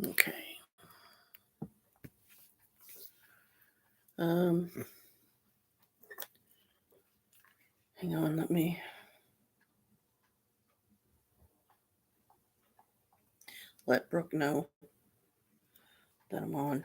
Okay. Hang on, let me let Brooke know that I'm on.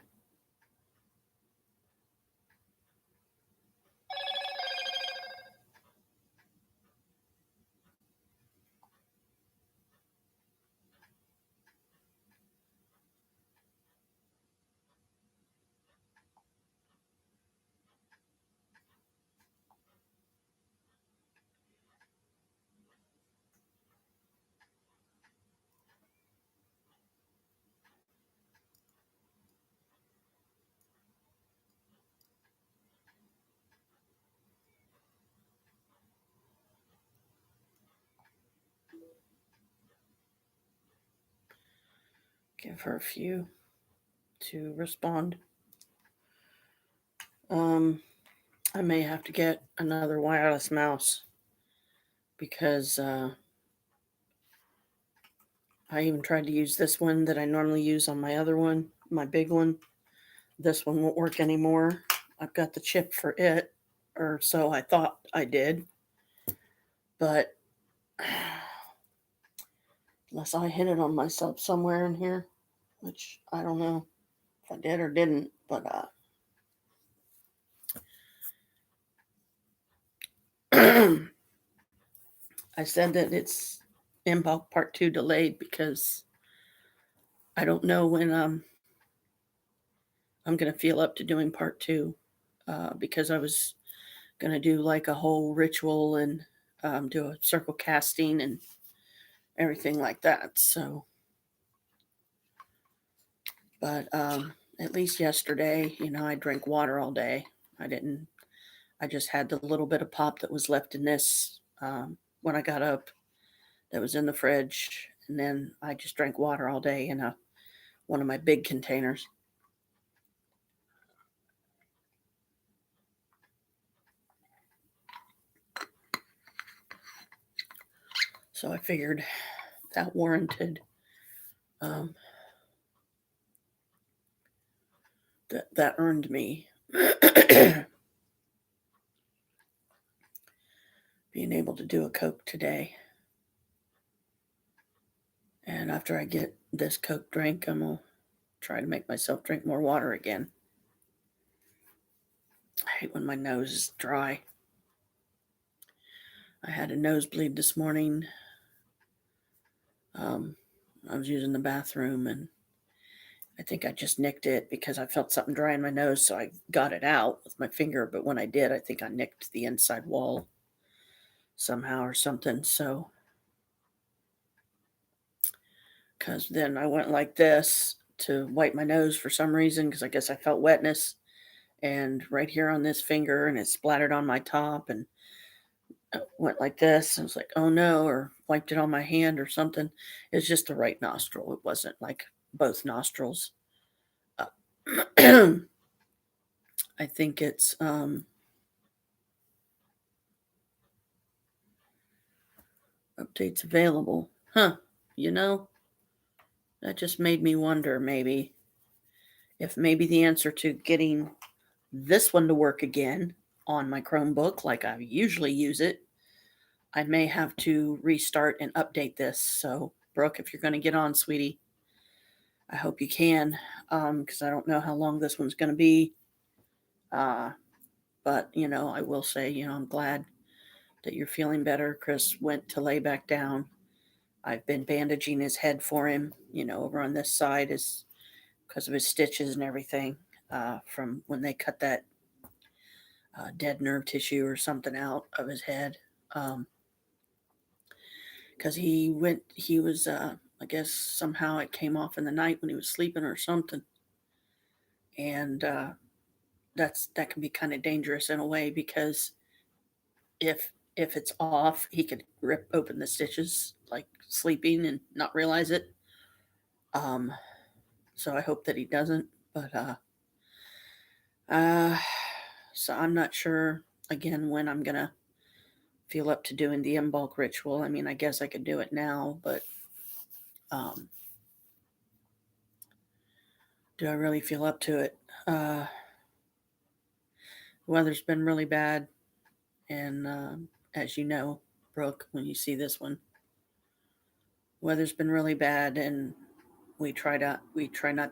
Give her a few to respond. I may have to get another wireless mouse because I even tried to use this one that I normally use on my other one, my big one. This one won't work anymore. I've got the chip for it, or so I thought I did. But unless I hit it on myself somewhere in here, which I don't know if I did or didn't, but I said that it's Imbolc Part 2 delayed because I don't know when I'm going to feel up to doing Part 2 because I was going to do like a whole ritual and do a circle casting and everything like that. So, but at least yesterday, I drank water all day. I just had the little bit of pop that was left in this when I got up that was in the fridge. And then I just drank water all day in one of my big containers. So I figured that warranted that earned me being able to do a Coke today. And after I get this Coke drink, I'm going to try to make myself drink more water again. I hate when my nose is dry. I had a nosebleed this morning. I was using the bathroom and I think I just nicked it because I felt something dry in my nose, so I got it out with my finger. But when I did, I think I nicked the inside wall somehow or something. So, because then I went like this to wipe my nose for some reason because I guess I felt wetness and right here on this finger and it splattered on my top and went like this. I was like, oh no, or wiped it on my hand or something. It's just the right nostril. It wasn't like both nostrils. I think it's updates available. Huh. That just made me wonder if maybe the answer to getting this one to work again on my Chromebook like I usually use it, I may have to restart and update this. So, Brooke, if you're going to get on, sweetie, I hope you can because I don't know how long this one's going to be. But, I will say, I'm glad that you're feeling better. Chris went to lay back down. I've been bandaging his head for him, over on this side is because of his stitches and everything from when they cut that dead nerve tissue or something out of his head. Because he was, I guess somehow it came off in the night when he was sleeping or something. And that can be kind of dangerous in a way because if it's off, he could rip open the stitches like sleeping and not realize it. Um, so I hope that he doesn't. But so I'm not sure again when I'm gonna feel up to doing the Imbolc ritual. I mean, I guess I could do it now, but Do I really feel up to it? The weather's been really bad, and as you know, Brooke, when you see this one, weather's been really bad, and we try not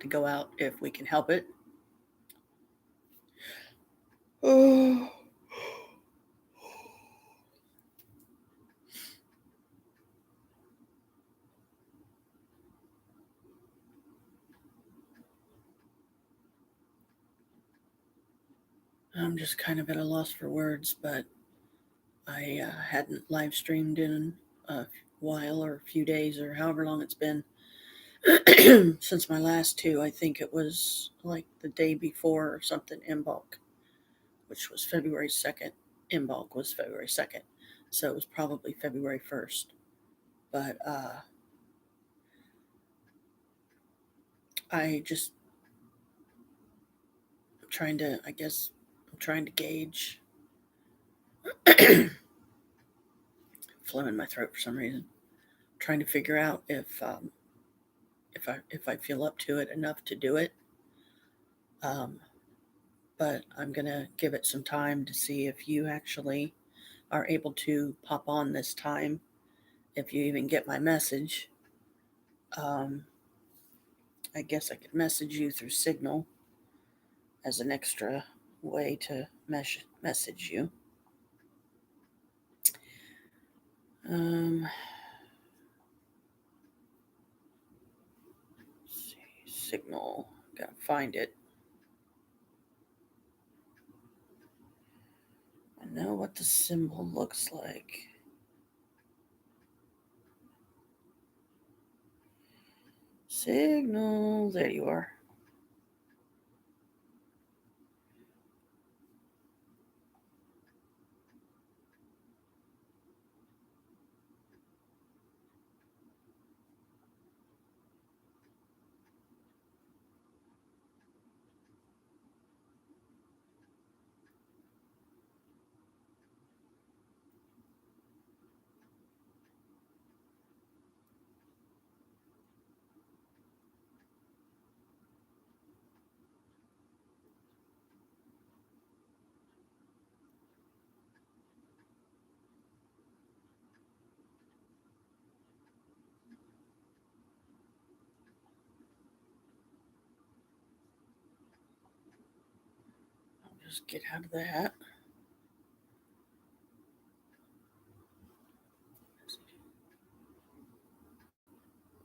to go out if we can help it. Oh, I'm just kind of at a loss for words, but I hadn't live streamed in a while or a few days or however long it's been since my last two. I think it was like the day before or something, Imbolc, which was February 2nd. Imbolc was February 2nd. So it was probably February 1st. But I just trying to, I guess, I'm trying to gauge phlegm in my throat for some reason. Trying to figure out if I feel up to it enough to do it. Um, but I'm gonna give it some time to see if you actually are able to pop on this time. If you even get my message, um, I guess I could message you through Signal as an extra way to message you. Um, let's see, Signal. Gotta find it. I know what the symbol looks like. Signal. There you are. I'll just get out of that.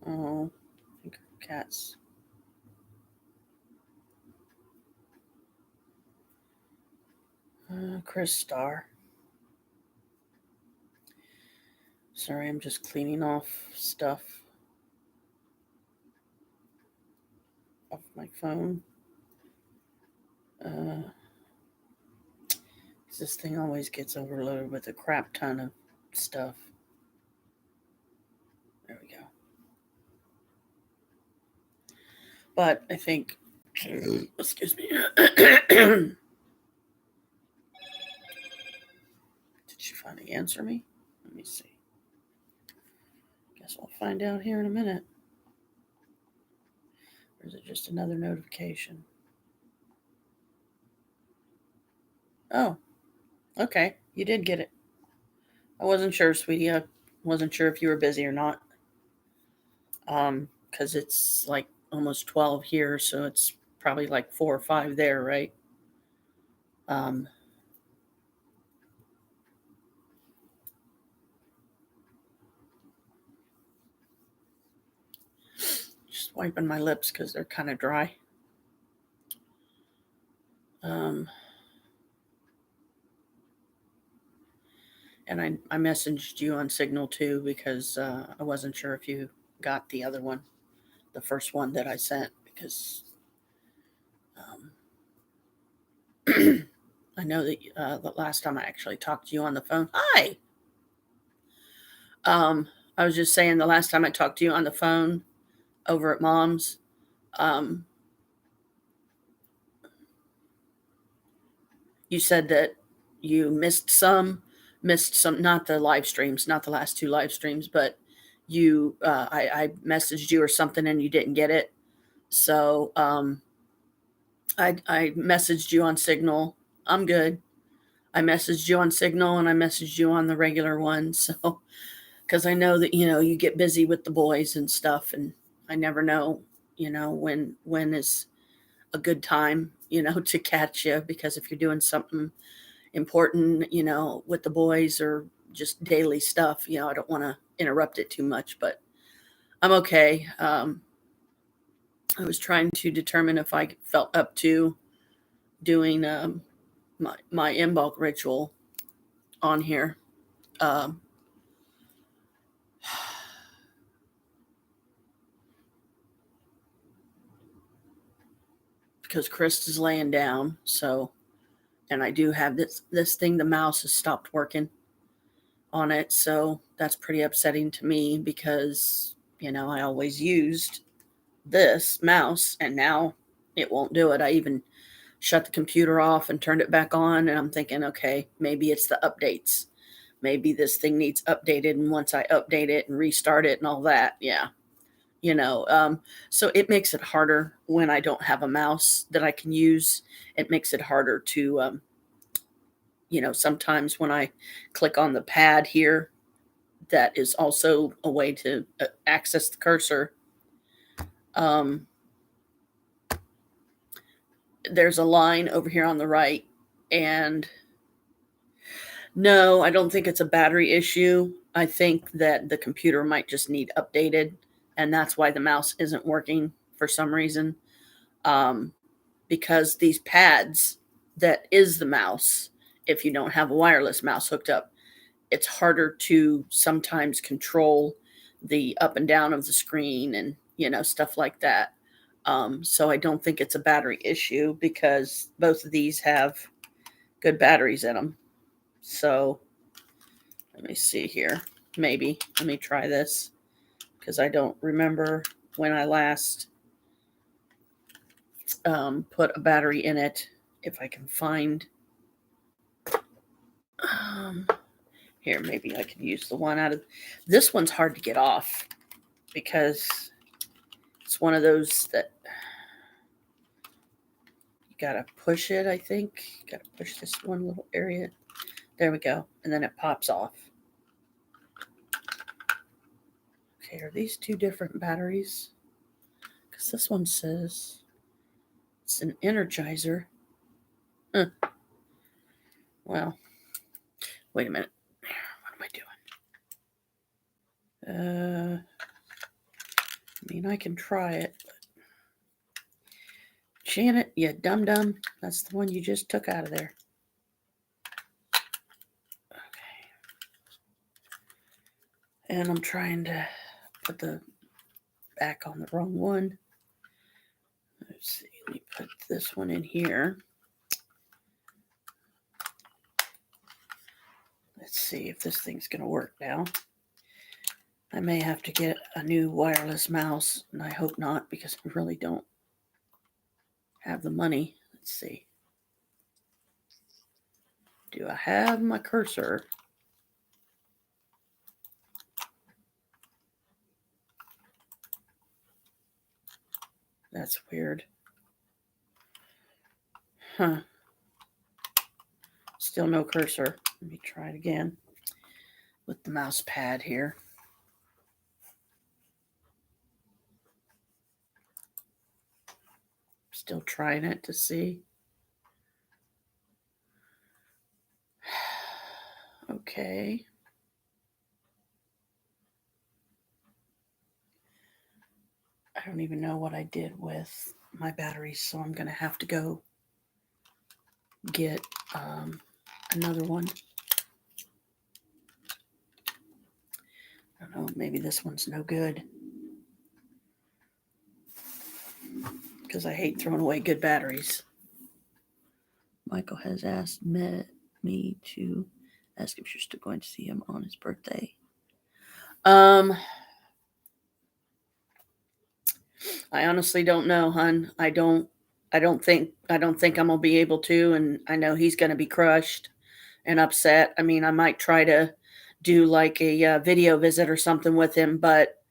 Oh, I think cats. Chris Star. Sorry, I'm just cleaning off stuff off my phone. Uh, this thing always gets overloaded with a crap ton of stuff. There we go. But I think, excuse me. Did she finally answer me? Let me see. Guess I'll find out here in a minute. Or is it just another notification? Oh, okay. You did get it. I wasn't sure, sweetie. I wasn't sure if you were busy or not. Because it's like almost 12 here, so it's probably like 4 or 5 there, right? Um, just wiping my lips because they're kind of dry. Um, and I messaged you on Signal too because I wasn't sure if you got the other one, the first one that I sent, because um, I know that the last time I actually talked to you on the phone. Hi. I was just saying the last time I talked to you on the phone over at Mom's, um, you said that you missed some, not the live streams, not the last two live streams, but I messaged you or something and you didn't get it. So I messaged you on Signal. I'm good. I messaged you on Signal and I messaged you on the regular one. So, because I know that, you get busy with the boys and stuff, and I never know, when is a good time, to catch you, because if you're doing something important, with the boys or just daily stuff, I don't want to interrupt it too much, but I'm okay. I was trying to determine if I felt up to doing my Imbolc ritual on here. Um, because Chris is laying down, so, and I do have this thing. The mouse has stopped working on it, so that's pretty upsetting to me because I always used this mouse, and now it won't do it. I even shut the computer off and turned it back on, and I'm thinking, okay, maybe it's the updates. Maybe this thing needs updated, and once I update it and restart it and all that, yeah, you know. So it makes it harder when I don't have a mouse that I can use. It makes it harder to, sometimes when I click on the pad here, that is also a way to access the cursor. Um, there's a line over here on the right, and no, I don't think it's a battery issue. I think that the computer might just need updated, and that's why the mouse isn't working for some reason. Um, because these pads, that is the mouse, if you don't have a wireless mouse hooked up, it's harder to sometimes control the up and down of the screen and, stuff like that. So I don't think it's a battery issue because both of these have good batteries in them. So let me see here. Maybe. Let me try this because I don't remember when I last put a battery in it. If I can find. Here, maybe I could use the one out of. This one's hard to get off because it's one of those that you gotta push it, I think. You gotta push this one little area. There we go. And then it pops off. Okay, are these two different batteries? Because this one says it's an Energizer. Well, wait a minute. What am I doing? I mean, I can try it. But Janet, you dum-dum. That's the one you just took out of there. Okay. And I'm trying to put the back on the wrong one. Let's see. Let me put this one in here. Let's see if this thing's going to work now. I may have to get a new wireless mouse, and I hope not because I really don't have the money. Let's see. Do I have my cursor? That's weird. Huh. Still no cursor. Let me try it again with the mouse pad here. Still trying it to see. Okay. I don't even know what I did with my batteries, so I'm going to have to go get another one. I don't know, maybe this one's no good. Because I hate throwing away good batteries. Michael has asked me to ask if you're still going to see him on his birthday. I honestly don't know, hon. I don't think I'm gonna be able to, and I know he's gonna be crushed and upset. I mean, I might try to do like a video visit or something with him, but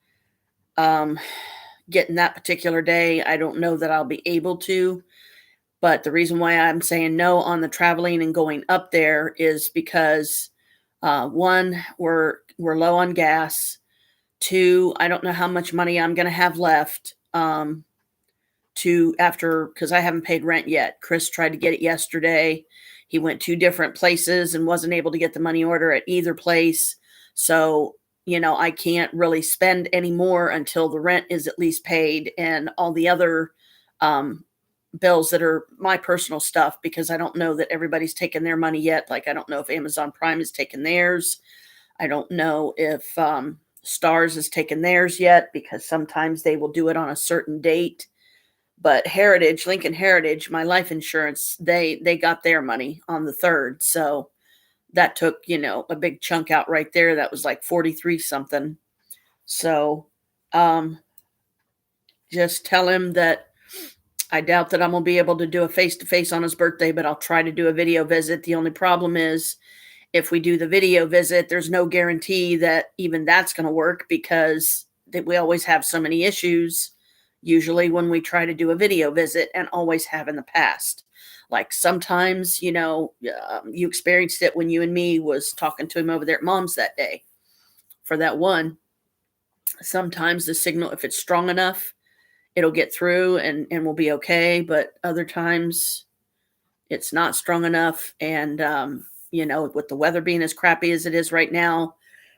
getting that particular day, I don't know that I'll be able to. But the reason why I'm saying no on the traveling and going up there is because one, we're low on gas. Two, I don't know how much money I'm going to have left. To after because I haven't paid rent yet. Chris tried to get it yesterday. He went 2 different places and wasn't able to get the money order at either place. So, I can't really spend any more until the rent is at least paid and all the other bills that are my personal stuff, because I don't know that everybody's taken their money yet. Like, I don't know if Amazon Prime has taken theirs. I don't know if Stars has taken theirs yet, because sometimes they will do it on a certain date. But Lincoln Heritage, my life insurance, they got their money on the 3rd. So that took, a big chunk out right there. That was like 43 something. So just tell him that I doubt that I'm going to be able to do a face-to-face on his birthday, but I'll try to do a video visit. The only problem is, if we do the video visit, there's no guarantee that even that's going to work, because we always have so many issues usually when we try to do a video visit, and always have in the past. Like sometimes, you experienced it when you and me was talking to him over there at Mom's that day for that one. Sometimes the signal, if it's strong enough, it'll get through and we'll be okay. But other times it's not strong enough. And, with the weather being as crappy as it is right now,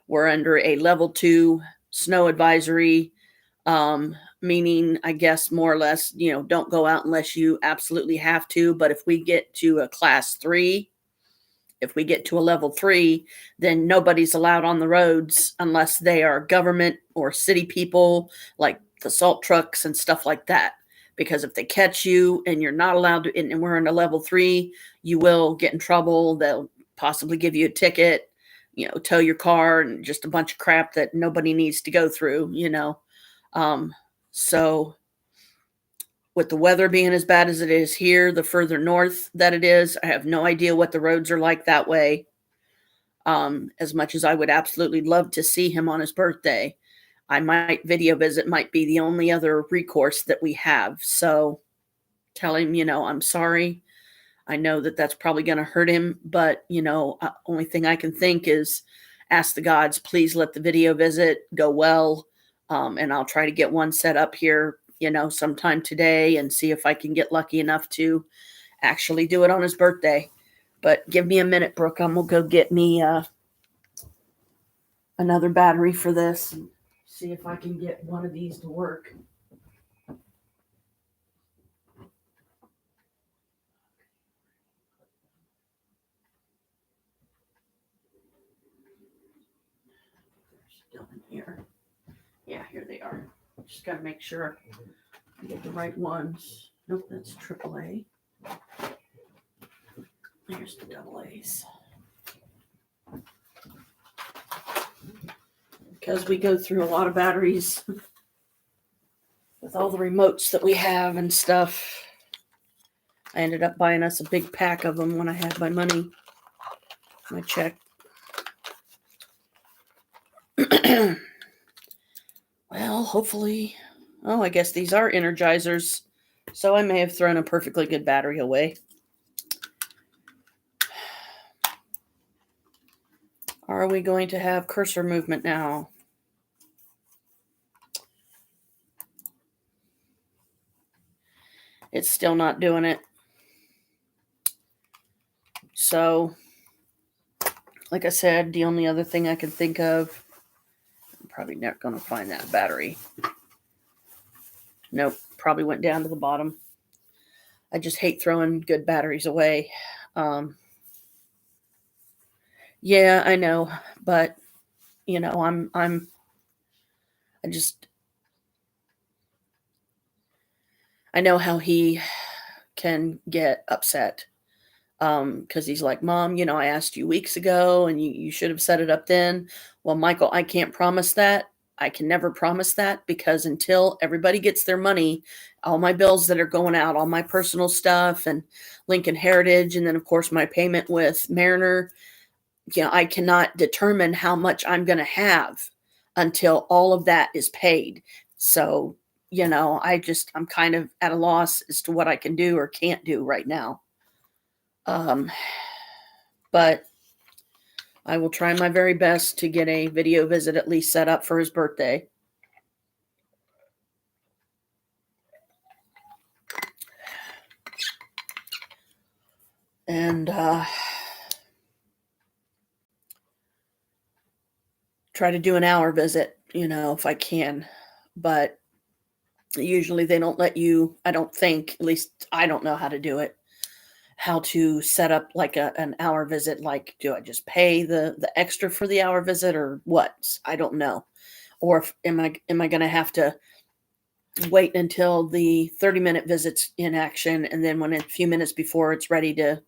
we're under a level 2 snow advisory, meaning, I guess, more or less, don't go out unless you absolutely have to. But if we get to a class 3, if we get to a level 3, then nobody's allowed on the roads unless they are government or city people, like the salt trucks and stuff like that. Because if they catch you and you're not allowed to, and we're in a level 3, you will get in trouble. They'll possibly give you a ticket, tow your car, and just a bunch of crap that nobody needs to go through, So with the weather being as bad as it is here, the further north that it is, I have no idea what the roads are like that way. As much as I would absolutely love to see him on his birthday, video visit might be the only other recourse that we have. So tell him, I'm sorry. I know that that's probably going to hurt him, but, only thing I can think is ask the gods, please let the video visit go well. And I'll try to get one set up here, sometime today, and see if I can get lucky enough to actually do it on his birthday. But give me a minute, Brooke. I'm going to go get me another battery for this and see if I can get one of these to work. Still in here. Yeah, here they are. Just got to make sure I get the right ones. Nope, that's AAA. Here's the AA's. Because we go through a lot of batteries with all the remotes that we have and stuff. I ended up buying us a big pack of them when I had my money, my check. Well, hopefully. Oh, I guess these are energizers. So I may have thrown a perfectly good battery away. Are we going to have cursor movement now? It's still not doing it. So, like I said, the only other thing I can think of, I'm probably not going to find that battery. Nope, probably went down to the bottom. I just hate throwing good batteries away. Yeah, I know, but I know how he can get upset. Because he's like, Mom, I asked you weeks ago and you should have set it up then. Well, Michael, I can't promise that. I can never promise that, because until everybody gets their money, all my bills that are going out, all my personal stuff and Lincoln Heritage, and then of course my payment with Mariner, I cannot determine how much I'm going to have until all of that is paid. So I'm kind of at a loss as to what I can do or can't do right now. Um, but I will try my very best to get a video visit at least set up for his birthday. And try to do an hour visit, if I can. But usually they don't let you, I don't think, at least I don't know how to do it, how to set up like an hour visit. Like, do I just pay the extra for the hour visit or what? I don't know. Or am I going to have to wait until the 30-minute visit's in action, and then when a few minutes before it's ready to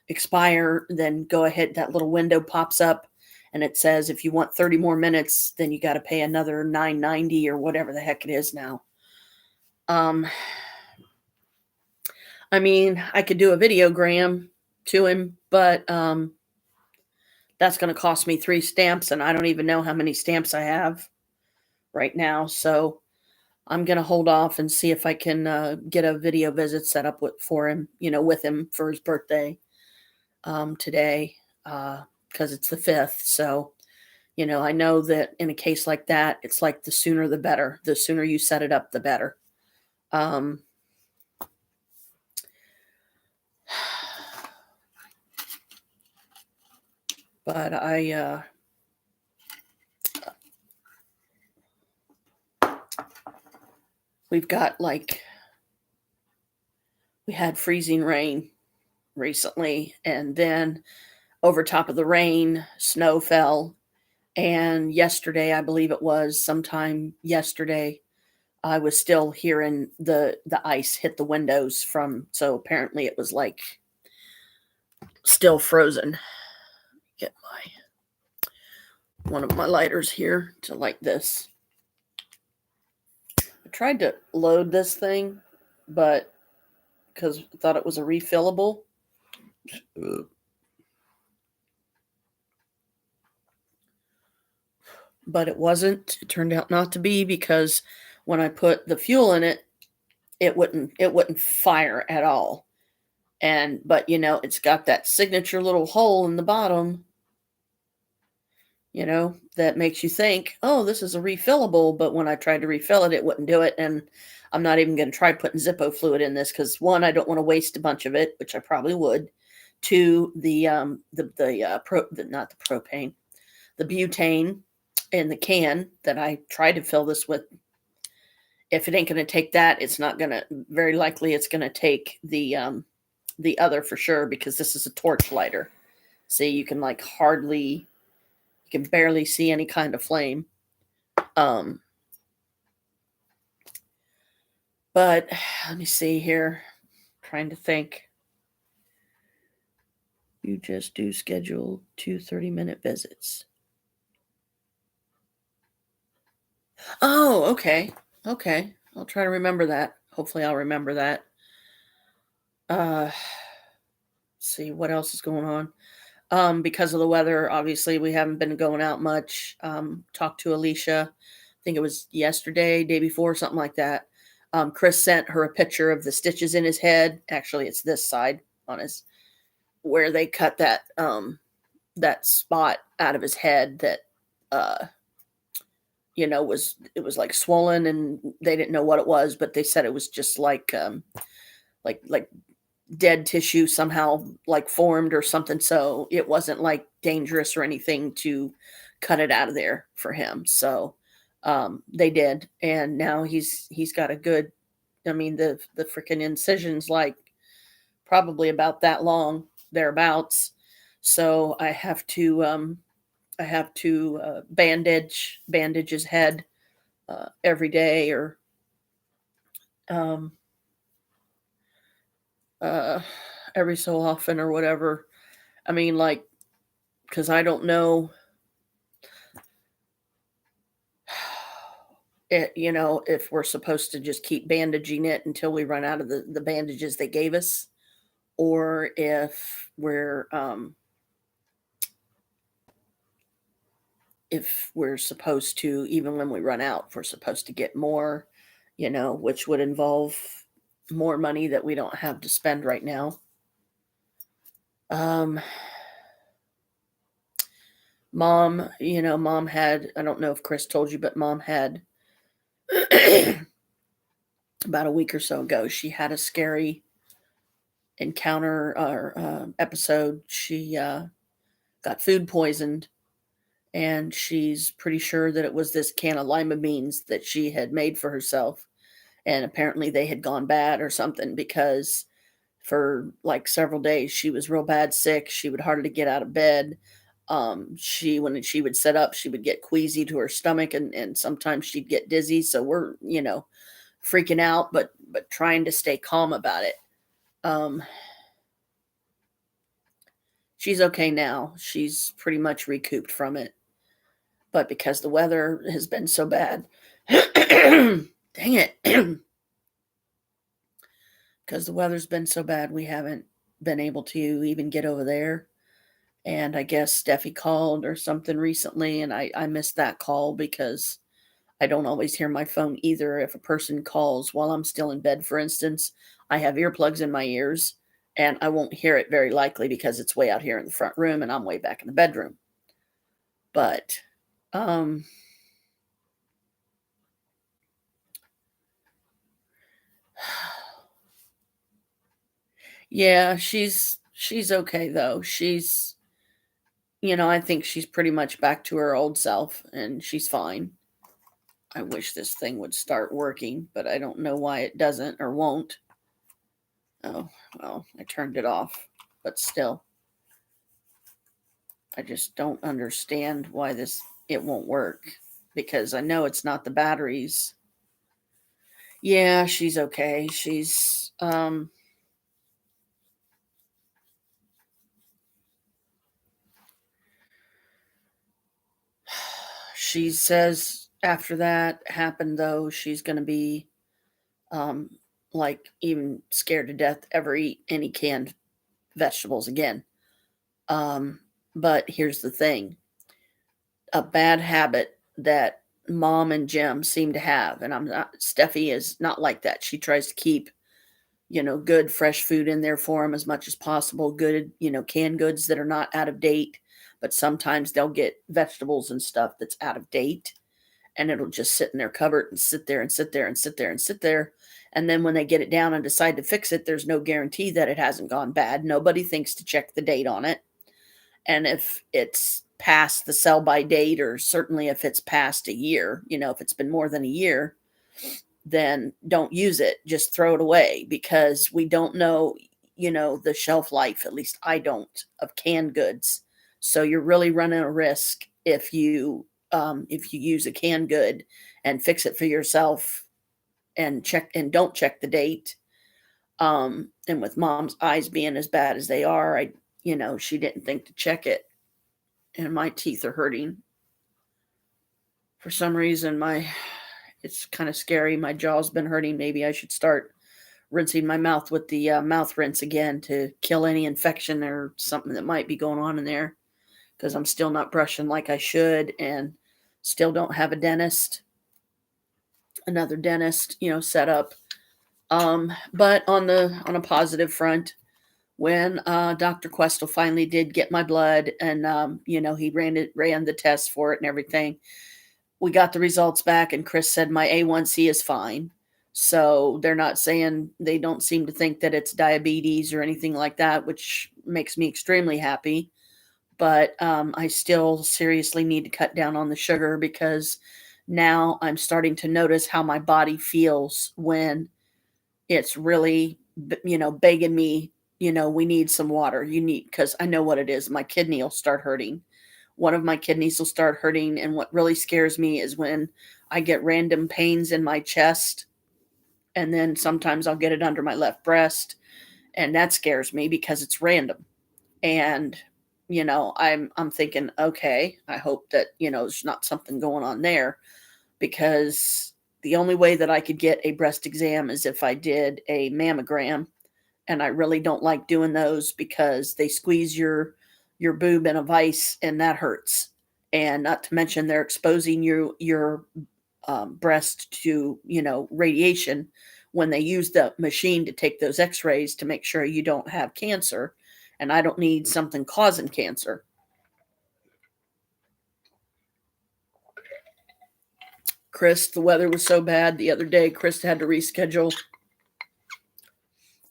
expire, then go ahead, that little window pops up and it says if you want 30 more minutes, then you got to pay another $9.90 or whatever the heck it is now. I mean, I could do a videogram to him, but that's going to cost me 3 stamps, and I don't even know how many stamps I have right now. So I'm going to hold off and see if I can get a video visit set up for him, with him for his birthday today, because it's the 5th. So, I know that in a case like that, it's like the sooner the better. The sooner you set it up, the better. But we've got we had freezing rain recently, and then over top of the rain, snow fell. And yesterday, I believe it was sometime yesterday, I was still hearing the ice hit the windows so apparently it was like still frozen. Get one of my lighters here to light this. I tried to load this thing, but because I thought it was a refillable. But it wasn't. It turned out not to be, because when I put the fuel in it, it wouldn't fire at all. But it's got that signature little hole in the bottom, that makes you think, oh, this is a refillable. But when I tried to refill it, it wouldn't do it. And I'm not even going to try putting Zippo fluid in this, because one, I don't want to waste a bunch of it, which I probably would. Two, not the propane, the butane in the can that I tried to fill this with. If it ain't going to take that, it's not going to, very likely it's going to take the other for sure, because this is a torch lighter. See, you can you can barely see any kind of flame. But let me see here. I'm trying to think. You just do schedule 2 30-minute visits. Oh, okay. Okay. I'll try to remember that. Hopefully I'll remember that. Let's see what else is going on. Because of the weather, obviously we haven't been going out much. Talked to Alicia. I think it was yesterday, day before, something like that. Chris sent her a picture of the stitches in his head. Actually, it's this side on his, where they cut that spot out of his head that was like swollen, and they didn't know what it was, but they said it was just like dead tissue somehow formed or something. So it wasn't dangerous or anything to cut it out of there for him. So they did, and now he's got a good. I mean, the freaking incision's probably about that long, thereabouts. So I have to bandage his head every day, or every so often, or whatever. I mean, because I don't know if we're supposed to just keep bandaging it until we run out of the bandages they gave us, or if we're supposed to, even when we run out, we're supposed to get more which would involve more money that we don't have to spend right now. Um, Mom had, I don't know if Chris told you, but Mom had about a week or so ago, she had a scary encounter or episode. She got food poisoned, and she's pretty sure that it was this can of lima beans that she had made for herself. And apparently they had gone bad or something, because for like several days she was real bad sick. She would hardly get out of bed. When she would sit up, she would get queasy to her stomach, and sometimes she'd get dizzy. So we're, freaking out, but trying to stay calm about it. Um, she's okay now. She's pretty much recouped from it. But because the weather has been so bad, dang it. Because the weather's been so bad, we haven't been able to even get over there. And I guess Steffi called or something recently, and I missed that call because I don't always hear my phone either. If a person calls while I'm still in bed, for instance, I have earplugs in my ears, and I won't hear it very likely because it's way out here in the front room and I'm way back in the bedroom. But um yeah, she's okay though. I think she's pretty much back to her old self, and she's fine. I wish this thing would start working, but I don't know why it doesn't or won't. Oh, well, I turned it off, but still, I just don't understand why it won't work, because I know it's not the batteries. Yeah, she's okay. She says after that happened though, she's going to be um like even scared to death to ever eat any canned vegetables again. Um but here's the thing. A bad habit that Mom and Jim seem to have, and I'm not Steffi is not like that. She tries to keep, good fresh food in there for them as much as possible, good, canned goods that are not out of date, but sometimes they'll get vegetables and stuff that's out of date, and it'll just sit in their cupboard and sit there and sit there and sit there and sit there. And then when they get it down and decide to fix it, there's no guarantee that it hasn't gone bad. Nobody thinks to check the date on it. And if it's past the sell by date, or certainly if it's past a year, if it's been more than a year, then don't use it. Just throw it away, because we don't know, the shelf life, at least I don't, of canned goods. So you're really running a risk if you use a canned good and fix it for yourself and don't check the date. And with Mom's eyes being as bad as they are, she didn't think to check it, and my teeth are hurting for some reason. It's kind of scary. My jaw's been hurting. Maybe I should start rinsing my mouth with the mouth rinse again to kill any infection or something that might be going on in there, because I'm still not brushing like I should, and still don't have another dentist, set up. But on a positive front, when Dr. Questel finally did get my blood, and he ran the test for it and everything, we got the results back, and Chris said my A1C is fine. So they're not saying, they don't seem to think that it's diabetes or anything like that, which makes me extremely happy. But I still seriously need to cut down on the sugar, because now I'm starting to notice how my body feels when it's really, begging me, we need some water. Because I know what it is. My kidney will start hurting. One of my kidneys will start hurting. And what really scares me is when I get random pains in my chest. And then sometimes I'll get it under my left breast. And that scares me because it's random. And, I'm thinking, okay, I hope that, there's not something going on there, because the only way that I could get a breast exam is if I did a mammogram. And I really don't like doing those, because they squeeze your boob in a vice, and that hurts. And not to mention, they're exposing your breast to, radiation when they use the machine to take those x-rays to make sure you don't have cancer. And I don't need something causing cancer. Chris, the weather was so bad the other day, Chris had to reschedule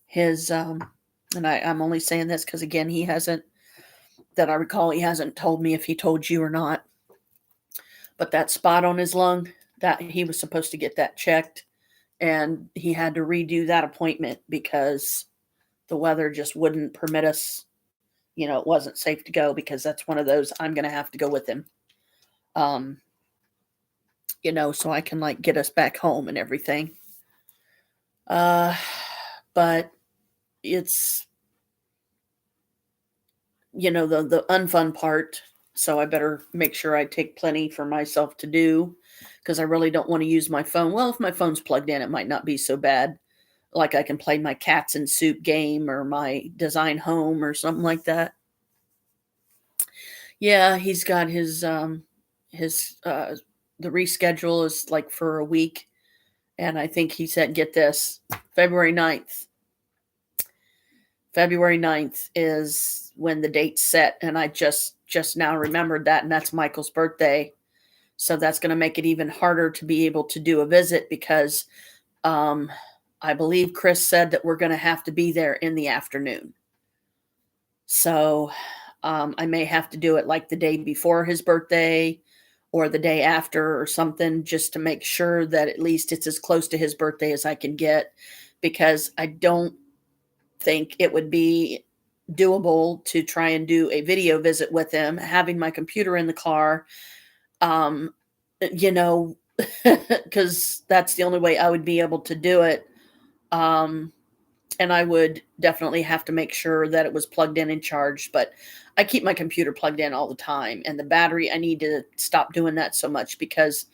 his, and I'm only saying this because, again, he hasn't told me if he told you or not. But that spot on his lung, that he was supposed to get that checked, and he had to redo that appointment because the weather just wouldn't permit us. It wasn't safe to go, because that's one of those I'm going to have to go with him. So I can get us back home and everything. But it's, the unfun part. So I better make sure I take plenty for myself to do, because I really don't want to use my phone. Well, if my phone's plugged in, it might not be so bad. Like I can play my cats in soup game or my design home or something like that. Yeah, he's got his the reschedule is for a week. And I think he said, get this, February 9th. February 9th is when the date's set. And I just now remembered that. And that's Michael's birthday. So that's going to make it even harder to be able to do a visit, because I believe Chris said that we're going to have to be there in the afternoon. So I may have to do it the day before his birthday or the day after or something, just to make sure that at least it's as close to his birthday as I can get, because I don't think it would be doable to try and do a video visit with him, having my computer in the car, because that's the only way I would be able to do it. And I would definitely have to make sure that it was plugged in and charged, but I keep my computer plugged in all the time, and the battery, I need to stop doing that so much, because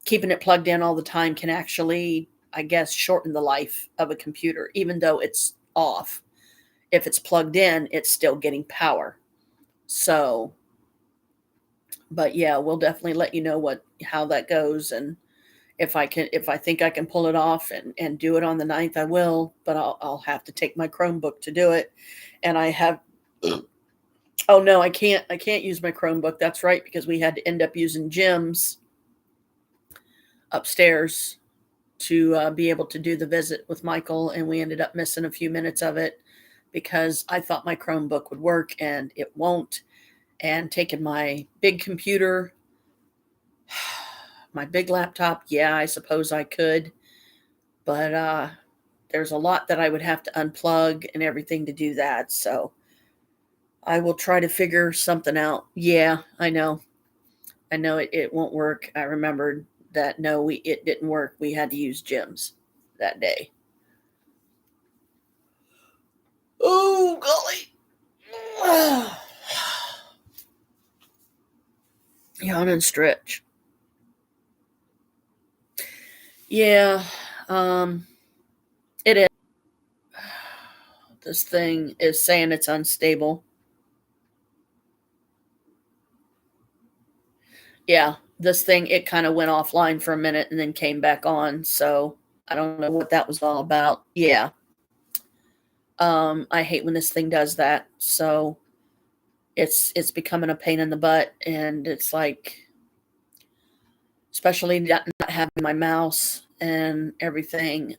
keeping it plugged in all the time can actually, I guess, shorten the life of a computer, even though it's off. If it's plugged in, it's still getting power. So, but yeah, we'll definitely let you know how that goes. And if I think I can pull it off and do it on the 9th, I will, but I'll have to take my Chromebook to do it. And I have, oh no, I can't use my Chromebook. That's right. Because we had to end up using Jim's upstairs to be able to do the visit with Michael. And we ended up missing a few minutes of it because I thought my Chromebook would work and it won't. And taking my big computer, my big laptop, yeah, I suppose I could, but there's a lot that I would have to unplug and everything to do that. So I will try to figure something out. Yeah, I know it won't work. I remembered that it didn't work. We had to use Jim's that day. Oh, golly. Yawn and stretch. Yeah, it is. This thing is saying it's unstable. Yeah, this thing, it kind of went offline for a minute and then came back on. So I don't know what that was all about. Yeah. I hate when this thing does that. So it's becoming a pain in the butt, and it's especially not having my mouse and everything.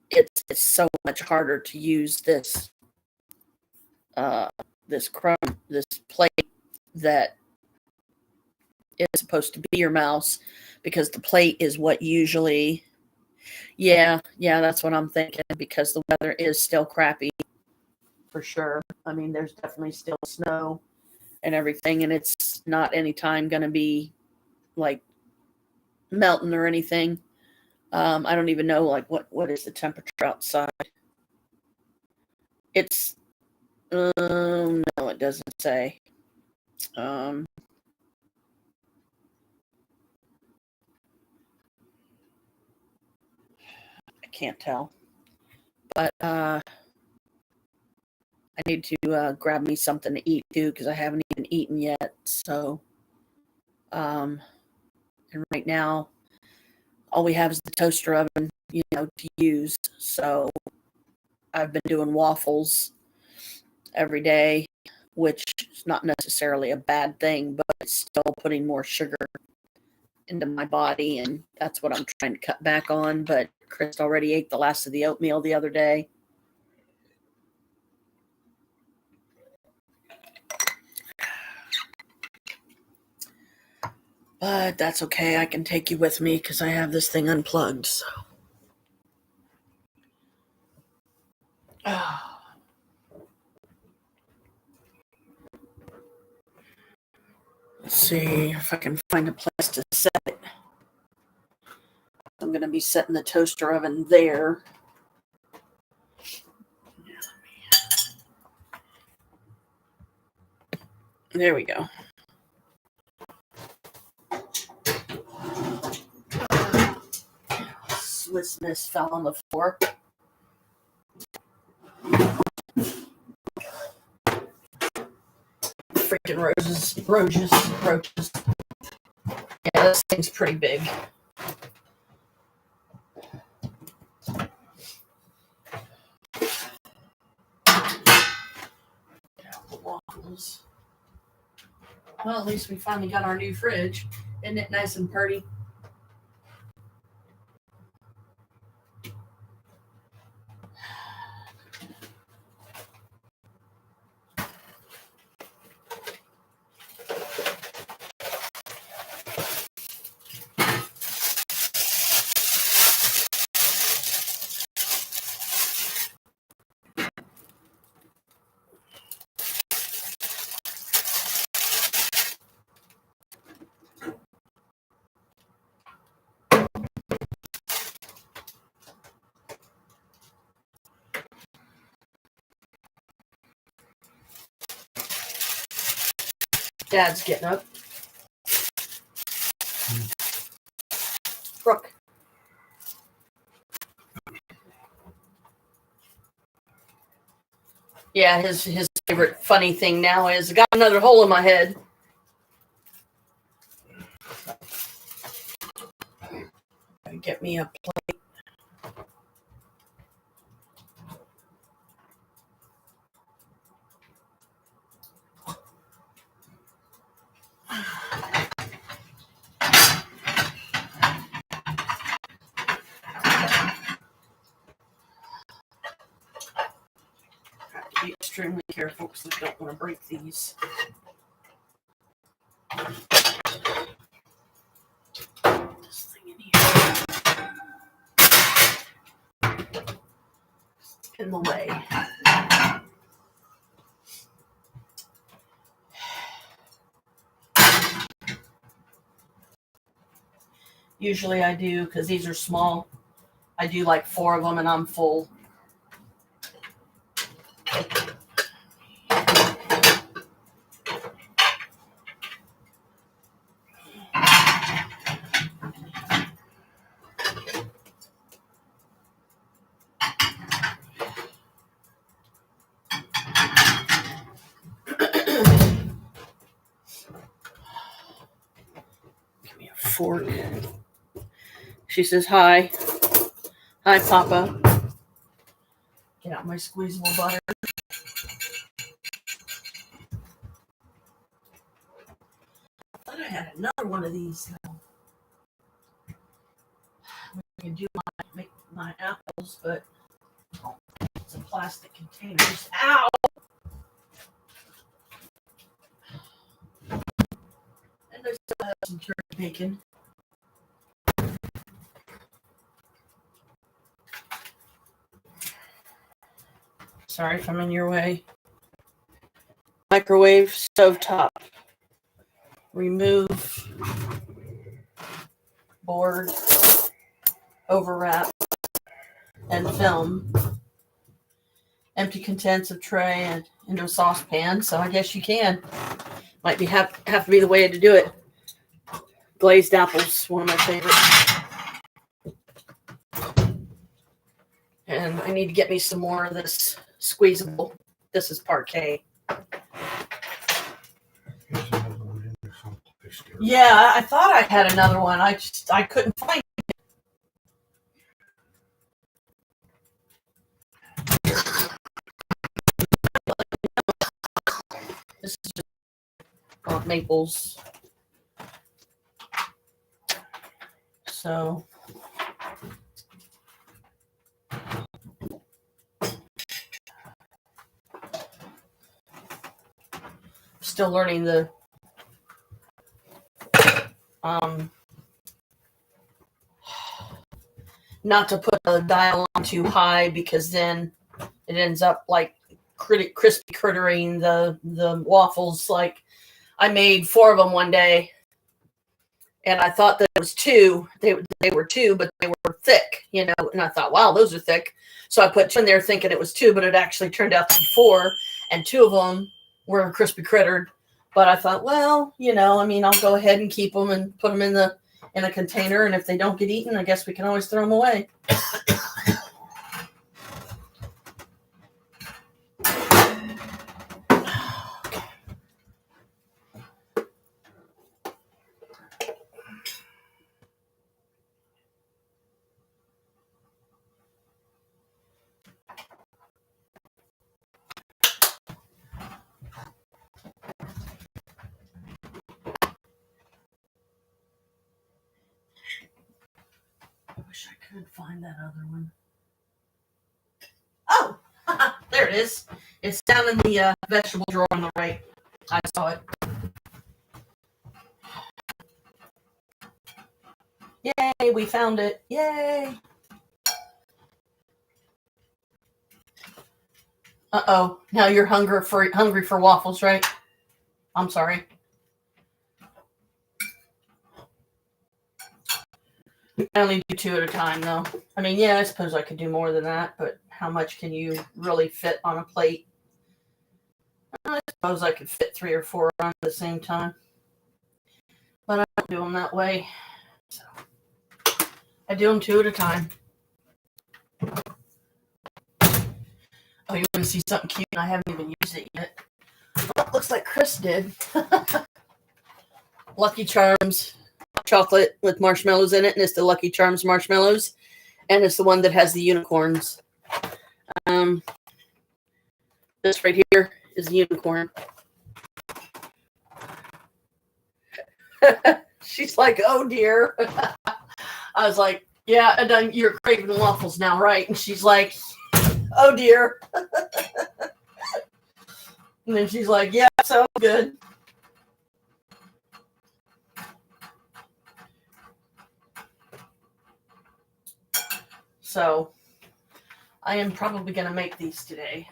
It's so much harder to use this this plate that is supposed to be your mouse, because the plate is what usually. Yeah, that's what I'm thinking, because the weather is still crappy for sure. I mean, there's definitely still snow and everything, and it's not anytime going to be melting or anything. I don't even know what is the temperature outside. It's no, it doesn't say. I can't tell, but I need to grab me something to eat too, because I haven't even eaten yet. So And right now, all we have is the toaster oven, to use. So I've been doing waffles every day, which is not necessarily a bad thing, but it's still putting more sugar into my body, and that's what I'm trying to cut back on. But Chris already ate the last of the oatmeal the other day. But that's okay. I can take you with me because I have this thing unplugged. So, let's see if I can find a place to set it. I'm going to be setting the toaster oven there. There we go. Swiss Miss fell on the floor. Freaking roaches. Yeah, this thing's pretty big. Waffles. Well, at least we finally got our new fridge. Isn't it nice and pretty? Dad's getting up. Brooke. Yeah, his favorite funny thing now is, I got another hole in my head. Get me a plate. Be extremely careful because I don't want to break these. This thing in here. In the way. Usually I do, because these are small, I do like 4 of them and I'm full. Give me a fork. She says, hi. Hi, Papa. Get out my squeezable butter. I thought I had another one of these now. I can do make my apples, but it's in plastic containers. Ow! And I still have some turkey bacon. Sorry if I'm in your way. Microwave stovetop. Remove board, overwrap, and film. Empty contents of tray and into a saucepan. So I guess you can. Might be have to be the way to do it. Glazed apples, one of my favorites. And I need to get me some more of this squeezable. This is parquet. Yeah, I thought I had another one. I couldn't find it. This is just maples. So still learning the not to put the dial on too high, because then it ends up like crispy crittering the waffles. Like, I made 4 of them one day, and I thought that it was 2. They were 2, but they were thick, and I thought, wow, those are thick. So I put 2 in there thinking it was 2, but it actually turned out to be 4, and 2 of them were crispy crittered. But I thought, well, I'll go ahead and keep them and put them in a container, and if they don't get eaten, I guess we can always throw them away. I wish I could find that other one. Oh, there it is. It's down in the vegetable drawer on the right. I saw it. Yay, we found it. Yay. Uh-oh. Now you're hungry for waffles, right? I'm sorry. I only do 2 at a time, though. I mean, yeah, I suppose I could do more than that, but how much can you really fit on a plate? I suppose I could fit 3 or 4 on at the same time. But I don't do them that way. So I do them 2 at a time. Oh, you want to see something cute? I haven't even used it yet. Well, looks like Chris did. Lucky Charms chocolate with marshmallows in it, and it's the Lucky Charms marshmallows, and it's the one that has the unicorns. This right here is the unicorn. She's like, oh dear. I was like, yeah, and then you're craving waffles now, right? And she's like, oh dear. And then she's like, yeah, so good. So I am probably going to make these today.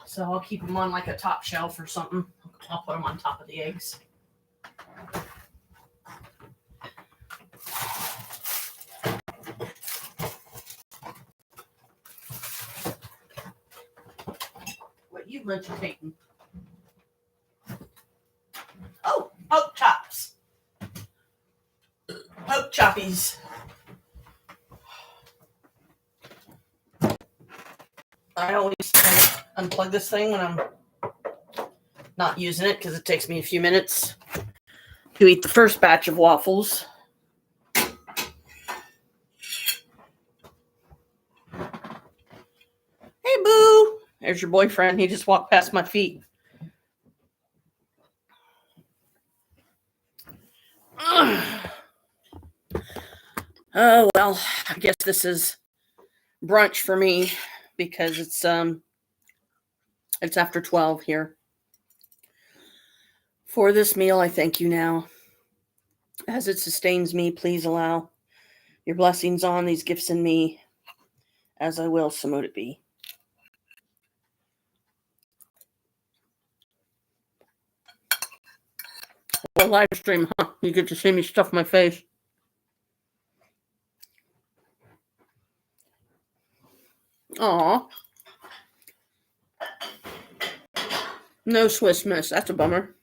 So I'll keep them on like a top shelf or something. I'll put them on top of the eggs. What you agitating? Oh, poke chops. Poke choppies. I always unplug this thing when I'm not using it, because it takes me a few minutes to eat the first batch of waffles. Hey, boo! There's your boyfriend. He just walked past my feet. Oh, well, I guess this is brunch for me, because it's after 12 here. For this meal, I thank you now. As it sustains me, please allow your blessings on these gifts in me. As I will, so mote it be. A live stream, huh? You get to see me stuff my face. Aw. No Swiss Miss. That's a bummer.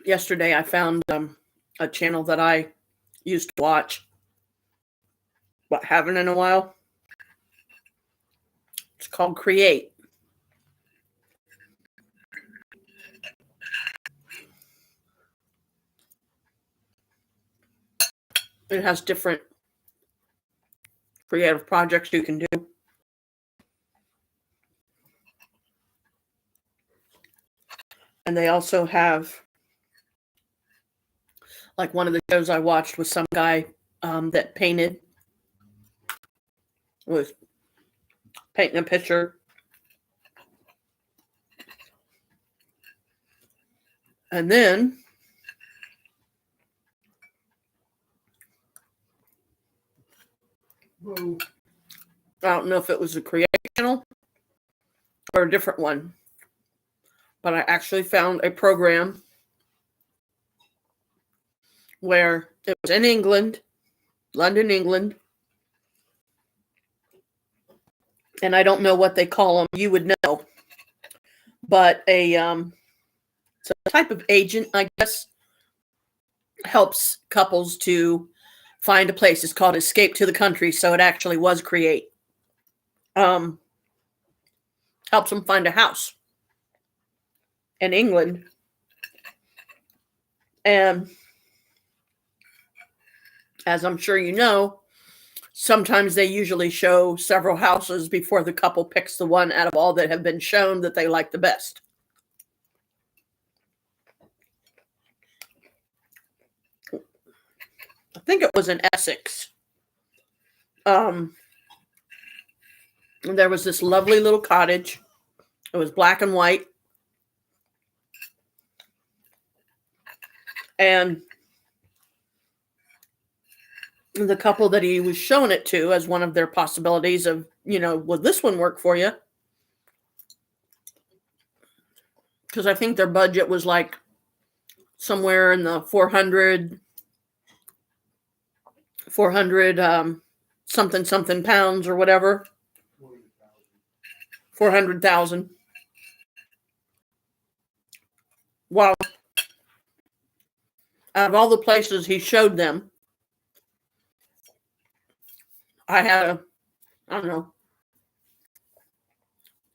Yesterday I found a channel that I used to watch, but haven't in a while. It's called Create. It has different creative projects you can do. And they also have, like one of the shows I watched was some guy that was painting a picture. And then I don't know if it was a creational or a different one, but I actually found a program where it was in England, London, England. And I don't know what they call them. You would know. But it's a type of agent, I guess, helps couples to find a place. It's called Escape to the Country. So it actually was Create. Helps them find a house in England. And as I'm sure you know, sometimes they usually show several houses before the couple picks the one out of all that have been shown that they like the best. I think it was in Essex. There was this lovely little cottage. It was black and white. And the couple that he was showing it to as one of their possibilities of, will this one work for you? Because I think their budget was like somewhere in the 400 something pounds or whatever. 400,000. Wow. Out of all the places he showed them, I had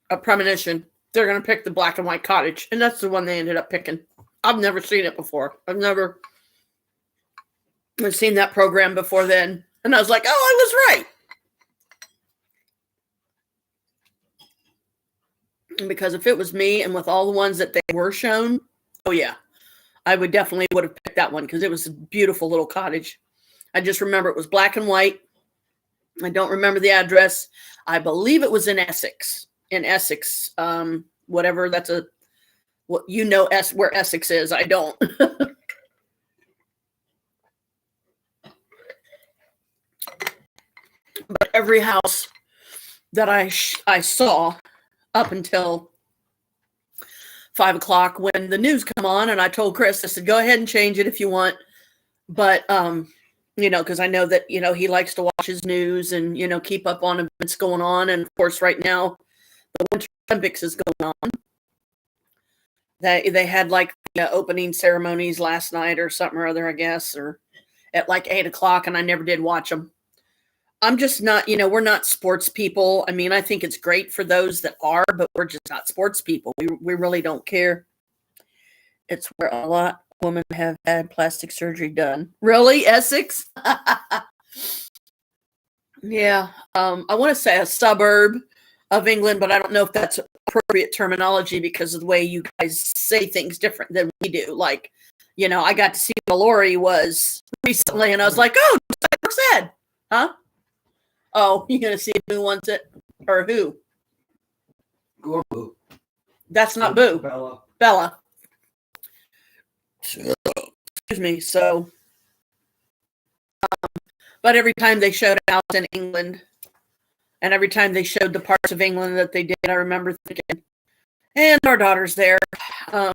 a premonition. They're going to pick the black and white cottage. And that's the one they ended up picking. I've never seen it before. I've never seen that program before then. And I was like, oh, I was right. Because if it was me and with all the ones that they were shown, oh yeah, I would have picked that one because it was a beautiful little cottage. I just remember it was black and white. I don't remember the address. I believe it was in Essex. Whatever. That's where Essex is. I don't. But every house that I saw up until 5 o'clock when the news come on, and I told Chris, I said, go ahead and change it if you want. But, because I know that, he likes to watch his news and, keep up on events going on. And of course, right now, the Winter Olympics is going on. They had like the opening ceremonies last night or something or other, I guess, or at like 8 o'clock, and I never did watch them. I'm just not, we're not sports people. I mean, I think it's great for those that are, but we're just not sports people. We really don't care. It's where a lot of women have had plastic surgery done. Really, Essex? Yeah. I want to say a suburb of England, but I don't know if that's appropriate terminology because of the way you guys say things different than we do. Like, I got to see Mallory was recently, and I was like, oh, just like I said, huh? Oh, you're going to see who wants it? Or who? Or Boo. That's not Boo. Bella. Excuse me. So, but every time they showed a house in England, and every time they showed the parts of England that they did, I remember thinking, and our daughter's there. I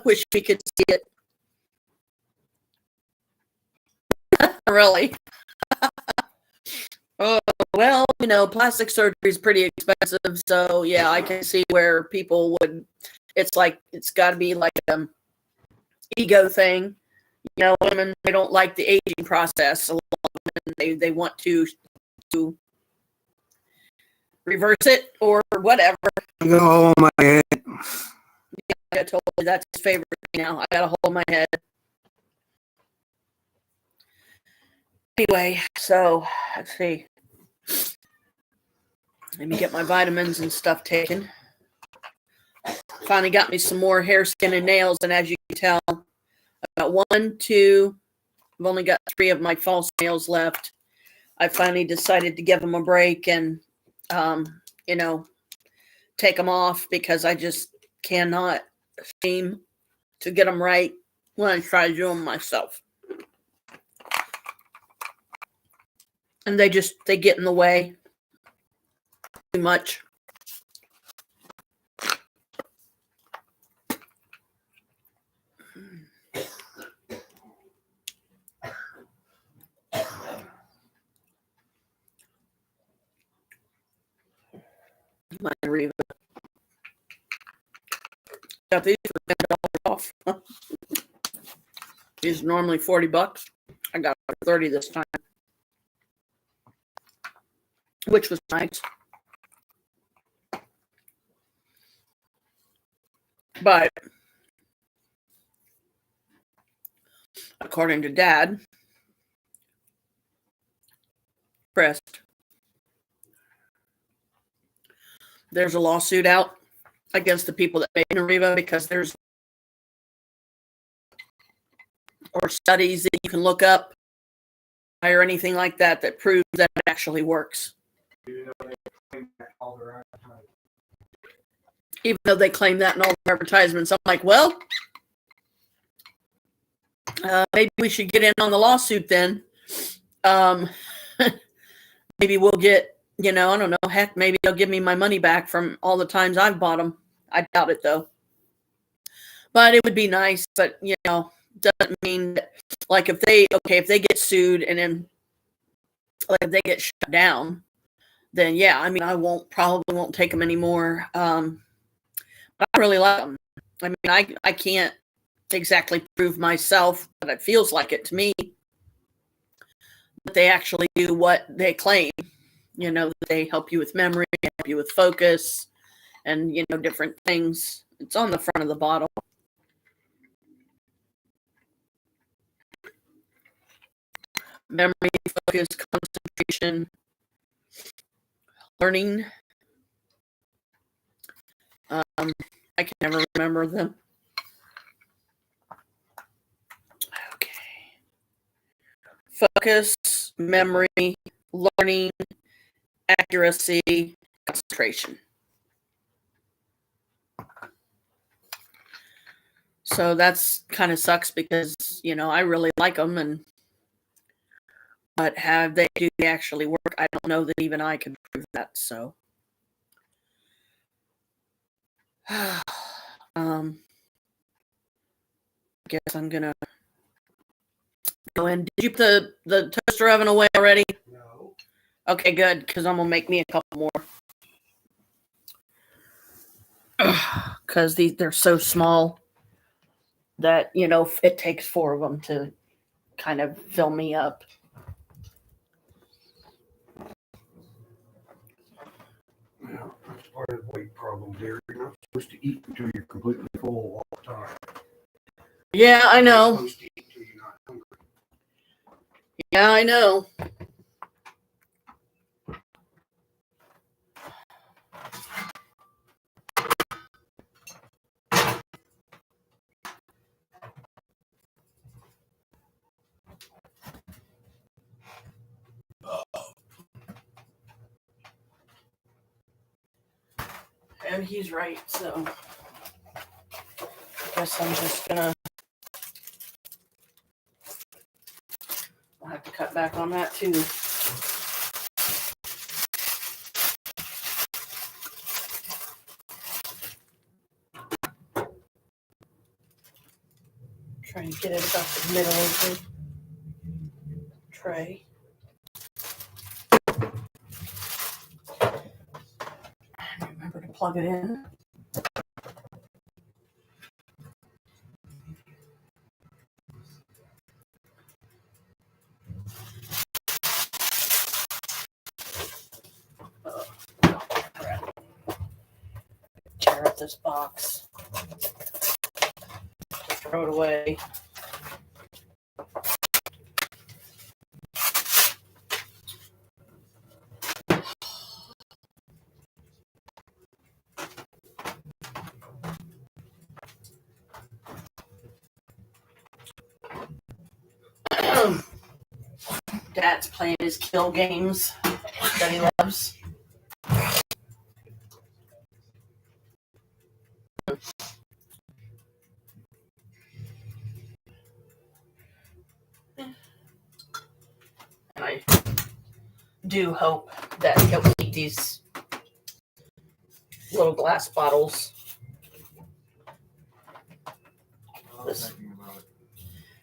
wish we could see it. Really. Oh, well, plastic surgery is pretty expensive. So, yeah, I can see where people would, it's got to be like, ego thing. You know, women, they don't like the aging process. A lot of women, they want to reverse it or whatever. Oh my head. I told you that's his favorite thing now. I gotta hold my head. Anyway, so let's see. Let me get my vitamins and stuff taken. Finally got me some more hair, skin, and nails, and as you can tell, I've got 1, 2. I've only got 3 of my false nails left. I finally decided to give them a break and, you know, take them off because I just cannot seem to get them right when I try to do them myself. And they get in the way too much. My Reva. Got these for $10 off. These are normally $40. I got 30 this time, which was nice. But according to Dad, pressed, there's a lawsuit out against the people that made Nariva because there's or studies that you can look up or anything like that that proves that it actually works. Even though they claim that in all their advertisements, I'm like, well, maybe we should get in on the lawsuit then. Maybe we'll get, I don't know, heck, maybe they'll give me my money back from all the times I've bought them. I doubt it, though. But it would be nice, but, doesn't mean that, like, if they get sued and then, like, if they get shut down, then, yeah, I mean, probably won't take them anymore. But I really like them. I mean, I can't exactly prove myself, but it feels like it to me that they actually do what they claim. That they help you with memory, help you with focus, and, different things. It's on the front of the bottle. Memory, focus, concentration, learning. I can never remember them. Okay. Focus, memory, learning, accuracy, concentration. So that's kind of sucks because, I really like them, but do they actually work? I don't know that even I can prove that. So, I guess I'm gonna go in. Did you put the toaster oven away already? No. Okay, good, because I'm gonna make me a couple more. Because they're so small that it takes 4 of them to kind of fill me up. Well, that's part of the weight problem, dear. You're not supposed to eat until you're completely full all the time. Yeah, I know. You're supposed to eat until you're not hungry. Yeah, I know. And he's right, so I guess I'm just gonna I'll have to cut back on that too. Trying to get it about the middle of the tray. Remember to plug it in. this box. Throw it away. Dad's playing his kill games that he loves. And I do hope that he'll keep these little glass bottles.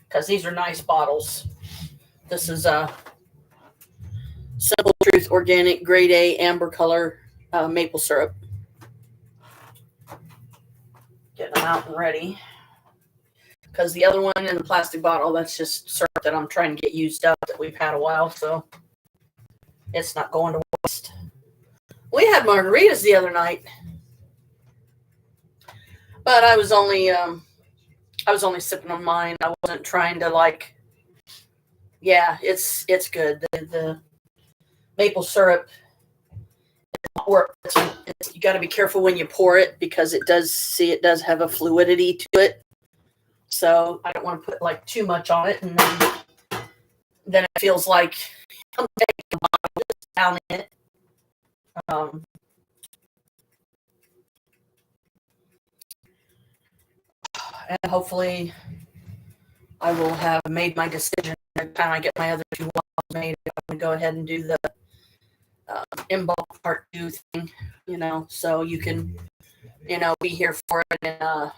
Because these are nice bottles. This is a Simple Truth Organic Grade A Amber Color Maple Syrup. Getting them out and ready. Because the other one in the plastic bottle, that's just syrup that I'm trying to get used up that we've had a while, so it's not going to waste. We had margaritas the other night, but I was only sipping on mine. I wasn't trying to it's good. The maple syrup, you got to be careful when you pour it because it does have a fluidity to it. So I don't want to put too much on it, and then it feels like I'm taking a bottle just down in it. And hopefully I will have made my decision by the time I get my other two bottles made. I'm going to go ahead and do the Imbolc Part 2 thing, so you can, be here for it and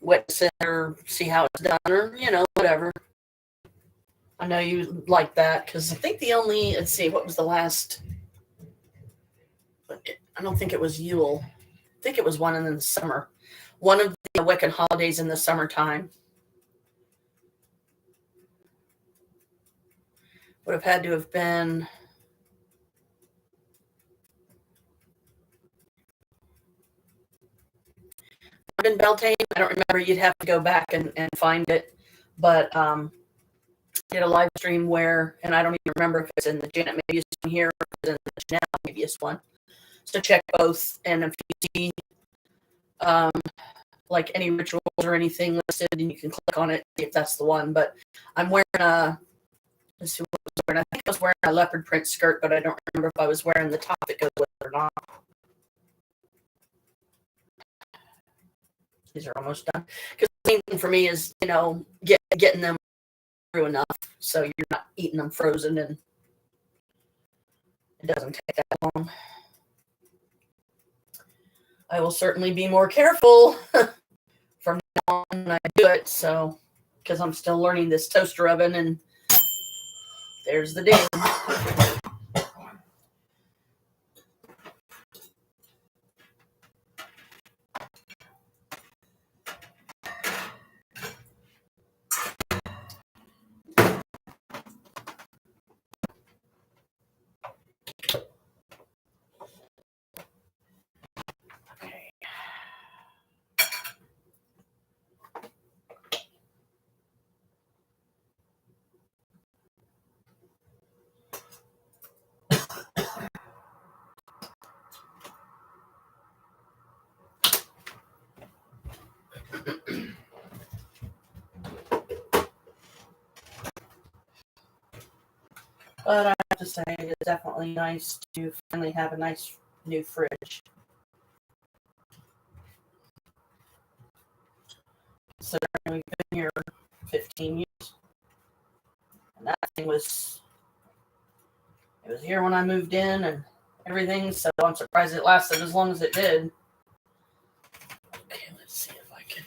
witness it or see how it's done or, whatever. I know you like that because I think let's see, what was the last? I don't think it was Yule. I think it was one in the summer. One of the Wiccan holidays in the summertime. Would have had to have been Beltane. I don't remember. You'd have to go back and find it. But did a live stream where, and I don't even remember if it's in the Janet Mabius one here or if it's in the Janet Mabius one. So check both, and if you see any rituals or anything listed, and you can click on it if that's the one. But I'm wearing let's see what I was wearing. I think I was wearing a leopard print skirt, but I don't remember if I was wearing the top that goes with it or not. These are almost done. Because the main thing for me is, getting them through enough so you're not eating them frozen and it doesn't take that long. I will certainly be more careful from now on when I do it, because I'm still learning this toaster oven, and there's the ding. But I have to say, it's definitely nice to finally have a nice new fridge. So we've been here 15 years. And that thing was here when I moved in and everything, so I'm surprised it lasted as long as it did. Okay, let's see if I can.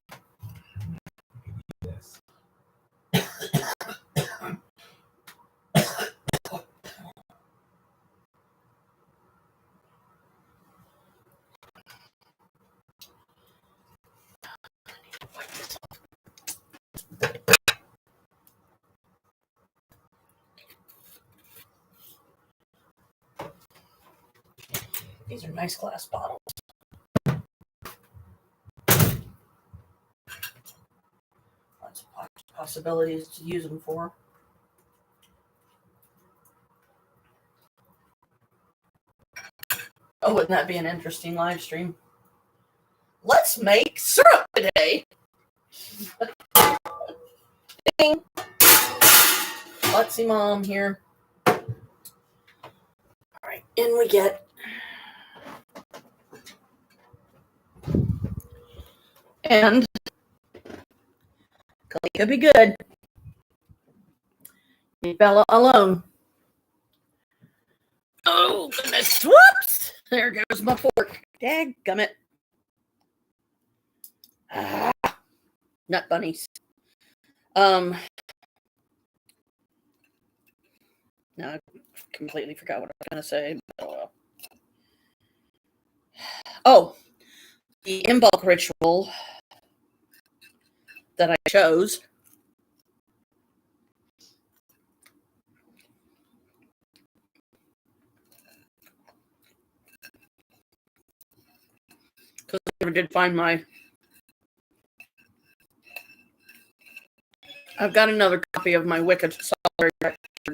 These are nice glass bottles. possibilities to use them for. Oh, wouldn't that be an interesting live stream? Let's make syrup today. Ding. Let's see, Mom here. All right, in we get. And could be good. Leave Bella alone. Oh, goodness. Whoops. There goes my fork. Dadgummit. Nut bunnies. No, I completely forgot what I was going to say. Oh, well. Oh, the Imbolc ritual that I chose because I never did find my. I've got another copy of my Wicked Solitary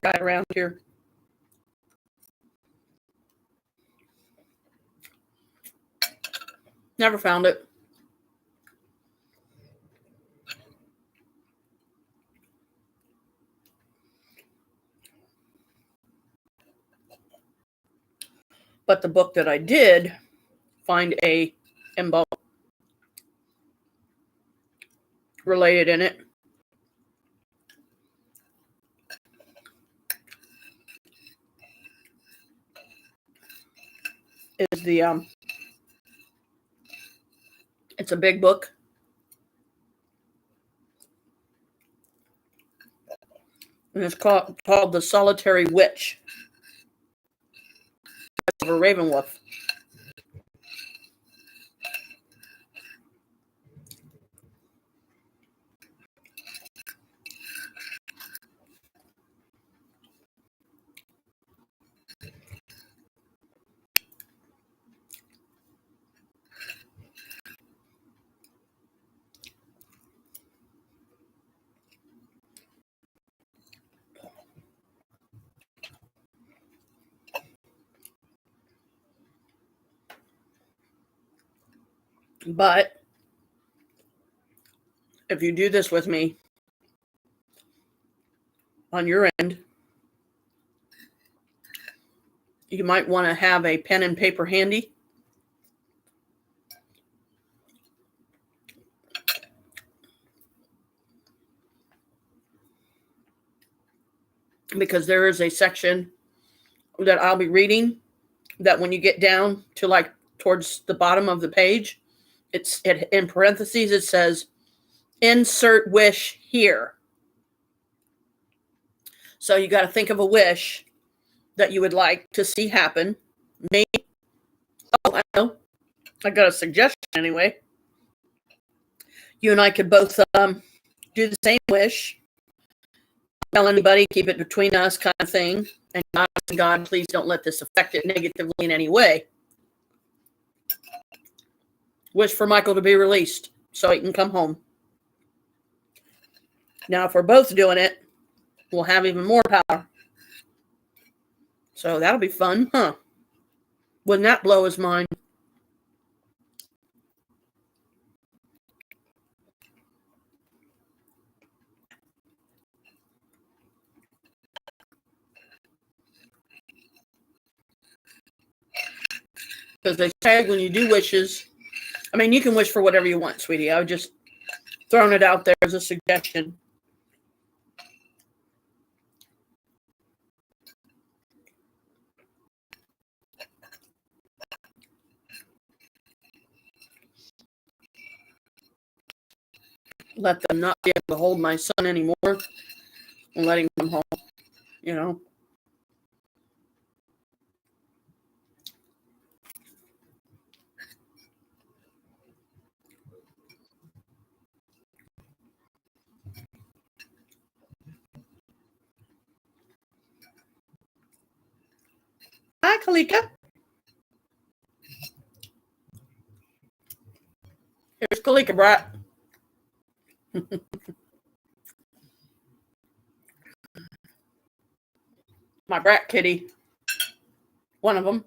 Guide around here. Never found it. But the book that I did find a Imbolc related in it is the it's a big book. And it's called The Solitary Witch of a Ravenwolf. But if you do this with me on your end, you might want to have a pen and paper handy. Because there is a section that I'll be reading that when you get down to like towards the bottom of the page, it in parentheses, it says, insert wish here. So you got to think of a wish that you would like to see happen. Maybe, oh, I know. I got a suggestion anyway. You and I could both do the same wish. Tell anybody, keep it between us kind of thing. And God, please don't let this affect it negatively in any way. Wish for Michael to be released so he can come home. Now, if we're both doing it, we'll have even more power. So that'll be fun, huh? Wouldn't that blow his mind? Because they say when you do wishes, I mean, you can wish for whatever you want, sweetie. I was just throwing it out there as a suggestion. Let them not be able to hold my son anymore and let him come home, you know. Hi, Kalika. Here's Kalika, Brat. My brat kitty. One of them.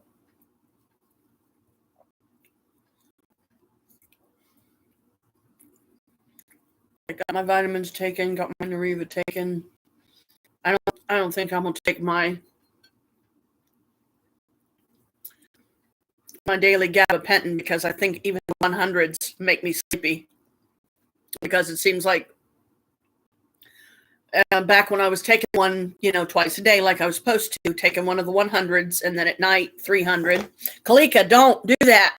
I got my vitamins taken, got my Nariva taken. I don't think I'm gonna take my daily gabapentin because I think even the 100s make me sleepy. Because it seems like back when I was taking one, twice a day, like I was supposed to, taking one of the 100s, and then at night 300. Kalika, don't do that.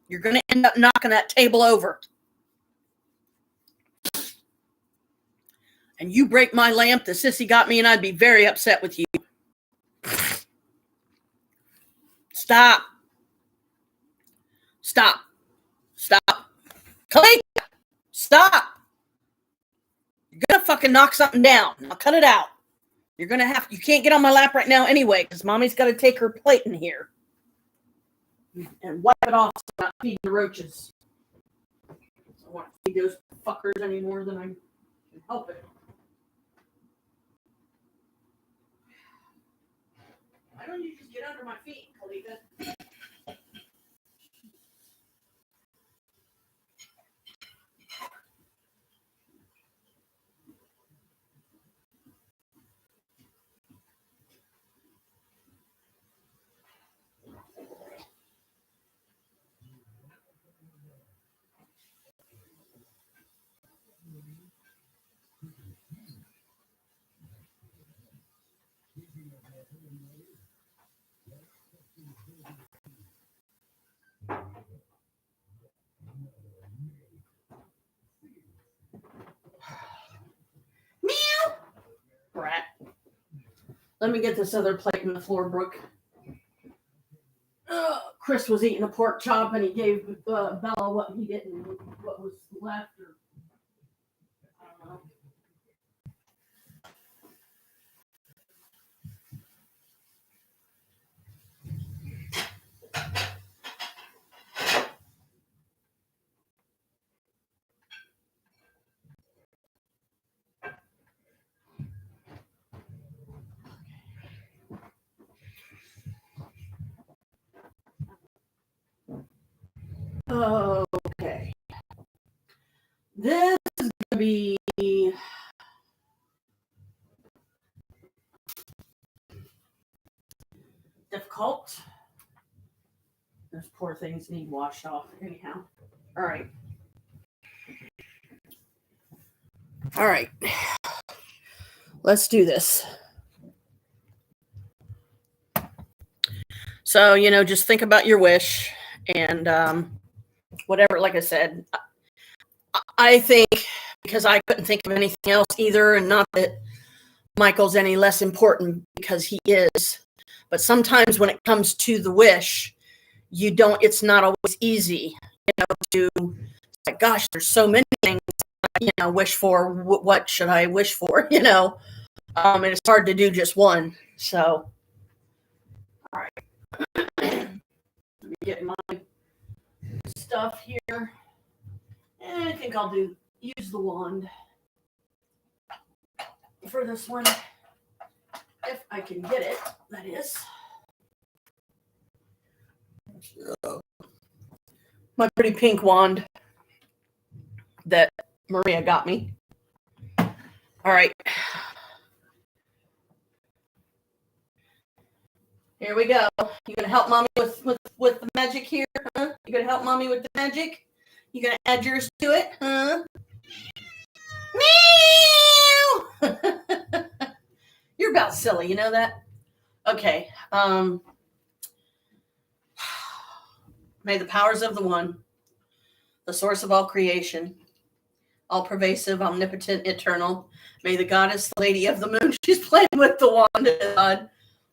You're going to end up knocking that table over. And you break my lamp, the sissy got me, and I'd be very upset with you. Stop. Stop. Stop. Kalika, stop. You're going to fucking knock something down. Now cut it out. You can't get on my lap right now anyway, because mommy's got to take her plate in here. And wipe it off so I'm not feeding the roaches. I don't want to feed those fuckers any more than I can help it. Why don't you just get under my feet, Kalika? Meow. Brat. Let me get this other plate in the floor, Brooke. Chris was eating a pork chop and he gave Bella what he didn't, what was left. Or, I don't know. Okay. This is going to be difficult. Those poor things need washed off anyhow. All right. All right. Let's do this. So, just think about your wish and whatever, like I said, I think, because I couldn't think of anything else either, and not that Michael's any less important, because he is, but sometimes when it comes to the wish, it's not always easy, like, gosh, there's so many things I, wish for. What should I wish for, and it's hard to do just one. So, all right. Let me get my stuff here. And I think I'll use the wand for this one. If I can get it, that is. My pretty pink wand that Maria got me. All right. Here we go. You gonna help mommy with the magic here, huh? You gonna help mommy with the magic? You gonna add yours to it, huh? Meow! You're about silly, you know that? Okay. May the powers of the One, the source of all creation, all pervasive, omnipotent, eternal. May the goddess, the lady of the moon, she's playing with the wand of God,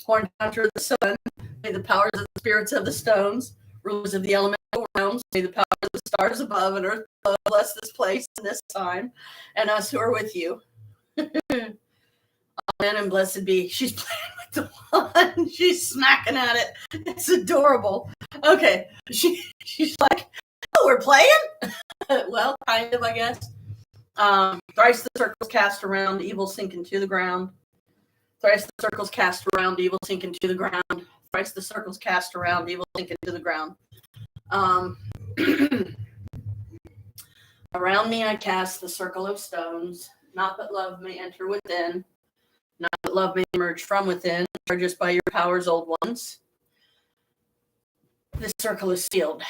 horned hunter of the sun. May the powers of the spirits of the stones, rulers of the elemental realms, may the powers of the stars above and earth below bless this place and this time, and us who are with you. Amen and blessed be. She's playing with the wand. She's smacking at it. It's adorable. Okay. She's like, oh, we're playing? Well, kind of, I guess. Thrice the circles cast around, evil sinking to the ground. Thrice the circles cast around, evil sink into the ground. Thrice the circles cast around, evil sink into the ground. Around me I cast the circle of stones. Not that love may enter within. Not that love may emerge from within, or just by your powers, old ones. This circle is sealed.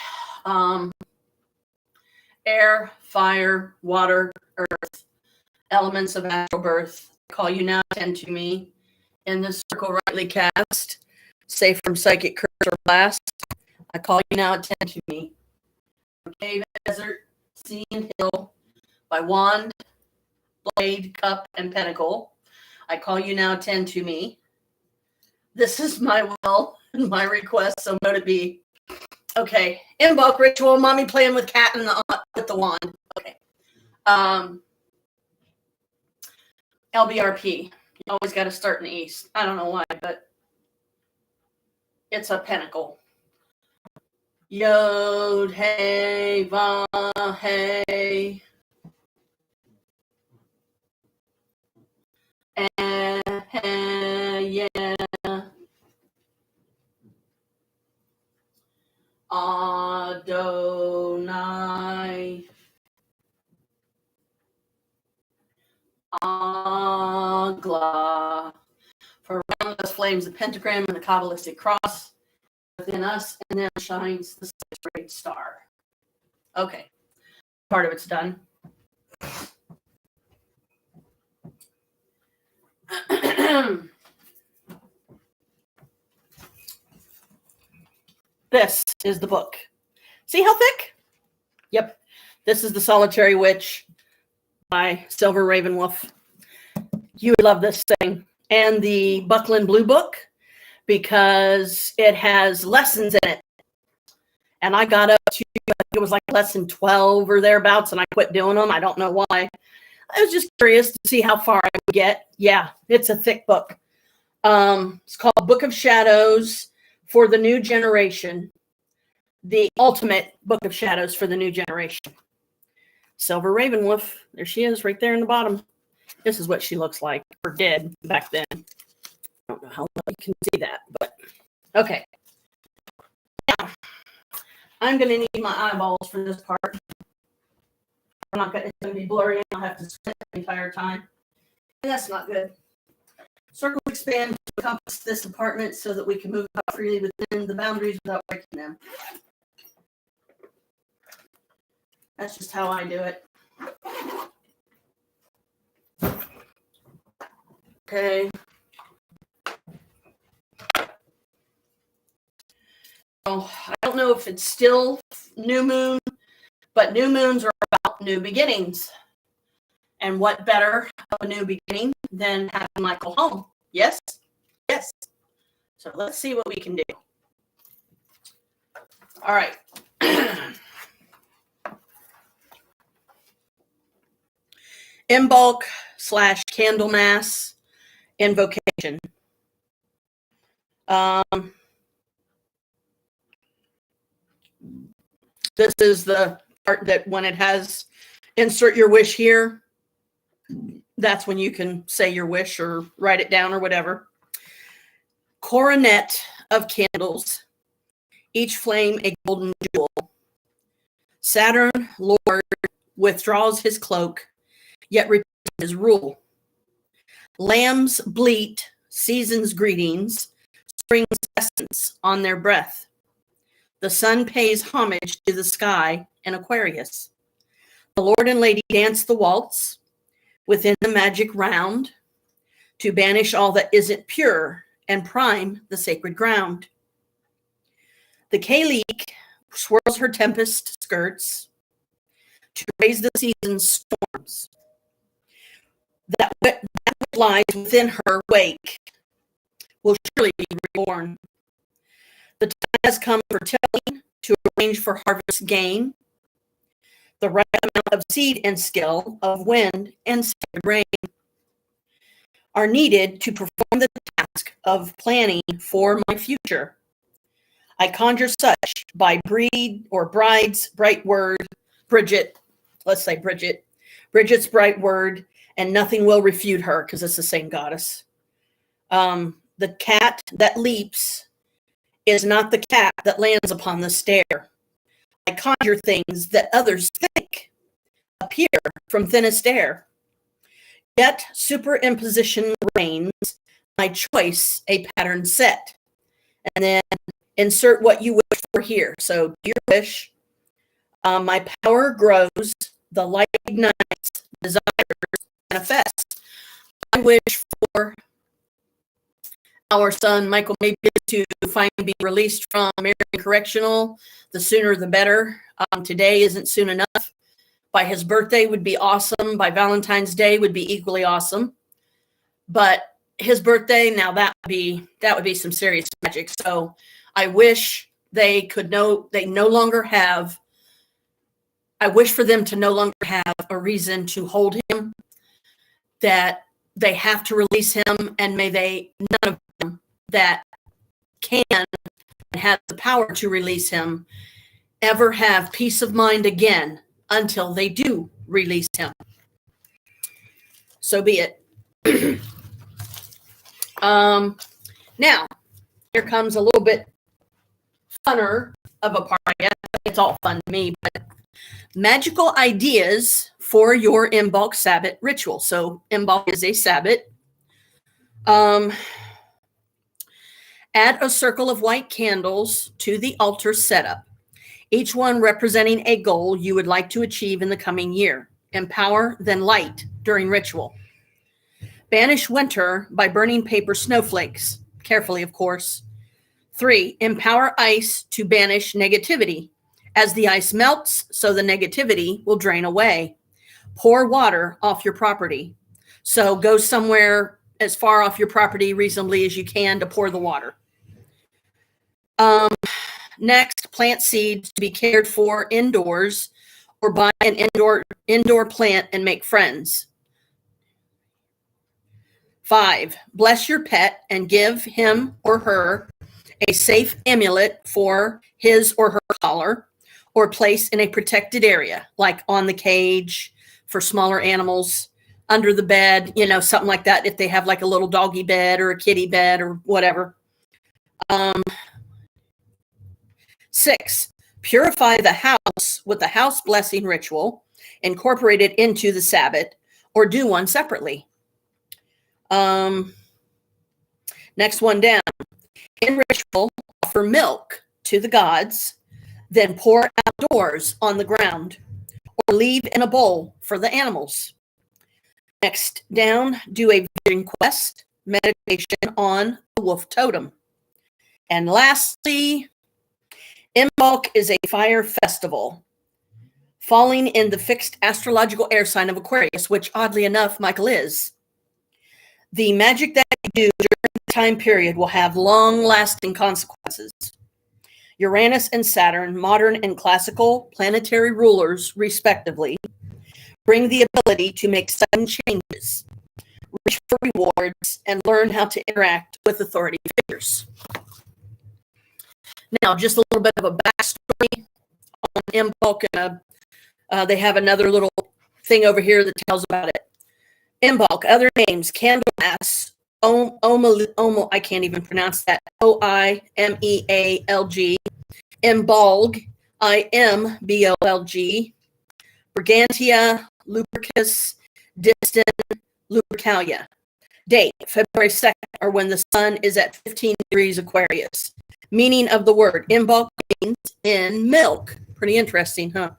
Air, fire, water, earth, elements of astral birth, call you now, attend to me. In this circle rightly cast, safe from psychic curse or blast, I call you now, attend to me. Cave, desert, sea, and hill, by wand, blade, cup, and pentacle, I call you now, attend to me. This is my will and my request, so mote it be. Okay, Imbolc ritual, mommy playing with cat and with the wand. Okay. LBRP, you always got to start in the east. I don't know why, but it's a pentacle. Yod, hey, va, hey. Hey, yeah. Adonai. Agla. For around us flames the pentagram and the Kabbalistic cross. Within us, and then shines the great star. Okay. Part of it's done. This is the book. See how thick? Yep. This is The Solitary Witch by Silver Ravenwolf. You would love this thing. And the Buckland Blue Book, because it has lessons in it. And I got up to, it was like lesson 12 or thereabouts, and I quit doing them. I don't know why. I was just curious to see how far I would get. Yeah, it's a thick book. It's called Book of Shadows for the New Generation. The ultimate Book of Shadows for the New Generation. Silver Ravenwolf. There she is right there in the bottom. This is what she looks like, or did back then. I don't know how well you can see that, but okay. Now, I'm going to need my eyeballs for this part. I'm not going to, it's going to be blurry, and I'll have to squint the entire time. And that's not good. Circles expand to encompass this apartment so that we can move about freely within the boundaries without breaking them. That's just how I do it. Okay. Oh, I don't know if it's still new moon, but new moons are about new beginnings. And what better of a new beginning than having Michael home? Yes? Yes. So let's see what we can do. All right. Imbolc / Candlemas invocation. This is the part that when it has insert your wish here, that's when you can say your wish or write it down or whatever. Coronet of candles, each flame a golden jewel. Saturn, Lord, withdraws his cloak, yet repeats his rule. Lambs bleat, season's greetings, spring's essence on their breath. The sun pays homage to the sky in Aquarius. The Lord and Lady dance the waltz within the magic round to banish all that isn't pure and prime the sacred ground. The Kalik swirls her tempest skirts to raise the season's storms. That which lies within her wake will surely be reborn. The time has come for tilling to arrange for harvest gain. The right amount of seed and skill, of wind and sacred rain are needed to perform the task of planning for my future. I conjure such by breed or bride's bright word, Bridget, let's say Bridget's bright word, and nothing will refute her because it's the same goddess. The cat that leaps is not the cat that lands upon the stair. I conjure things that others think appear from thinnest air. Yet superimposition reigns, my choice a pattern set. And then insert what you wish for here. So your wish, my power grows, the light ignites, desires manifest. I wish for our son, Michael Maybe, to finally be released from Marion Correctional. The sooner the better. Today isn't soon enough. By his birthday would be awesome. By Valentine's Day would be equally awesome. But his birthday, now that would be some serious magic. So I wish they no longer have, I wish for them to no longer have a reason to hold him, that they have to release him, and may they, none of them that can and have the power to release him, ever have peace of mind again until they do release him. So be it. Now, here comes a little bit funner of a part. It's all fun to me, but magical ideas for your Imbolc Sabbat ritual. So Imbolc is a Sabbat. Add a circle of white candles to the altar setup, each one representing a goal you would like to achieve in the coming year. Empower, then light during ritual. Banish winter by burning paper snowflakes, carefully, of course. 3, empower ice to banish negativity. As the ice melts, so the negativity will drain away. Pour water off your property. So go somewhere as far off your property reasonably as you can to pour the water. Next, plant seeds to be cared for indoors, or buy an indoor plant and make friends. 5, bless your pet and give him or her a safe amulet for his or her collar, or place in a protected area, like on the cage for smaller animals, under the bed, something like that, if they have like a little doggy bed or a kitty bed or whatever. 6, purify the house with the house blessing ritual, incorporate it into the Sabbat, or do one separately. Next one down. In ritual, offer milk to the gods, then pour outdoors on the ground, or leave in a bowl for the animals. Next down, do a vision quest, meditation on the wolf totem. And lastly, Imbolc is a fire festival, falling in the fixed astrological air sign of Aquarius, which oddly enough, Michael is. The magic that you do during the time period will have long-lasting consequences. Uranus and Saturn, modern and classical planetary rulers, respectively, bring the ability to make sudden changes, reach for rewards, and learn how to interact with authority figures. Now, just a little bit of a backstory on Imbolc, and they have another little thing over here that tells about it. Imbolc, other names, Candlemas, I can't even pronounce that, Oimealg, Imbolg, Imbolg, Brigantia, Lupercus, Distan, Lupercalia. Date, February 2nd, or when the sun is at 15 degrees Aquarius. Meaning of the word, Imbolc means in milk. Pretty interesting, huh?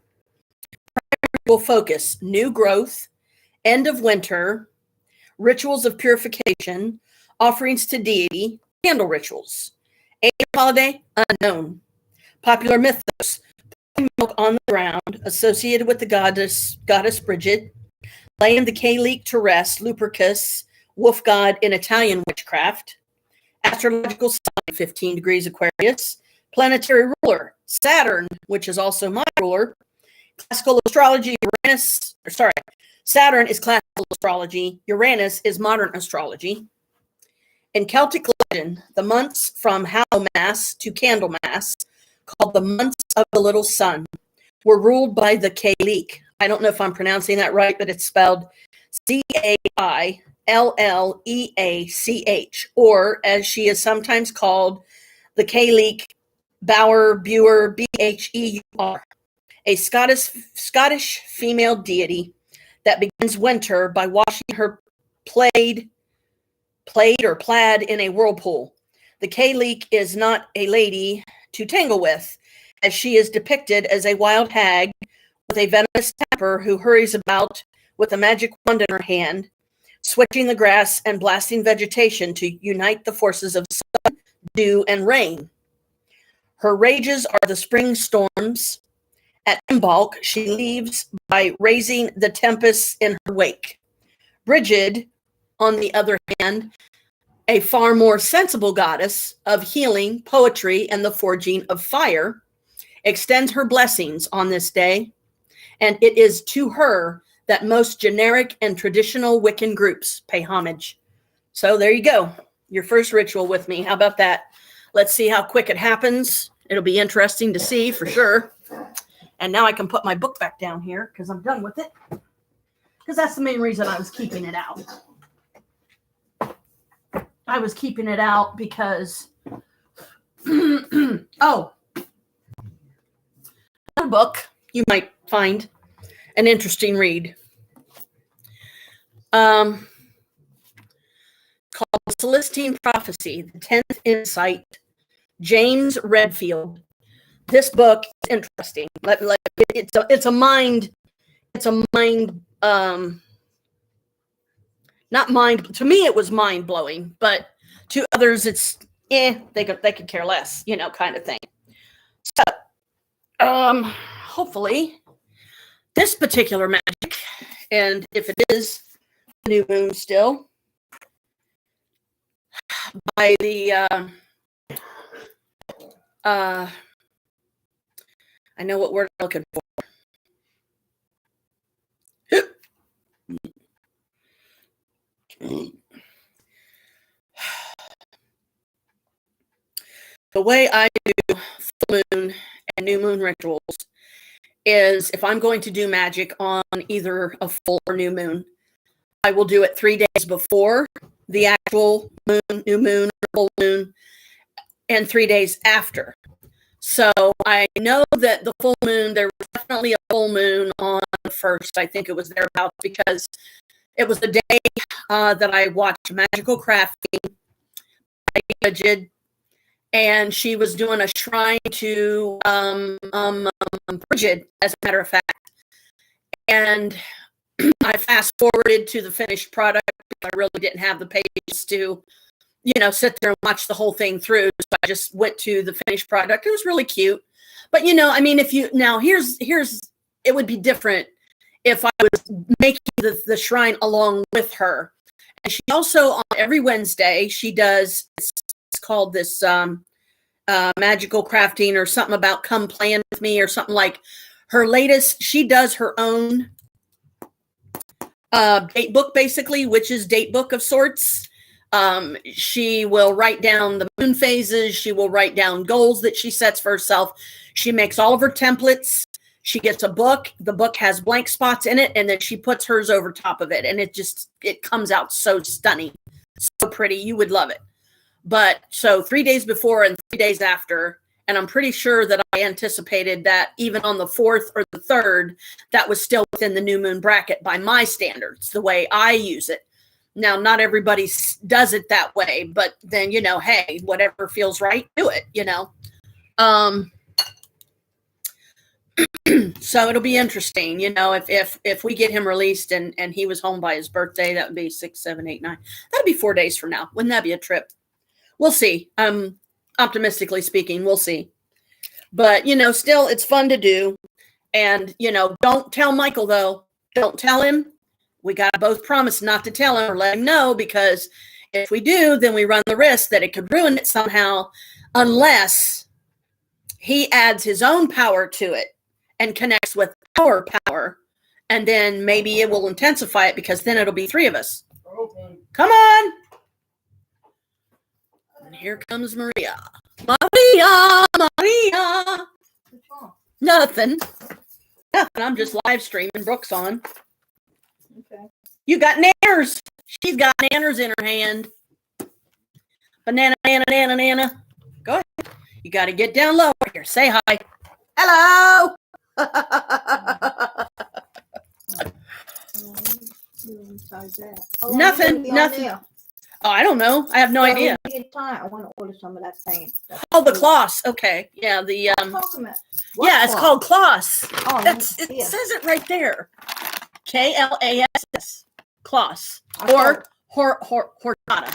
Primary focus, new growth, end of winter, rituals of purification, offerings to deity, candle rituals. Age of holiday, unknown. Popular mythos, milk on the ground, associated with the goddess Bridget, laying the K-leek to rest, Lupercus, wolf god in Italian witchcraft. Astrological sign, 15 degrees Aquarius. Planetary ruler, Saturn, which is also my ruler. Classical astrology, Saturn is classical astrology. Uranus is modern astrology. In Celtic legend, the months from Hallowmas to Candlemas, called the months of the little sun, were ruled by the K-leek. I don't know if I'm pronouncing that right, but it's spelled Cailek. Leach, or as she is sometimes called, the Kayleek Beur, Bheur, a Scottish female deity that begins winter by washing her plaid in a whirlpool. The Kayleek is not a lady to tangle with, as she is depicted as a wild hag with a venomous temper who hurries about with a magic wand in her hand, switching the grass and blasting vegetation to unite the forces of sun, dew, and rain. Her rages are the spring storms. At Imbolc, she leaves by raising the tempests in her wake. Brigid, on the other hand, a far more sensible goddess of healing, poetry, and the forging of fire, extends her blessings on this day, and it is to her that most generic and traditional Wiccan groups pay homage. So there you go. Your first ritual with me. How about that? Let's see how quick it happens. It'll be interesting to see for sure. And now I can put my book back down here because I'm done with it. Because that's the main reason I was keeping it out. I was keeping it out because, oh, another book you might find an interesting read. Called The Celestine Prophecy, the 10th Insight, James Redfield. This book is interesting. It's a mind, not mind, to me it was mind blowing, but to others it's, they could care less, kind of thing. So, hopefully this particular magic, and if it is new moon still, by the I know what word I'm looking for. The way I do full moon and new moon rituals is if I'm going to do magic on either a full or new moon, I will do it 3 days before the actual moon, new moon, or full moon, and 3 days after. So I know that the full moon, there was definitely a full moon on the 1st. I think it was thereabouts because it was the day that I watched Magical Crafting by Brigid, and she was doing a shrine to Brigid, as a matter of fact. And I fast forwarded to the finished product. I really didn't have the patience to, sit there and watch the whole thing through. So I just went to the finished product. It was really cute. But, here's, it would be different if I was making the shrine along with her. And she also, on every Wednesday, she does, it's called this Magical Crafting or something about come plan with me or something like her latest. She does her own date book, basically, witch's date book of sorts. She will write down the moon phases. She will write down goals that she sets for herself. She makes all of her templates. She gets a book. The book has blank spots in it, and then she puts hers over top of it. And it comes out so stunning, so pretty. You would love it. But so 3 days before and 3 days after, and I'm pretty sure that I anticipated that even on the 4th or the 3rd, that was still within the new moon bracket by my standards, the way I use it. Now, not everybody does it that way, but then, hey, whatever feels right, do it, So it'll be interesting, if we get him released and he was home by his birthday, that would be 6, 7, 8, 9. That'd be 4 days from now. Wouldn't that be a trip? We'll see. Optimistically speaking, we'll see. But, still, it's fun to do. And, don't tell Michael, though. Don't tell him. We got to both promise not to tell him or let him know, because if we do, then we run the risk that it could ruin it somehow, unless he adds his own power to it and connects with our power. And then maybe it will intensify it, because then it'll be 3 of us. Okay. Come on. And here comes Maria. Maria. Nothing. I'm just live streaming. Brooke's on. Okay. You got nares. She She's got nanners in her hand. Banana, nana, nana, nana. Go ahead. You got to get down low here. Say hi. Hello. Nothing. Oh, I don't know. I have no idea. I want to order some of that thing. Oh, the Kloss. Okay. Yeah, the yeah, it's called Kloss. Oh, it says it right there. Klass. Kloss. Or horchata.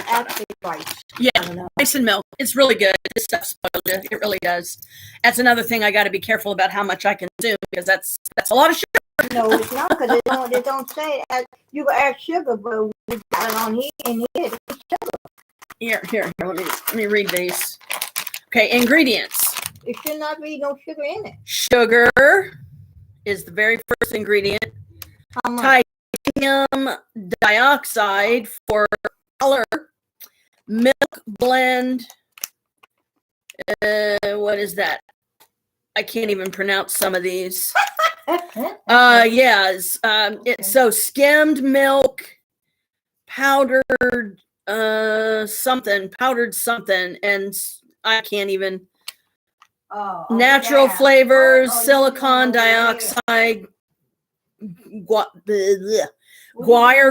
Actually, rice. Yeah, rice and milk. It's really good. This stuff spoils you. It really does. That's another thing I got to be careful about how much I consume, because that's a lot of sugar. No, it's not, because they don't say you can add sugar, but we got it on here and here. Here. Let me read these. Okay, ingredients. It should not be no sugar in it. Sugar is the very first ingredient. How much? Titanium dioxide for color. Milk blend. What is that? I can't even pronounce some of these. Yes. It's so skimmed milk, powdered something, and I can't even. Natural flavors, silicon dioxide, guar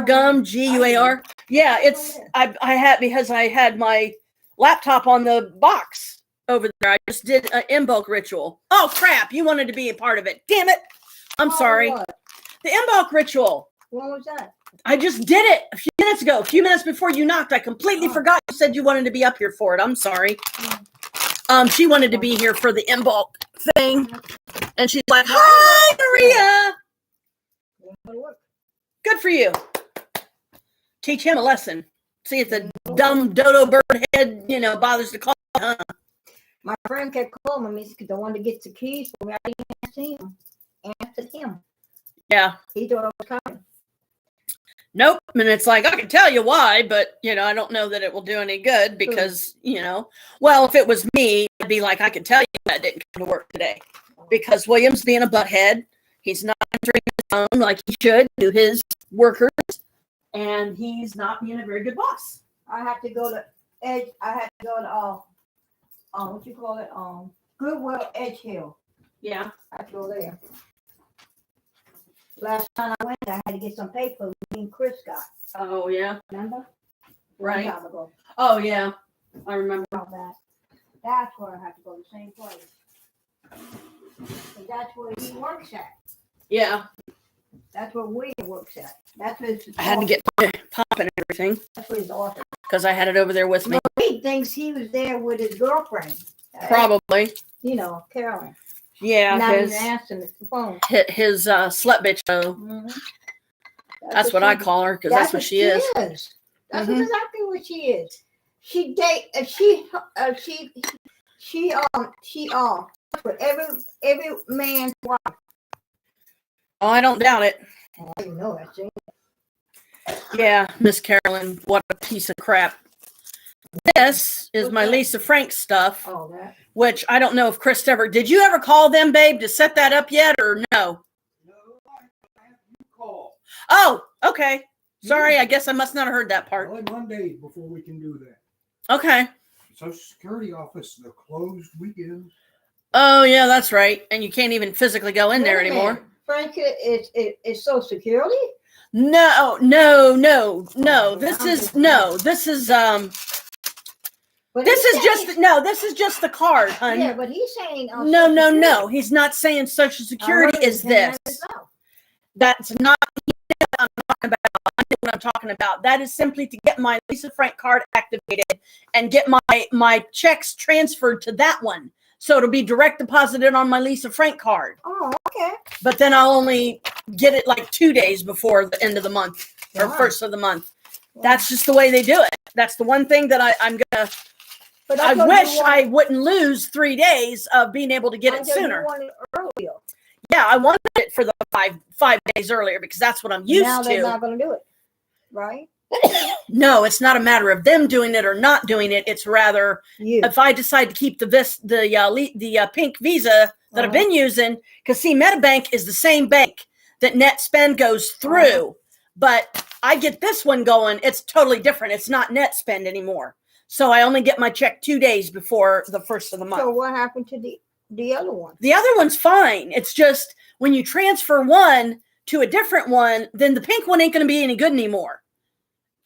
gum, GUAR. Yeah, it's I had, because I had my laptop on the box over there. I just did an Imbolc ritual. Oh crap! You wanted to be a part of it. Damn it! I'm sorry. What? The Imbolc ritual. When was that? I just did it a few minutes ago. A few minutes before you knocked. I completely forgot you said you wanted to be up here for it. I'm sorry. She wanted to be here for the Imbolc thing, and she's like, "Hi, Maria. Good for you. Teach him a lesson. See if the dumb dodo bird head, bothers to call. Huh? My friend kept calling me because I wanted to get the keys for me. I didn't ask him. Answered him. Yeah. He thought I was coming. Nope. And it's like, I can tell you why, but, I don't know that it will do any good because, well, if it was me, I'd be like, I can tell you I didn't come to work today because William's being a butthead. He's not answering his phone like he should to his workers, and he's not being a very good boss. I have to go to Edge. I have to go to, what you call it? Goodwill Edge Hill. Yeah. I have to go there. Last time I went, I had to get some paper me and Chris got. Oh, yeah. Remember? Right. Long time ago. Oh, yeah. I remember. All that. That's where I have to go, the same place. And that's where he works at. Yeah. That's where William works at. That's his I had to get my pop and everything That's where his office. because I had it over there with me. No, he thinks he was there with his girlfriend. Probably. Carolyn. Yeah. Not even answering the phone. His slut bitch. Mm-hmm. That's what I call her because that's what she is. That's exactly what she is. She for every man's wife. Oh, I don't doubt it. I didn't know that. Yeah, Miss Carolyn, what a piece of crap. This is my Lisa Frank stuff, which I don't know if Chris ever. Did you ever call them, babe, to set that up yet, or no? No, I have you call. Oh, okay. Sorry, I guess I must not have heard that part. Only Monday before we can do that. Okay. Social Security office, they're closed weekends. Oh, yeah, that's right. And you can't even physically go in there anymore. Frank, it's Social Security? No. This is just the card, honey. Yeah, but he's saying no. He's not saying Social Security is this. That's not what I'm talking about. I know what I'm talking about. That is simply to get my Lisa Frank card activated and get my checks transferred to that one. So it'll be direct deposited on my Lisa Frank card. Oh, okay. But then I'll only get it like 2 days before the end of the month or first of the month. That's just the way they do it. That's the one thing that I'm gonna. But I wish I wouldn't lose 3 days of being able to get it sooner. You wanted it earlier. Yeah, I wanted it for the five days earlier because that's what I'm used to. Now they're not going to do it, right? No, it's not a matter of them doing it or not doing it. It's rather if I decide to keep the pink Visa that I've been using, because see, MetaBank is the same bank that NetSpend goes through, but I get this one going, it's totally different. It's not net spend anymore. So I only get my check 2 days before the first of the month. So what happened to the other one? The other one's fine. It's just when you transfer one to a different one, then the pink one ain't going to be any good anymore.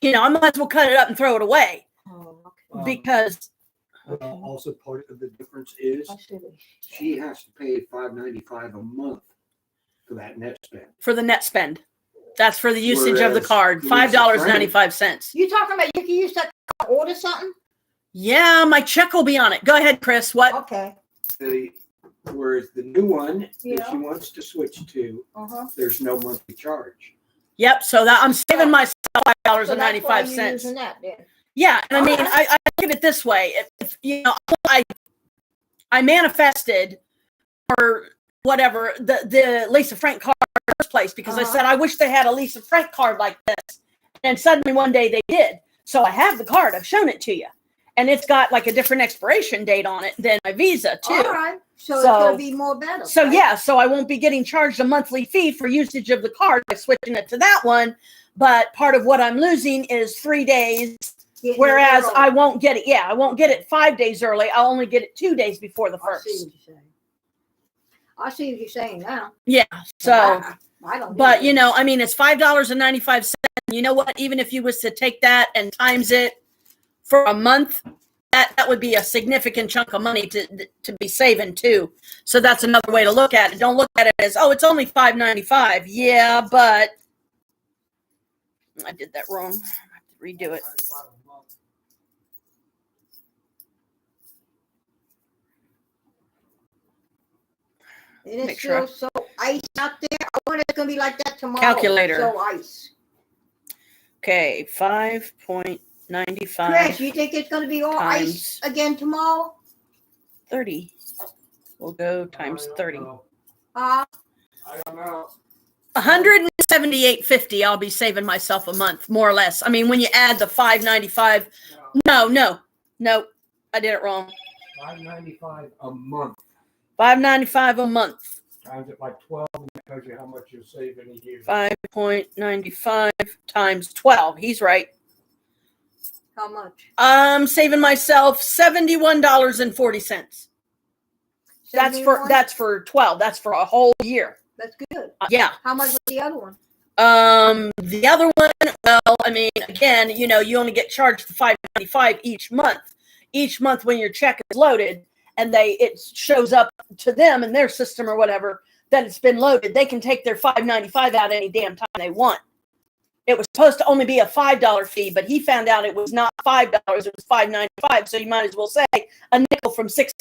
You know, I might as well cut it up and throw it away because. Also, part of the difference is she has to pay $5.95 a month for that net spend. For the net spend. That's for the usage of the card. Whereas $5.95. You talking about you can use that to order something? Yeah, my check will be on it. Go ahead, Chris. What? Okay. Whereas the new one that Yeah. she wants to switch to, there's no monthly charge. Yep. So that I'm saving myself $5.95. So you're using that then. Yeah, and I mean, I look at it this way. If you know, I manifested or whatever the Lisa Frank card in the first place because I said I wish they had a Lisa Frank card like this, and suddenly one day they did. So I have the card. I've shown it to you, and it's got like a different expiration date on it than my Visa too. All right. So it's gonna be more better. So right? yeah, so I won't be getting charged a monthly fee for usage of the card by switching it to that one. But part of what I'm losing is 3 days. Whereas I won't get it. Yeah, I won't get it 5 days early. I'll only get it 2 days before the first. I see what you're saying now. Yeah. So, I don't. but you know, I mean, it's $5.95. You know what? Even if you was to take that and times it for a month, that would be a significant chunk of money to be saving too. So that's another way to look at it. Don't look at it as, oh, it's only $5.95. Yeah, but I did that wrong. I have to redo it. And it's Make sure. still so ice out there. I wonder if it's gonna be like that tomorrow. Calculator. So ice. Okay, 5.95. Chris, you think it's gonna be all ice times again tomorrow? 30. We'll go times 30. I don't know. $178.50. I'll be saving myself a month, more or less. I mean, when you add the $5.95. No. I did it wrong. $5.95 a month. $5.95 a month. Times it by 12, and that tells you how much you'll save in a year. 5.95 times 12. He's right. How much? I'm saving myself $71.40. That's for 12. That's for a whole year. That's good. Yeah. How much was the other one? The other one, well, I mean, again, you know, you only get charged the $5.95 each month. Each month when your check is loaded and it shows up to them in their system or whatever that it's been loaded, they can take their $5.95 out any damn time they want. It was supposed to only be a $5 fee, but he found out it was not $5, it was $5.95. So you might as well say a nickel from $6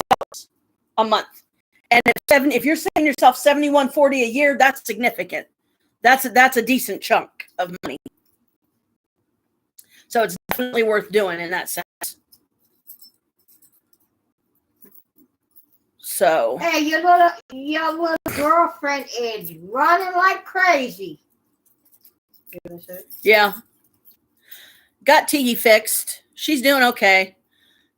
a month. And if you're saving yourself $71.40 a year, that's significant. That's a decent chunk of money. So it's definitely worth doing in that sense. So hey, your little girlfriend is running like crazy. Yeah. Got Tiggy fixed. She's doing okay.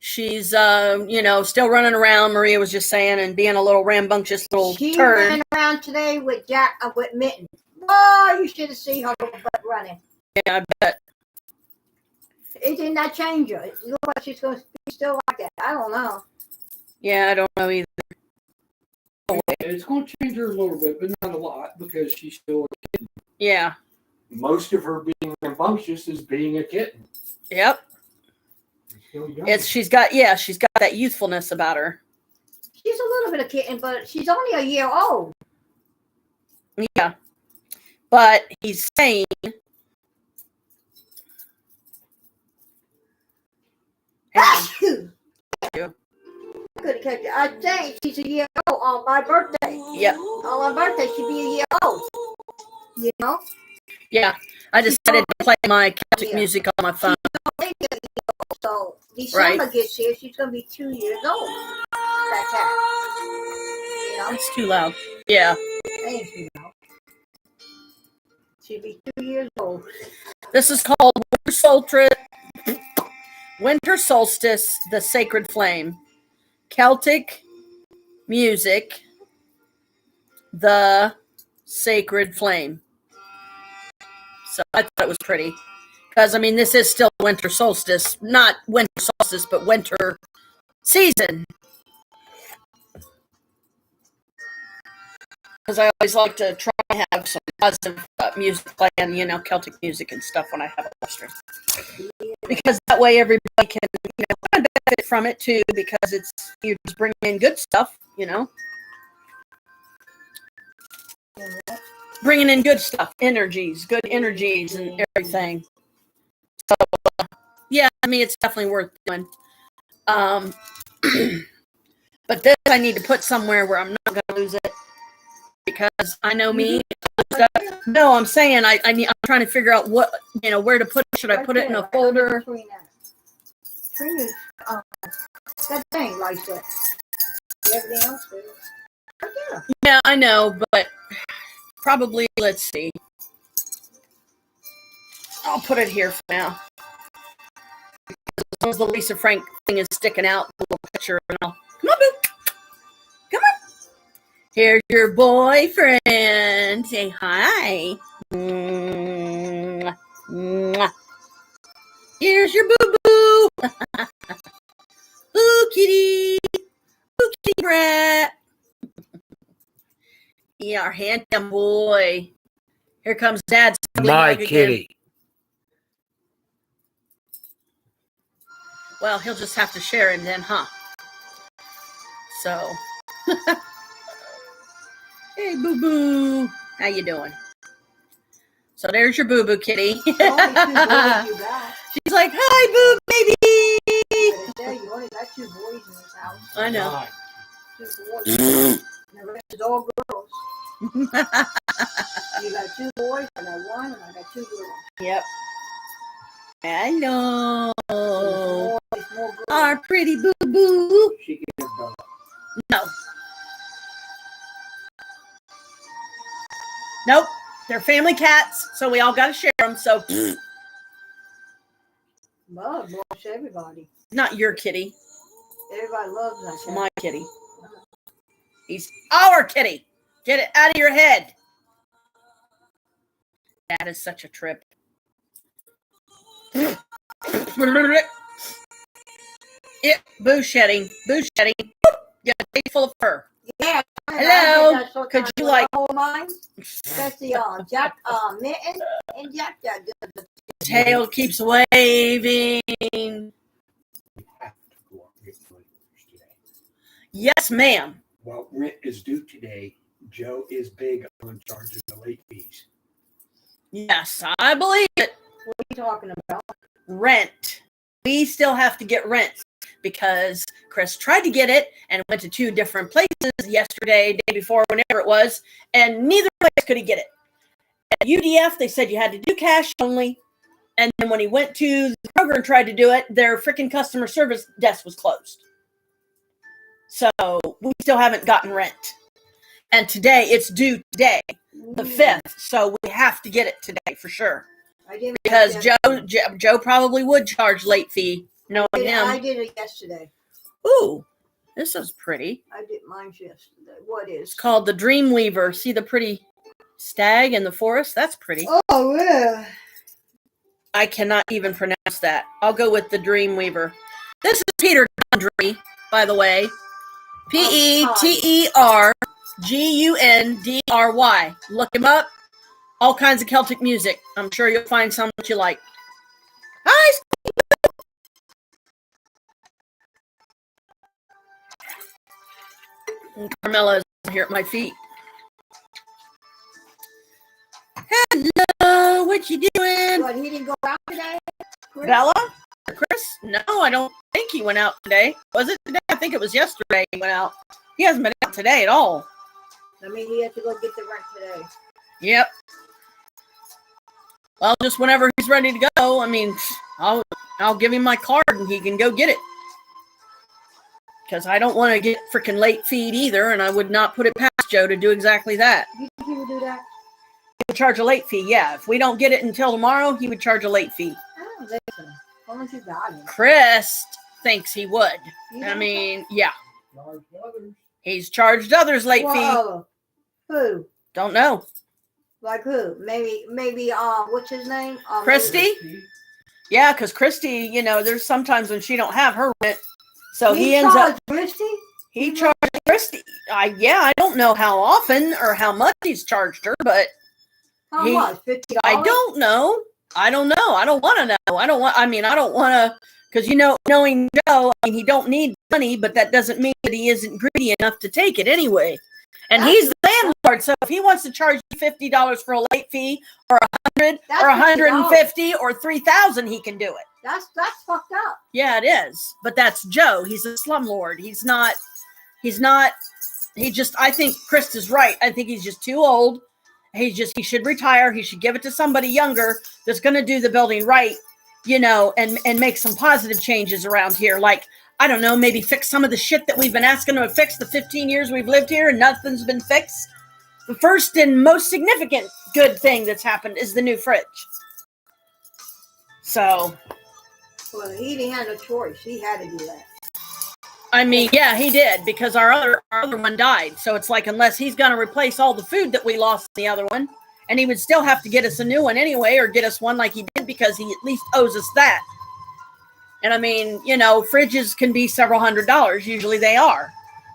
She's still running around, Maria was just saying, and being a little rambunctious little she turd. ran around today with with Mitten. Oh, you should have seen her little butt running. Yeah, I bet. It did not change her. It looks like she's going to be still like that. I don't know. Yeah, I don't know either. It's going to change her a little bit, but not a lot, because she's still a kitten. Yeah. Most of her being rambunctious is being a kitten. Yep. She's got that youthfulness about her. She's a little bit of kitten, but she's only a year old. Yeah. But he's saying Good catch. I think she's a year old on my birthday. Yep. On my birthday, she'd be a year old. You know? Yeah. I decided to play my Celtic music on my phone. So December gets here, she's gonna be 2 years old. That cat. You know? It's too loud. Yeah. Thank you. She'll be 2 years old. This is called Winter Solstice, the Sacred Flame. Celtic music, the Sacred Flame. So I thought it was pretty. Because, I mean, this is still winter solstice. Not winter solstice, but winter season. Because I always like to try and have some positive music playing, you know, Celtic music and stuff when I have a orchestra. Because that way everybody can, you know, kind of benefit from it too, because it's, you just bring in good stuff, you know. Bringing in good stuff, good energies and everything. So, yeah, I mean, it's definitely worth doing. But this I need to put somewhere where I'm not going to lose it. Because I know me. No, I'm saying I'm trying to figure out what, you know, where to put it. Should I put it in a folder? Trina's, that thing like that. Everything else is right there. Yeah, I know, but probably, let's see. I'll put it here for now. As long as the Lisa Frank thing is sticking out, the little picture, and I'll, come on, boo. Come on. Here's your boyfriend. Say hi. Mwah, mwah. Here's your boo-boo. Ooh, kitty. Ooh, kitty brat. Yeah, our handsome boy. Here comes Dad's My kitty. Again. Well, he'll just have to share him then, huh? So... Hey, boo-boo. How you doing? So there's your boo-boo kitty. She's like, hi, boo, baby. You only got 2 boys in this house. I know. 2 boys. And the rest is all girls. You got 2 boys, I got 1, and I got 2 girls. Yep. Hello. More girls. Our pretty boo-boo. She can have Bella. No. Nope. They're family cats, so we all got to share them. So, Love loves everybody. not your kitty. Everybody loves that cat. My kitty. He's our kitty. Get it out of your head. That is such a trip. Yeah, boo shedding. Boo shedding. Yeah, face full of fur. Yeah. Hello. Could you like mine? That's the mitten and Jack. tail keeps waving? We have to go out and get flavors today. Yes, ma'am. Well, rent is due today. Joe is big on charging the late fees. Yes, I believe it. What are you talking about? Rent. We still have to get rent because Chris tried to get it and went to 2 different places yesterday, day before, whenever it was, and neither place could he get it. At UDF, they said you had to do cash only. And then when he went to the Kroger and tried to do it, their freaking customer service desk was closed. So we still haven't gotten rent. And today, it's due today, the 5th. So we have to get it today for sure. Because Joe probably would charge late fee, knowing him. I did it yesterday. Ooh, this is pretty. I did mine yesterday. What is? It's called the Dreamweaver. See the pretty stag in the forest? That's pretty. Oh, yeah. I cannot even pronounce that. I'll go with the Dreamweaver. This is Peter Gundry, by the way. Petergundry. Look him up. All kinds of Celtic music. I'm sure you'll find some that you like. Hi, Carmela is here at my feet. Hello, what you doing? What, he didn't go out today? Chris? Bella? Or Chris? No, I don't think he went out today. Was it today? I think it was yesterday he went out. He hasn't been out today at all. I mean, he had to go get the rent today. Yep. Well, just whenever he's ready to go, I mean, I'll give him my card and he can go get it. Because I don't want to get freaking late feed either, and I would not put it past Joe to do exactly that. You think he would do that? He would charge a late fee, yeah. If we don't get it until tomorrow, he would charge a late fee. Oh, listen. As long as you got him. Chris thinks he would. I mean, yeah. He's charged others late fee. Who? Don't know. Like who? Maybe what's his name? Christy? Yeah, because Christy, there's sometimes when she don't have her rent. So he ends up. Christy? He charged Christy. I don't know how often or how much he's charged her, but How much? $50? I don't know. I don't know. I don't want to know. I don't want to, because knowing Joe, he don't need money, but that doesn't mean that he isn't greedy enough to take it anyway. And he's the landlord, so if he wants to charge you $50 for a late fee, or $100, or $150, or $3,000, he can do it. That's fucked up. Yeah, it is. But that's Joe. He's a slumlord. I think Chris is right. I think he's just too old. He should retire. He should give it to somebody younger that's going to do the building right, and make some positive changes around here. Like, I don't know, maybe fix some of the shit that we've been asking him to fix the 15 years we've lived here and nothing's been fixed. The first and most significant good thing that's happened is the new fridge. So. Well, he didn't have a choice. He had to do that. I mean, yeah, he did, because our other one died. So it's like, unless he's going to replace all the food that we lost in the other one, and he would still have to get us a new one anyway, or get us one like he did, because he at least owes us that. And I mean, fridges can be several $100s. Usually they are.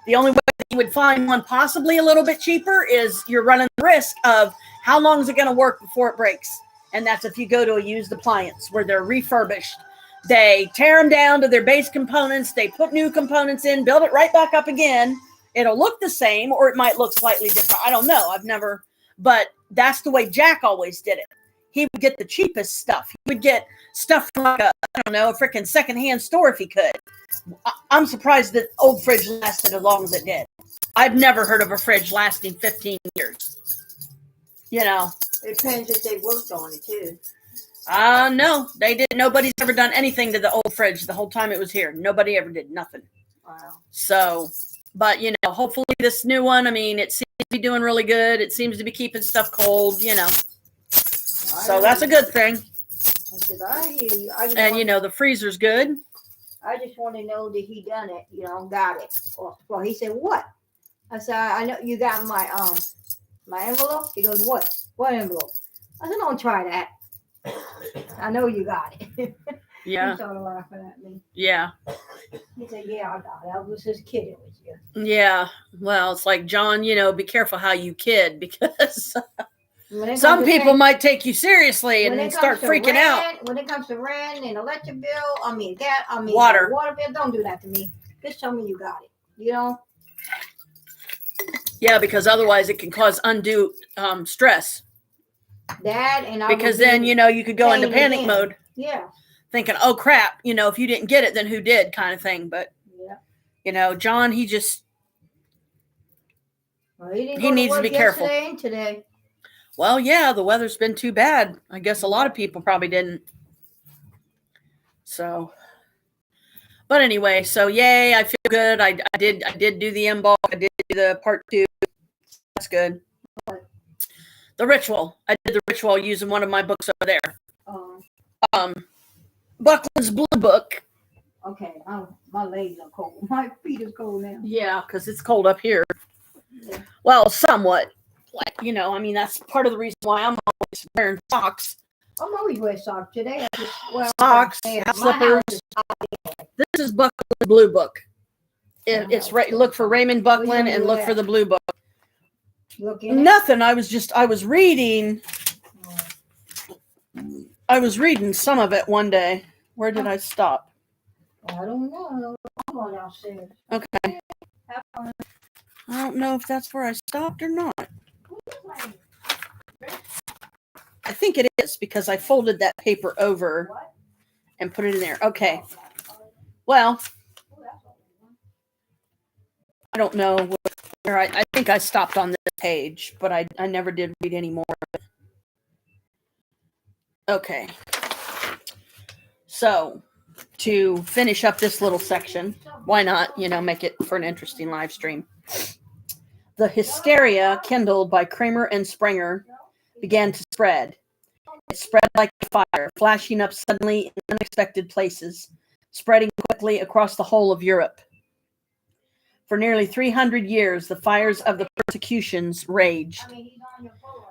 The only way that you would find one possibly a little bit cheaper is you're running the risk of how long is it going to work before it breaks. And that's if you go to a used appliance where they're refurbished. They tear them down to their base components. They put new components in, build it right back up again. It'll look the same, or it might look slightly different. I don't know. But that's the way Jack always did it. He would get the cheapest stuff. He would get stuff from a freaking secondhand store if he could. I'm surprised that old fridge lasted as long as it did. I've never heard of a fridge lasting 15 years. It depends if they worked on it too. No, they didn't. Nobody's ever done anything to the old fridge the whole time it was here. Nobody ever did nothing. Wow. So, but hopefully this new one, it seems to be doing really good. It seems to be keeping stuff cold, So that's a good thing. And the freezer's good. I just want to know that he done it, got it. Well, he said, what? I said, I know you got my envelope. He goes, what? What envelope? I said, don't try that. I know you got it. Yeah. He started laughing at me. Yeah. He said, yeah, I got it. I was just kidding with you. Yeah. Well, it's like, John, be careful how you kid, because some people might take you seriously and start freaking out. When it comes to rent and electric bill, water bill, don't do that to me. Just tell me you got it. Yeah, because otherwise it can cause undue stress. Because then you could go into panic mode. Yeah. Thinking, oh crap, if you didn't get it, then who did, kind of thing. But John, he needs to be careful. Today. Well, yeah, the weather's been too bad. I guess a lot of people probably didn't. So, but anyway, so yay, I feel good. I did do the Imbolc. I did do the part 2. That's good. The ritual. I did the ritual using one of my books over there. Buckland's Blue Book. Okay, my legs are cold. My feet is cold now. Yeah, because it's cold up here. Yeah. Well, somewhat. That's part of the reason why I'm always wearing socks. I'm always wearing socks today. Socks, slippers. This is Buckland's Blue Book. It's right. Look for Raymond Buckland and look for the Blue Book. Nothing. I was reading. I was reading some of it one day. Where did I stop? I don't know. I'm going downstairs. Okay. I don't know if that's where I stopped or not. I think it is, because I folded that paper over and put it in there. Okay. Well, I don't know where I think I stopped on this page, but I never did read any more of it. Okay. So, to finish up this little section, why not, make it for an interesting live stream. The hysteria kindled by Kramer and Springer began to spread. It spread like a fire, flashing up suddenly in unexpected places, spreading quickly across the whole of Europe. For nearly 300 years, the fires of the persecutions raged.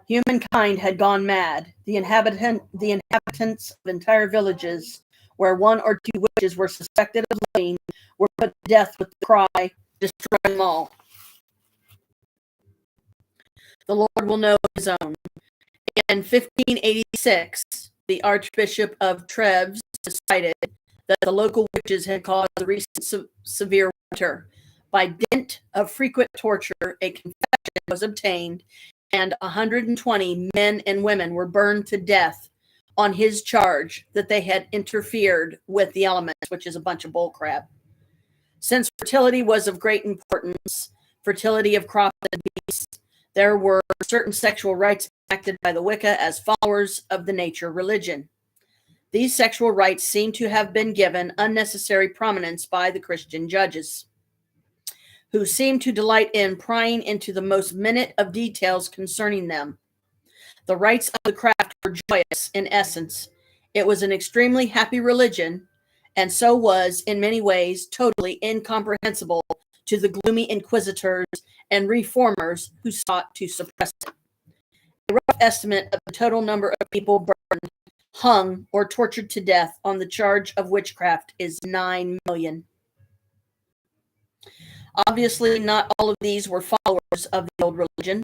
Humankind had gone mad. The inhabitants of entire villages where one or two witches were suspected of living were put to death with the cry, "Destroy them all." The Lord will know his own. In 1586, the Archbishop of Treves decided that the local witches had caused the recent severe winter. By dint of frequent torture, a confession was obtained, and 120 men and women were burned to death on his charge that they had interfered with the elements, which is a bunch of bullcrap. Since fertility was of great importance, fertility of crops and beasts, there were certain sexual rites enacted by the Wicca as followers of the nature religion. These sexual rites seem to have been given unnecessary prominence by the Christian judges, who seemed to delight in prying into the most minute of details concerning them. The rites of the craft were joyous in essence. It was an extremely happy religion, and so was, in many ways, totally incomprehensible to the gloomy inquisitors and reformers who sought to suppress it. A rough estimate of the total number of people burned, hung, or tortured to death on the charge of witchcraft is 9 million. Obviously, not all of these were followers of the old religion.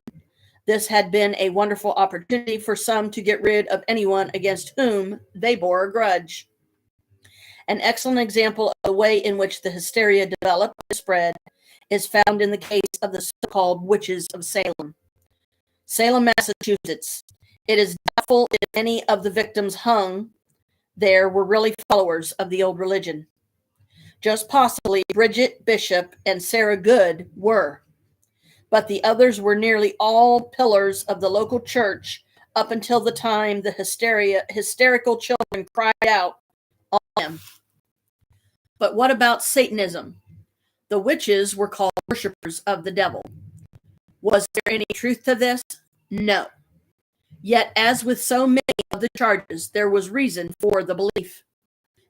This had been a wonderful opportunity for some to get rid of anyone against whom they bore a grudge. An excellent example of the way in which the hysteria developed and spread is found in the case of the so-called witches of Salem. Salem, Massachusetts. It is doubtful if any of the victims hung there were really followers of the old religion. Just possibly Bridget Bishop and Sarah Good were, but the others were nearly all pillars of the local church up until the time the hysterical children cried out on them. But what about Satanism? The witches were called worshippers of the devil. Was there any truth to this? No. Yet, as with so many of the charges, there was reason for the belief.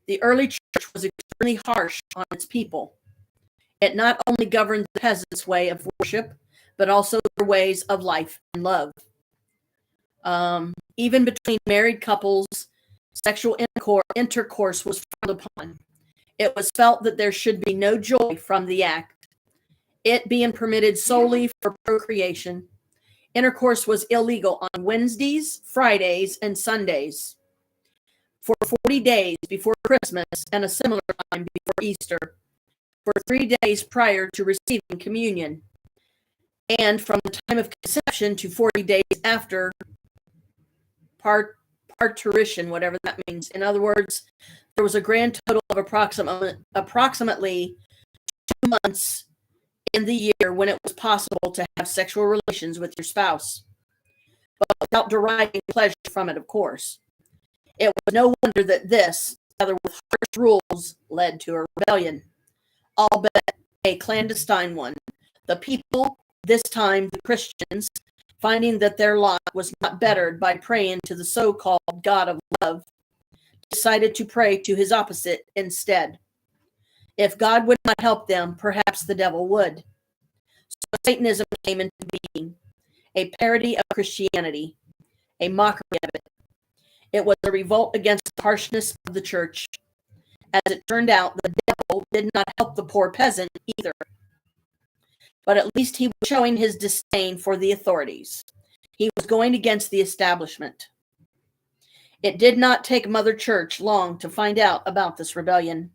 The early church was extremely harsh on its people. It not only governed the peasants' way of worship, but also their ways of life and love. Even between married couples, sexual intercourse was frowned upon. It was felt that there should be no joy from the act, it being permitted solely for procreation. Intercourse was illegal on Wednesdays, Fridays, and Sundays for 40 days before Christmas and a similar time before Easter, for 3 days prior to receiving communion, and from the time of conception to 40 days after parturition, whatever that means. In other words, there was a grand total of approximately 2 months in the year when it was possible to have sexual relations with your spouse, but without deriving pleasure from it, of course. It was no wonder that this, together with harsh rules, led to a rebellion, albeit a clandestine one. The people, this time the Christians, finding that their lot was not bettered by praying to the so-called God of love, decided to pray to his opposite instead. If God would not help them, perhaps the devil would. So Satanism came into being, a parody of Christianity, a mockery of it. It was a revolt against the harshness of the church. As it turned out, the devil did not help the poor peasant either. But at least he was showing his disdain for the authorities. He was going against the establishment. It did not take Mother Church long to find out about this rebellion.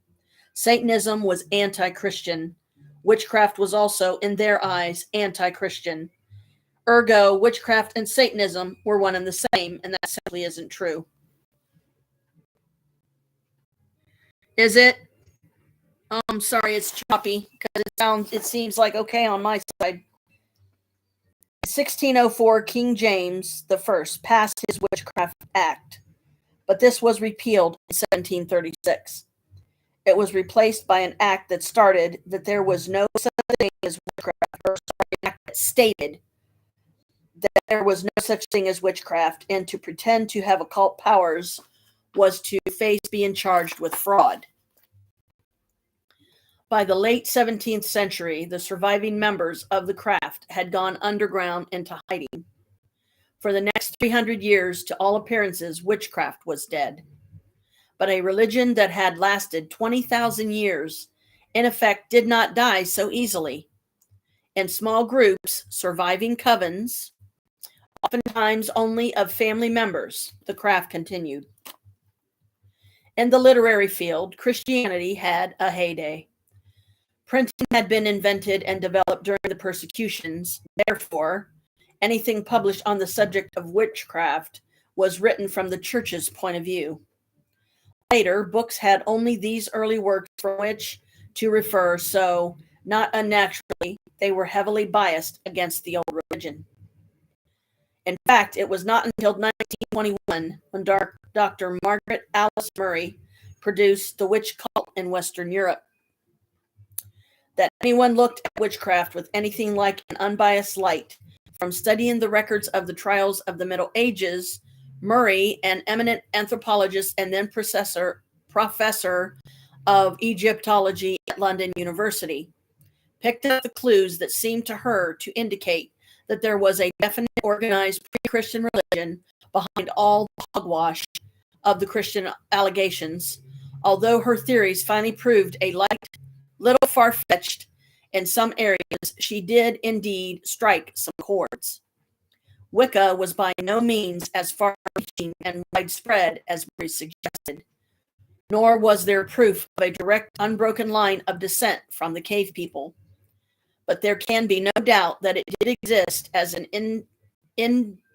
Satanism was anti-Christian. Witchcraft was also, in their eyes, anti-Christian. Ergo, witchcraft and Satanism were one and the same, and that simply isn't true. Is it? I'm sorry, it's choppy because it seems like okay on my side. In 1604, King James I passed his Witchcraft Act, but this was repealed in 1736. It was replaced by an act that stated that there was no such thing as witchcraft, an act that stated that there was no such thing as witchcraft, and to pretend to have occult powers was to face being charged with fraud. By the late 17th century, the surviving members of the craft had gone underground into hiding. For the next 300 years, to all appearances, witchcraft was dead. But a religion that had lasted 20,000 years, in effect, did not die so easily. In small groups, surviving covens, oftentimes only of family members, the craft continued. In the literary field, Christianity had a heyday. Printing had been invented and developed during the persecutions. Therefore, anything published on the subject of witchcraft was written from the church's point of view. Later, books had only these early works from which to refer, so, not unnaturally, they were heavily biased against the old religion. In fact, it was not until 1921 when Dr. Margaret Alice Murray produced The Witch Cult in Western Europe that anyone looked at witchcraft with anything like an unbiased light. From studying the records of the trials of the Middle Ages, Murray, an eminent anthropologist and then professor of Egyptology at London University, picked up the clues that seemed to her to indicate that there was a definite organized pre-Christian religion behind all the hogwash of the Christian allegations, although her theories finally proved a little far-fetched in some areas, she did indeed strike some chords. Wicca was by no means as far-reaching and widespread as Murray suggested, nor was there proof of a direct, unbroken line of descent from the cave people. But there can be no doubt that it did exist as an indubitable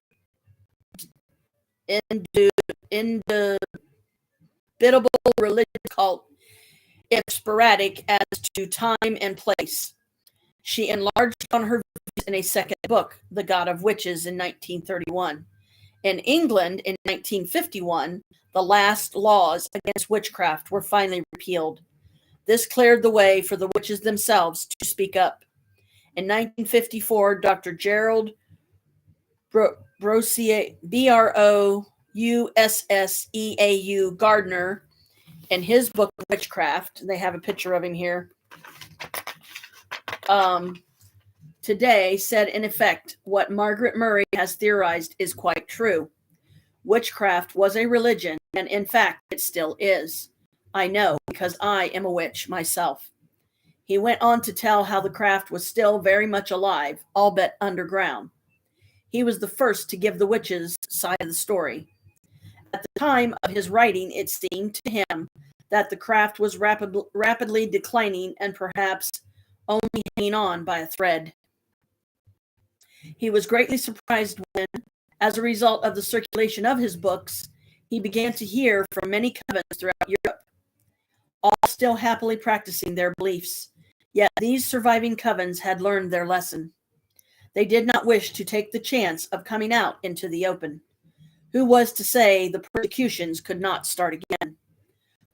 religious cult, if sporadic as to time and place. She enlarged on her views in a second book, The God of Witches, in 1931. In England, in 1951, the last laws against witchcraft were finally repealed. This cleared the way for the witches themselves to speak up. In 1954, Dr. Gerald Brosseau Gardner, in his book Witchcraft, they have a picture of him here, today said in effect what Margaret Murray has theorized is quite true. Witchcraft was a religion, and in fact it still is. I know, because I am a witch myself. He went on to tell how the craft was still very much alive, all but underground. He was the first to give the witches' side of the story. At the time of his writing, it seemed to him that the craft was rapidly declining and perhaps only hanging on by a thread. He was greatly surprised when, as a result of the circulation of his books, he began to hear from many covens throughout Europe, all still happily practicing their beliefs. Yet these surviving covens had learned their lesson. They did not wish to take the chance of coming out into the open. Who was to say the persecutions could not start again?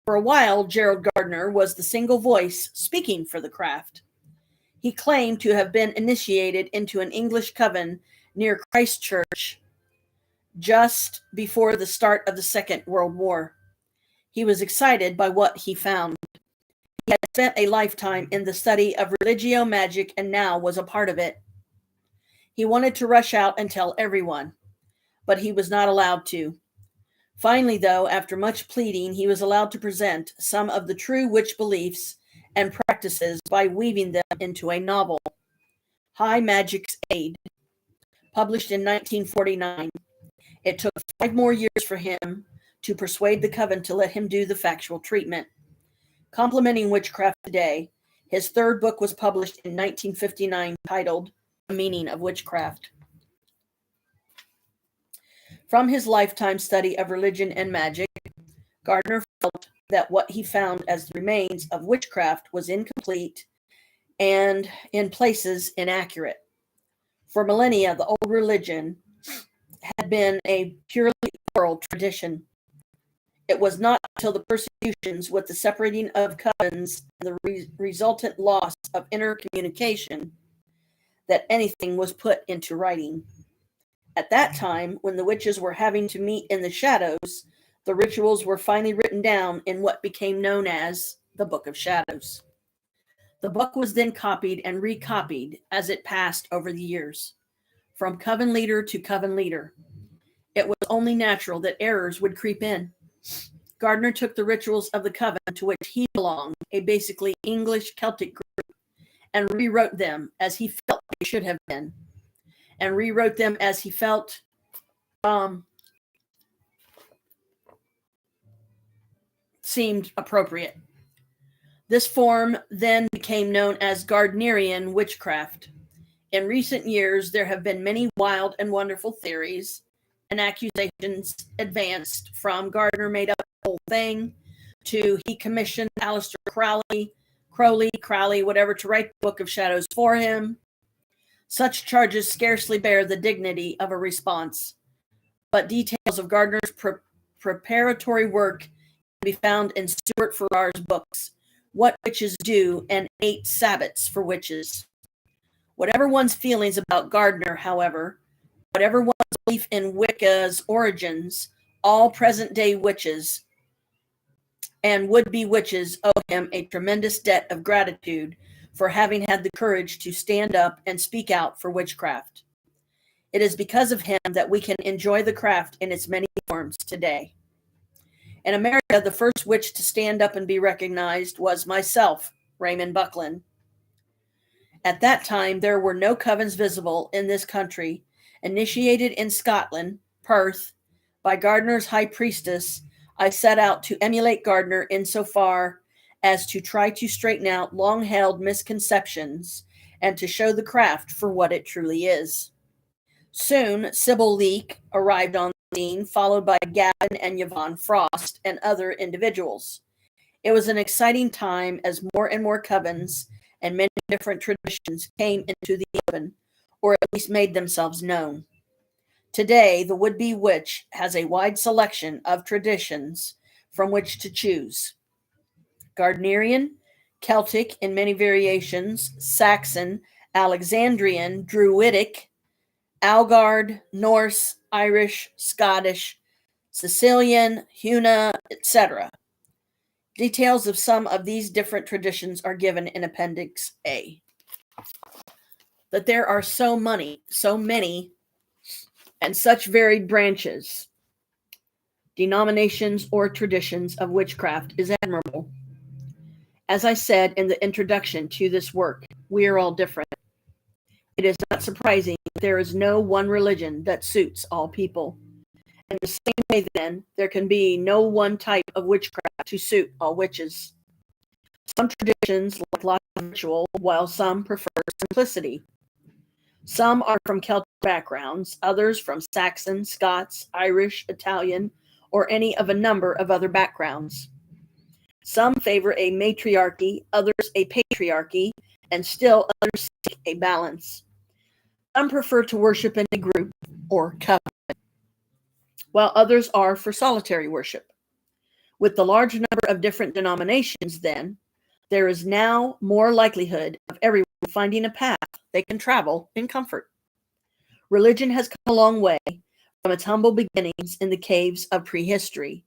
For a while, Gerald Gardner was the single voice speaking for the craft. He claimed to have been initiated into an English coven near Christchurch just before the start of the Second World War. He was excited by what he found. He had spent a lifetime in the study of religio magic and now was a part of it. He wanted to rush out and tell everyone, but he was not allowed to. Finally, though, after much pleading, he was allowed to present some of the true witch beliefs and practices by weaving them into a novel, High Magic's Aid, published in 1949. It took 5 more years for him to persuade the coven to let him do the factual treatment. Complementing witchcraft today, his third book was published in 1959 titled The Meaning of Witchcraft. From his lifetime study of religion and magic, Gardner felt that what he found as the remains of witchcraft was incomplete and, in places, inaccurate. For millennia, the old religion had been a purely oral tradition. It was not until the persecutions with the separating of covens and the resultant loss of intercommunication that anything was put into writing. At that time, when the witches were having to meet in the shadows, the rituals were finally written down in what became known as the Book of Shadows. The book was then copied and recopied as it passed over the years. from coven leader to coven leader. It was only natural that errors would creep in. Gardner took the rituals of the coven to which he belonged, a basically English Celtic group, and rewrote them as he felt they should have been, and rewrote them as he felt seemed appropriate. This form then became known as Gardnerian Witchcraft. In recent years, there have been many wild and wonderful theories and accusations advanced, from Gardner made up the whole thing to he commissioned Aleister Crowley, whatever, to write the Book of Shadows for him. Such charges scarcely bear the dignity of a response, but details of Gardner's preparatory work can be found in Stuart Farrar's books, What Witches Do and 8 Sabbats for Witches. Whatever one's feelings about Gardner, however, whatever one's belief in Wicca's origins, all present-day witches and would-be witches owe him a tremendous debt of gratitude for having had the courage to stand up and speak out for witchcraft. It is because of him that we can enjoy the craft in its many forms today. In America, the first witch to stand up and be recognized was myself, Raymond Buckland. At that time, there were no covens visible in this country. Initiated in Scotland, Perth, by Gardner's high priestess, I set out to emulate Gardner insofar as to try to straighten out long-held misconceptions and to show the craft for what it truly is. Soon, Sybil Leek arrived on the scene, followed by Gavin and Yvonne Frost and other individuals. It was an exciting time as more and more covens and many different traditions came into the open, or at least made themselves known. Today, the would-be witch has a wide selection of traditions from which to choose. Gardnerian, Celtic in many variations, Saxon, Alexandrian, Druidic, Algard, Norse, Irish, Scottish, Sicilian, Huna, etc. Details of some of these different traditions are given in Appendix A. That there are so many, and such varied branches, denominations, or traditions of witchcraft is admirable. As I said in the introduction to this work, we are all different. It is not surprising that there is no one religion that suits all people. In the same way, then, there can be no one type of witchcraft to suit all witches. Some traditions like lots of ritual, while some prefer simplicity. Some are from Celtic backgrounds, others from Saxon, Scots, Irish, Italian, or any of a number of other backgrounds. Some favor a matriarchy, others a patriarchy, and still others seek a balance. Some prefer to worship in a group or covenant, while others are for solitary worship. With the large number of different denominations, then, there is now more likelihood of everyone finding a path they can travel in comfort. Religion has come a long way from its humble beginnings in the caves of prehistory.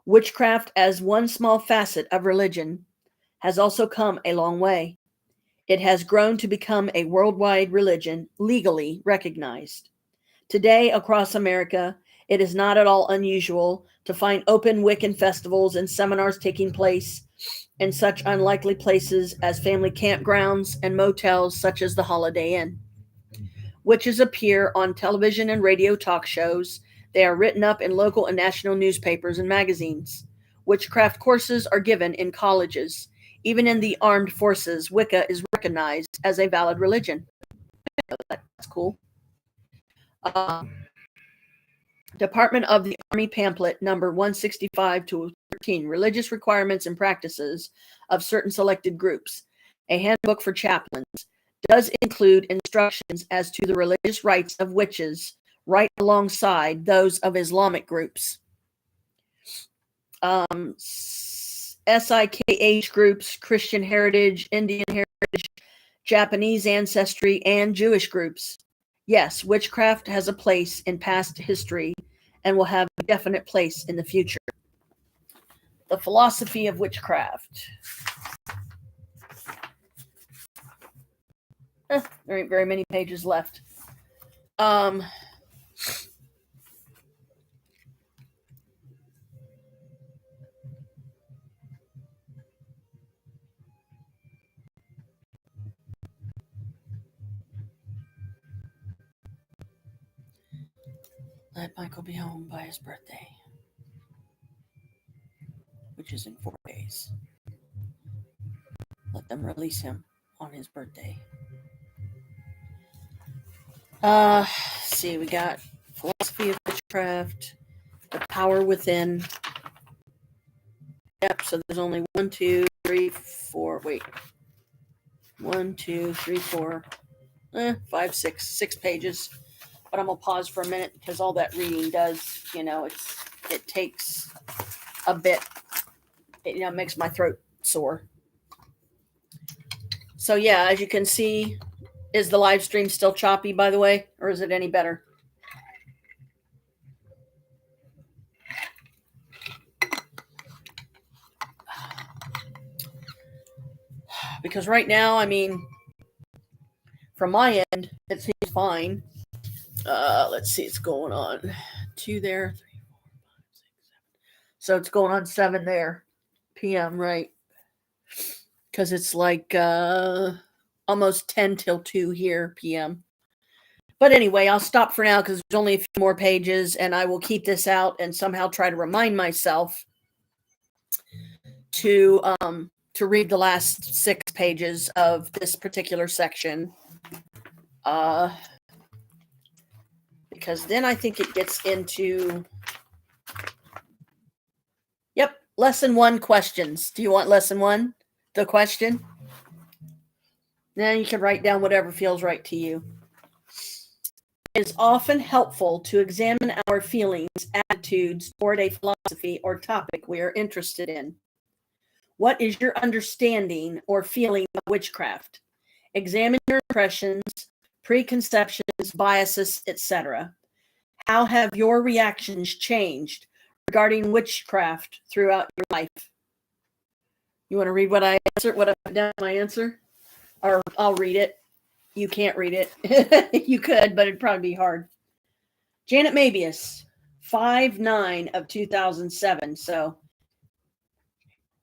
Witchcraft, as one small facet of religion, has also come a long way. It has grown to become a worldwide religion, legally recognized. Today, across America, it is not at all unusual to find open Wiccan festivals and seminars taking place in such unlikely places as family campgrounds and motels such as the Holiday Inn. Witches appear on television and radio talk shows. They are written up in local and national newspapers and magazines. Witchcraft courses are given in colleges. Even in the armed forces, Wicca is recognized as a valid religion. That's cool. Department of the Army pamphlet number 165 to 13, Religious Requirements and Practices of Certain Selected Groups, a handbook for chaplains, does include instructions as to the religious rites of witches right alongside those of Islamic groups. SIKH groups, Christian heritage, Indian heritage, Japanese ancestry, and Jewish groups. Yes, witchcraft has a place in past history and will have a definite place in the future. The philosophy of witchcraft. There ain't very many pages left. Um, let Michael be home by his birthday, which is in 4 days. Let them release him on his birthday. See, we got Philosophy of Witchcraft, The Power Within. Yep, so there's only 1, 2, 3, 4. Wait. 1, 2, 3, 4, 5, 6 pages. But I'm gonna pause for a minute because all that reading does, it takes a bit. It makes my throat sore. So yeah, as you can see, is the live stream still choppy, by the way, or is it any better? Because right now, I mean, from my end, it seems fine. Let's see, it's going on 2 there, 3, 4, 5, 6, 7. So it's going on 7 there, p.m. Right? Because it's like almost 10 till 2 here, p.m. But anyway, I'll stop for now because there's only a few more pages, and I will keep this out and somehow try to remind myself to read the last 6 pages of this particular section. Because then I think it gets into, lesson 1 questions. Do you want lesson 1, the question? Then you can write down whatever feels right to you. It is often helpful to examine our feelings, attitudes toward a philosophy or topic we are interested in. What is your understanding or feeling of witchcraft? Examine your impressions, preconceptions, biases, etc. How have your reactions changed regarding witchcraft throughout your life? You want to read what I answered, what I put down my answer? Or I'll read it. You can't read it. You could, but it'd probably be hard. Janet Mabius, 5/9 of 2007. So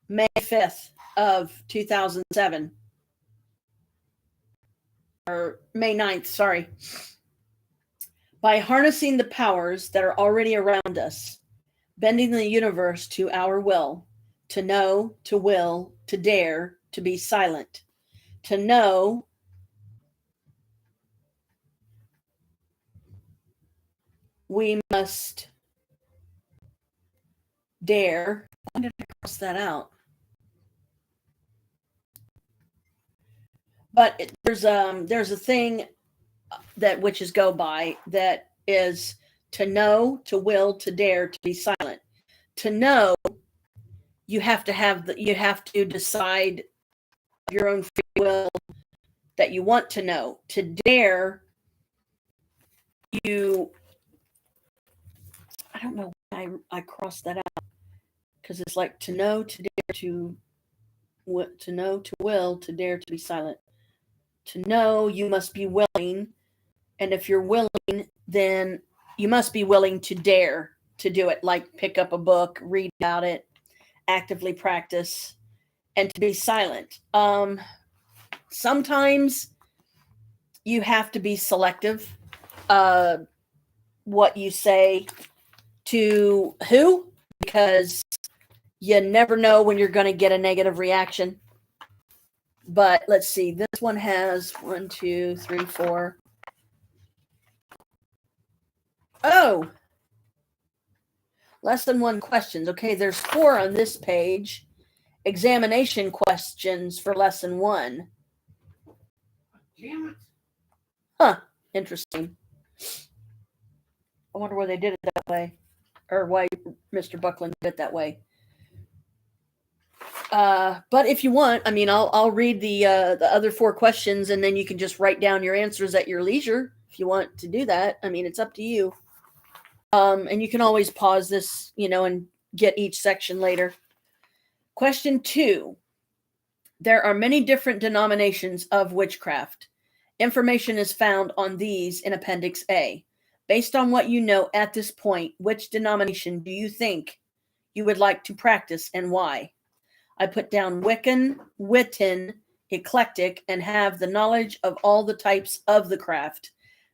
May 5th of 2007. Or May 9th, sorry. By harnessing the powers that are already around us, bending the universe to our will, to know, to will, to dare, to be silent, to know, we must dare. Why did I cross that out? But there's a thing that witches go by that is to know, to will, to dare, to be silent. To know, you have to decide your own free will that you want to know. To dare, I don't know why I crossed that out, because it's like to know, to dare, to know, to will, to dare, to be silent. To know, you must be willing, and if you're willing, then you must be willing to dare to do it, like pick up a book, read about it, actively practice, and to be silent. Sometimes you have to be selective what you say to who, because you never know when you're going to get a negative reaction. But let's see, this one has 1, 2, 3, 4. Oh, lesson 1 questions. Okay, there's 4 on this page. Examination questions for lesson 1. Damn it. Huh, interesting. I wonder why they did it that way, or why Mr. Buckland did it that way. But if you want, I mean, I'll read the other 4 questions, and then you can just write down your answers at your leisure if you want to do that. I mean, it's up to you. And you can always pause this, and get each section later. Question 2. There are many different denominations of witchcraft. Information is found on these in Appendix A. Based on what you know at this point, which denomination do you think you would like to practice and why? I put down Wiccan, Witten, eclectic, and have the knowledge of all the types of the craft,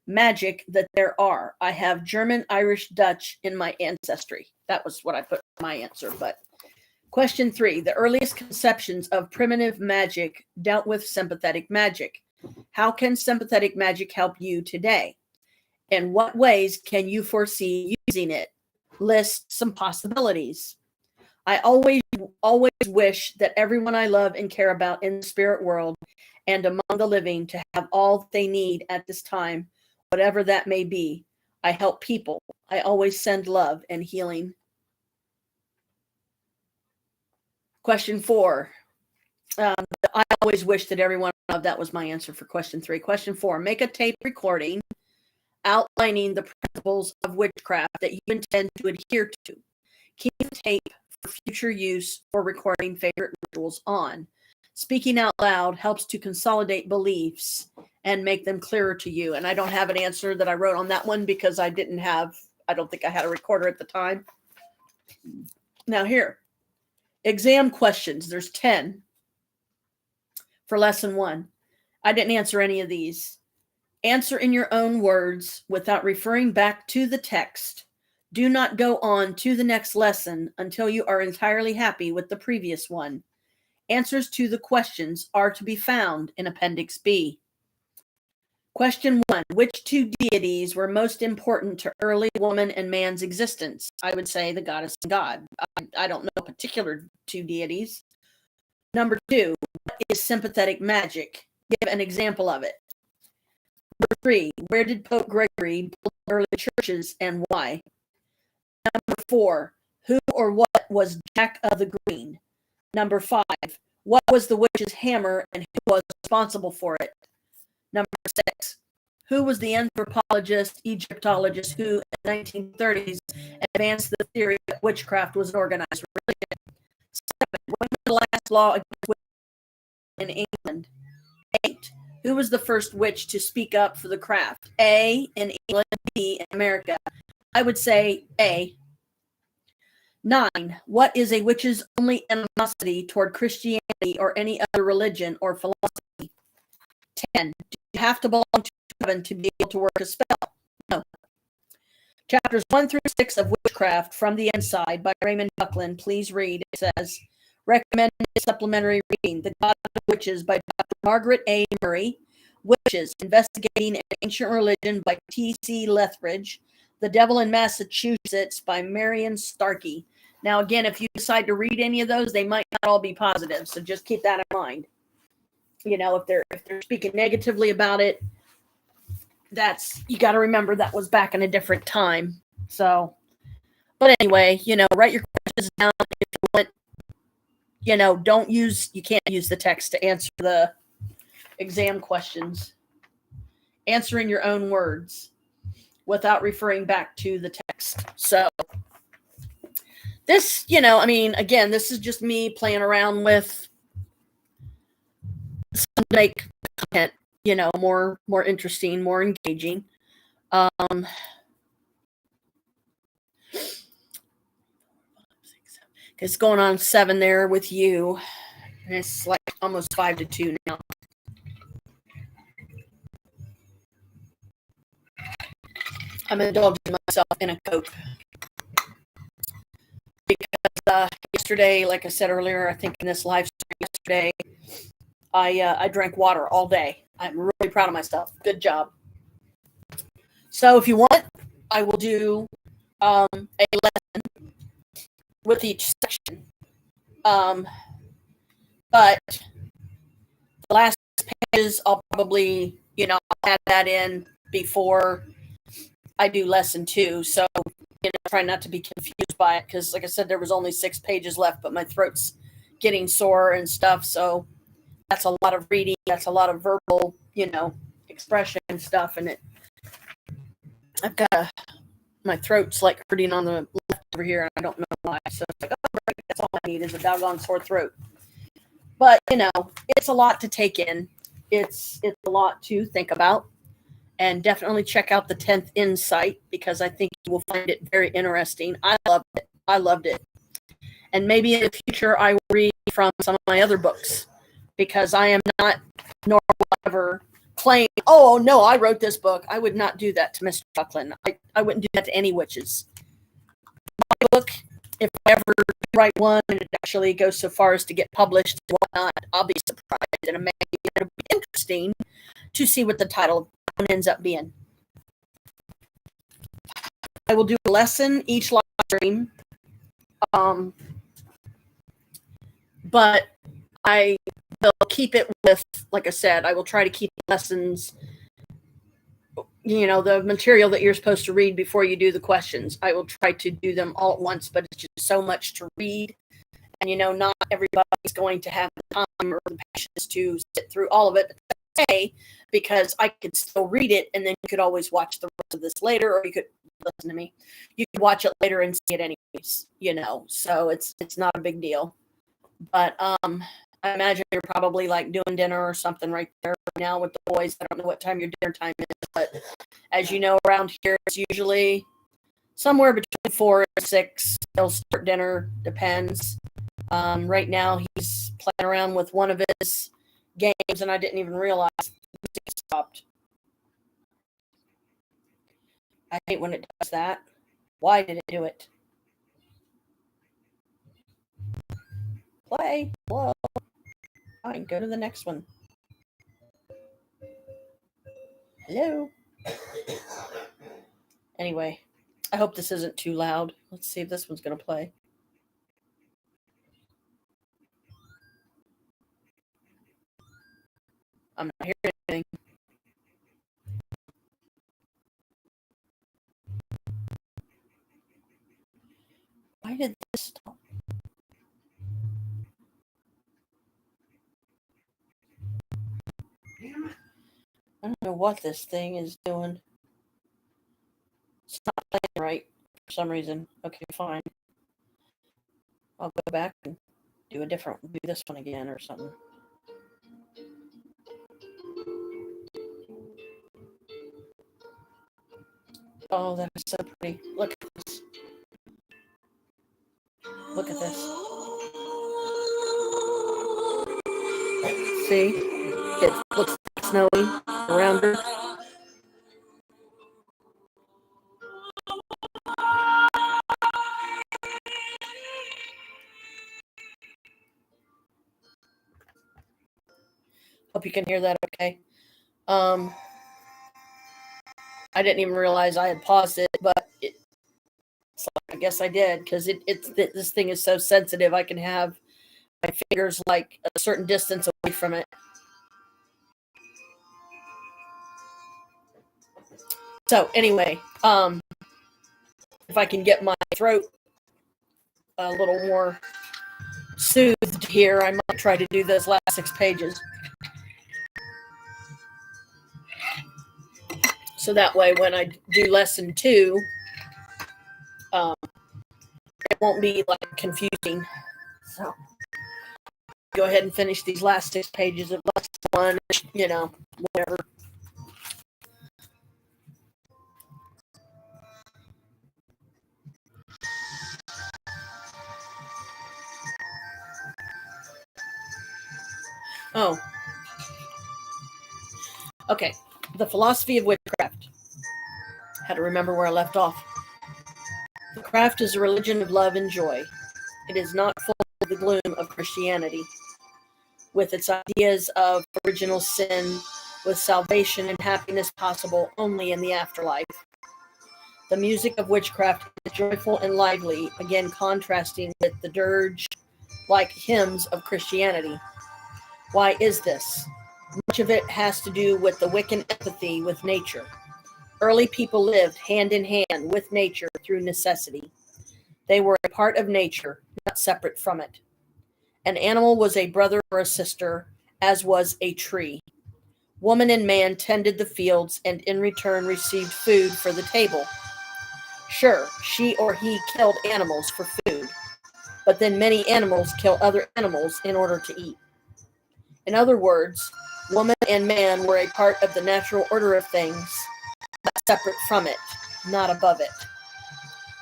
magic that there are. I have German, Irish, Dutch in my ancestry. That was what I put in my answer. But question 3, the earliest conceptions of primitive magic dealt with sympathetic magic. How can sympathetic magic help you today? In what ways can you foresee using it? List some possibilities. I always wish that everyone I love and care about in the spirit world and among the living to have all they need at this time, whatever that may be. I help people. I always send love and healing. Question 4. I always wish that everyone loved. That was my answer for question 3. Question 4. Make a tape recording outlining the principles of witchcraft that you intend to adhere to. Keep the tape for future use or recording favorite rituals on. Speaking out loud helps to consolidate beliefs and make them clearer to you. And I don't have an answer that I wrote on that one because I don't think I had a recorder at the time. Now here, exam questions. There's 10 for lesson 1. I didn't answer any of these. Answer in your own words without referring back to the text. Do not go on to the next lesson until you are entirely happy with the previous one. Answers to the questions are to be found in Appendix B. Question 1. Which 2 deities were most important to early woman and man's existence? I would say the goddess and God. I don't know particular 2 deities. Number 2. What is sympathetic magic? Give an example of it. Number 3. Where did Pope Gregory build early churches and why? Number 4. Who or what was Jack of the Green? Number 5. What was the witch's hammer and who was responsible for it? Number 6. Who was the anthropologist, Egyptologist who in the 1930s advanced the theory that witchcraft was an organized religion? 7. When was the last law against witchcraft in England? 8. Who was the first witch to speak up for the craft? A, in England, B, in America. I would say A. 9. What is a witch's only animosity toward Christianity or any other religion or philosophy? 10. Do you have to belong to heaven to be able to work a spell? No. Chapters 1 through 6 of Witchcraft from the Inside by Raymond Buckland. Please read. It says, recommended supplementary reading, The God of Witches by Dr. Margaret A. Murray, Witches, Investigating an Ancient Religion by T.C. Lethbridge, The Devil in Massachusetts by Marion Starkey. Now, again, if you decide to read any of those, they might not all be positive, so just keep that in mind. You know, if they're speaking negatively about it, you got to remember that was back in a different time. So, but anyway, write your questions down if you want. You can't use the text to answer the exam questions. Answer in your own words without referring back to the text. So this, again, this is just me playing around with some make content, more interesting, more engaging. It's going on 7 there with you. And it's like almost 5 to 2 now. I'm indulging myself in a Coke. Because yesterday, like I said earlier, I think in this live stream yesterday, I drank water all day. I'm really proud of myself. Good job. So if you want, I will do a lesson with each section. But the last pages, I'll probably, I'll add that in before I do lesson 2. So, try not to be confused by it because, like I said, there was only 6 pages left, but my throat's getting sore and stuff. So that's a lot of reading. That's a lot of verbal, expression and stuff. And I've got my throat's like hurting on the left over here, and I don't know why. So it's like, oh, right, that's all I need is a doggone sore throat. But, it's a lot to take in. it's a lot to think about. And definitely check out the 10th Insight, because I think you will find it very interesting. I loved it. And maybe in the future I will read from some of my other books, because I am not, nor will I ever claim, oh no, I wrote this book. I would not do that to Mr. Buckland. I wouldn't do that to any witches. My book, if I ever write one and it actually goes so far as to get published and whatnot, I'll be surprised, and it'll be interesting to see what the title ends up being. I will do a lesson each live stream, but I will keep it with, like I said, I will try to keep the lessons, the material that you're supposed to read before you do the questions. I will try to do them all at once, but it's just so much to read, and not everybody's going to have the time or the patience to sit through all of it today, because I could still read it, and then you could always watch the rest of this later, or you could listen to me. You could watch it later and see it anyways, so it's not a big deal. But I imagine you're probably like doing dinner or something right there now with the boys. I don't know what time your dinner time is, but as you know, around here it's usually somewhere between 4 and 6. They'll start dinner, depends. Right now he's playing around with one of his games, and I didn't even realize the music stopped. I hate when it does that. Why did it do it? Play. Whoa. Fine, go to the next one. Hello. Anyway, I hope this isn't too loud. Let's see if this one's going to play. I'm not hearing anything. Why did this stop? I don't know what this thing is doing. It's not playing right for some reason. Okay, fine. I'll go back and do this one again or something. Oh, that is so pretty. Look at this. Look at this. See? It looks snowy around her. Hope you can hear that okay. I didn't even realize I had paused it, but so I guess I did, because this thing is so sensitive. I can have my fingers like a certain distance away from it. So anyway, if I can get my throat a little more soothed here, I might try to do those last 6 pages. So that way, when I do lesson 2, it won't be like confusing. So go ahead and finish these last 6 pages of lesson 1, whatever. Oh. Okay. The philosophy of witchcraft. How to remember where I left off. The craft is a religion of love and joy. It is not full of the gloom of Christianity, with its ideas of original sin, with salvation and happiness possible only in the afterlife. The music of witchcraft is joyful and lively, again contrasting with the dirge-like hymns of Christianity. Why is this? Much of it has to do with the Wiccan empathy with nature. Early people lived hand in hand with nature through necessity. They were a part of nature, not separate from it. An animal was a brother or a sister, as was a tree. Woman and man tended the fields and in return received food for the table. Sure, she or he killed animals for food, but then many animals kill other animals in order to eat. In other words, Woman and man were a part of the natural order of things, but separate from it, not above it.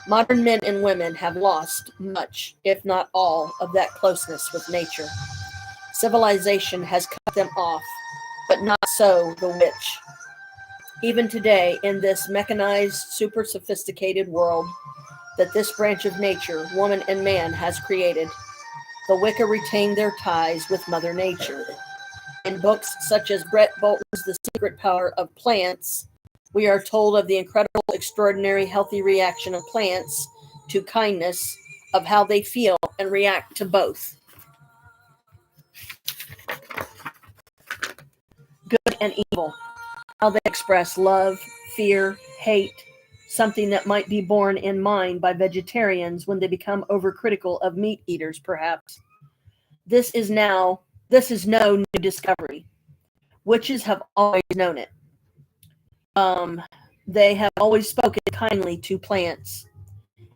Modern men and women have lost much, if not all, of that closeness with nature. Civilization has cut them off, but not so the witch. Even today, in this mechanized, super sophisticated world that this branch of nature, woman and man, has created, the Wicca retain their ties with Mother Nature. In books such as Brett Bolton's The Secret Power of Plants, we are told of the incredible, extraordinary, healthy reaction of plants to kindness, of how they feel and react to both good and evil, how they express love, fear, hate, something that might be borne in mind by vegetarians when they become overcritical of meat eaters, perhaps. This is no new discovery. Witches have always known it. They have always spoken kindly to plants.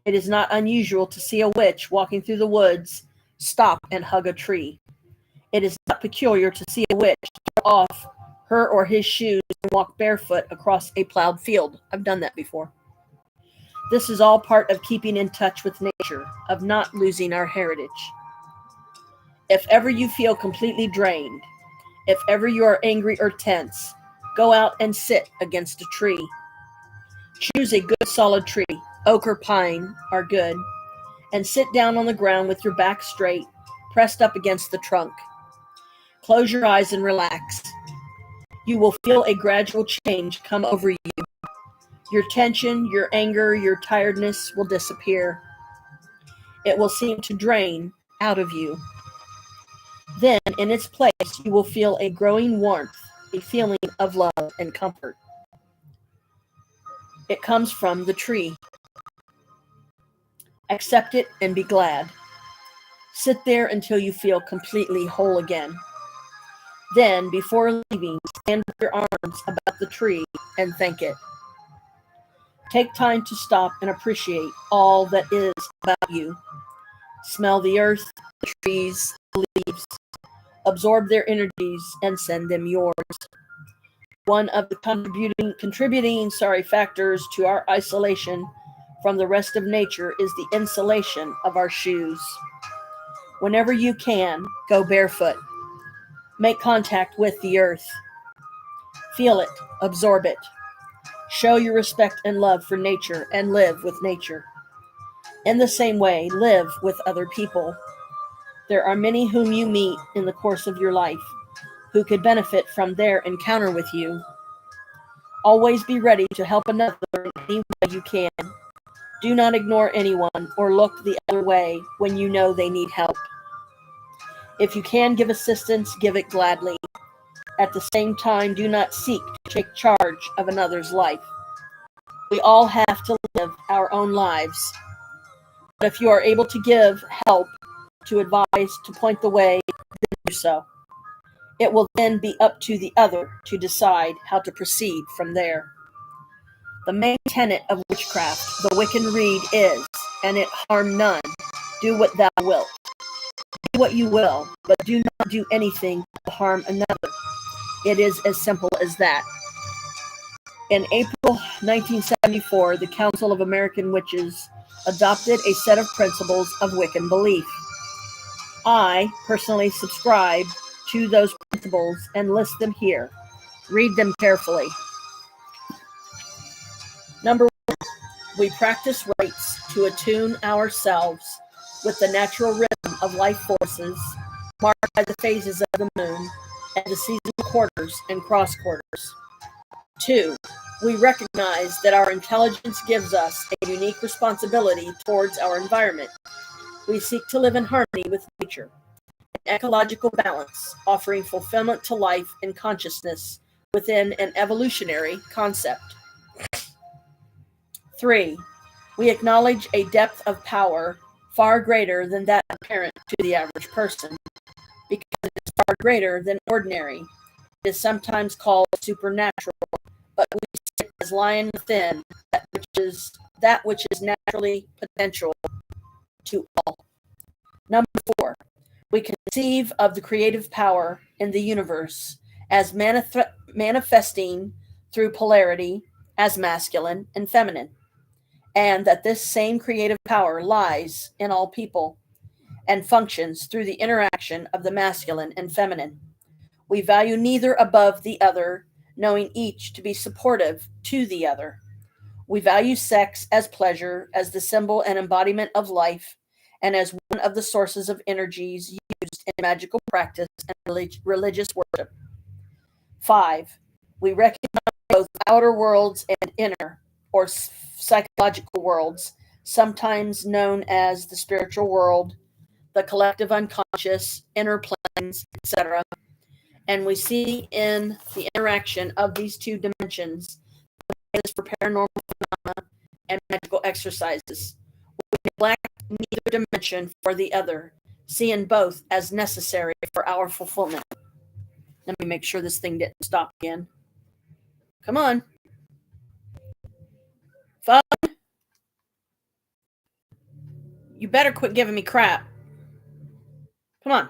It is not unusual to see a witch walking through the woods stop and hug a tree. It is not peculiar to see a witch throw off her or his shoes and walk barefoot across a plowed field. I've done that before. This is all part of keeping in touch with nature, of not losing our heritage. If ever you feel completely drained, if ever you are angry or tense, go out and sit against a tree. Choose a good solid tree, oak or pine are good, and sit down on the ground with your back straight, pressed up against the trunk. Close your eyes and relax. You will feel a gradual change come over you. Your tension, your anger, your tiredness will disappear. It will seem to drain out of you. Then, in its place, you will feel a growing warmth, a feeling of love and comfort. It comes from the tree. Accept it and be glad. Sit there until you feel completely whole again. Then, before leaving, stand with your arms about the tree and thank it. Take time to stop and appreciate all that is about you. Smell the earth, the trees, the leaves. Absorb their energies and send them yours. One of the contributing factors to our isolation from the rest of nature is the insulation of our shoes. Whenever you can, go barefoot. Make contact with the earth. Feel it, absorb it. Show your respect and love for nature and live with nature. In the same way, live with other people. There are many whom you meet in the course of your life who could benefit from their encounter with you. Always be ready to help another in any way you can. Do not ignore anyone or look the other way when you know they need help. If you can give assistance, give it gladly. At the same time, do not seek to take charge of another's life. We all have to live our own lives. But if you are able to give help, to advise, to point the way, then do so. It will then be up to the other to decide how to proceed from there. The main tenet of witchcraft, the Wiccan Rede, is, and it harm none. Do what thou wilt. Do what you will, but do not do anything to harm another. It is as simple as that. In April 1974, the Council of American Witches adopted a set of principles of Wiccan belief. I personally subscribe to those principles and list them here. Read them carefully. Number 1, we practice rites to attune ourselves with the natural rhythm of life forces marked by the phases of the moon and the seasonal quarters and cross quarters. 2, we recognize that our intelligence gives us a unique responsibility towards our environment. We seek to live in harmony with nature, an ecological balance, offering fulfillment to life and consciousness within an evolutionary concept. 3, we acknowledge a depth of power far greater than that apparent to the average person, because it is far greater than ordinary. It is sometimes called supernatural, but we see it as lying within that which is naturally potential to all. Number 4, we conceive of the creative power in the universe as manifesting through polarity as masculine and feminine, and that this same creative power lies in all people and functions through the interaction of the masculine and feminine. We value neither above the other, knowing each to be supportive to the other. We value sex as pleasure, as the symbol and embodiment of life, and as one of the sources of energies used in magical practice and religious worship. 5. We recognize both outer worlds and inner, or psychological worlds, sometimes known as the spiritual world, the collective unconscious, inner planes, etc. And we see in the interaction of these two dimensions for paranormal phenomena and magical exercises. We neglect neither dimension for the other, seeing both as necessary for our fulfillment. Let me make sure this thing didn't stop again. Come on. Phone. You better quit giving me crap. Come on.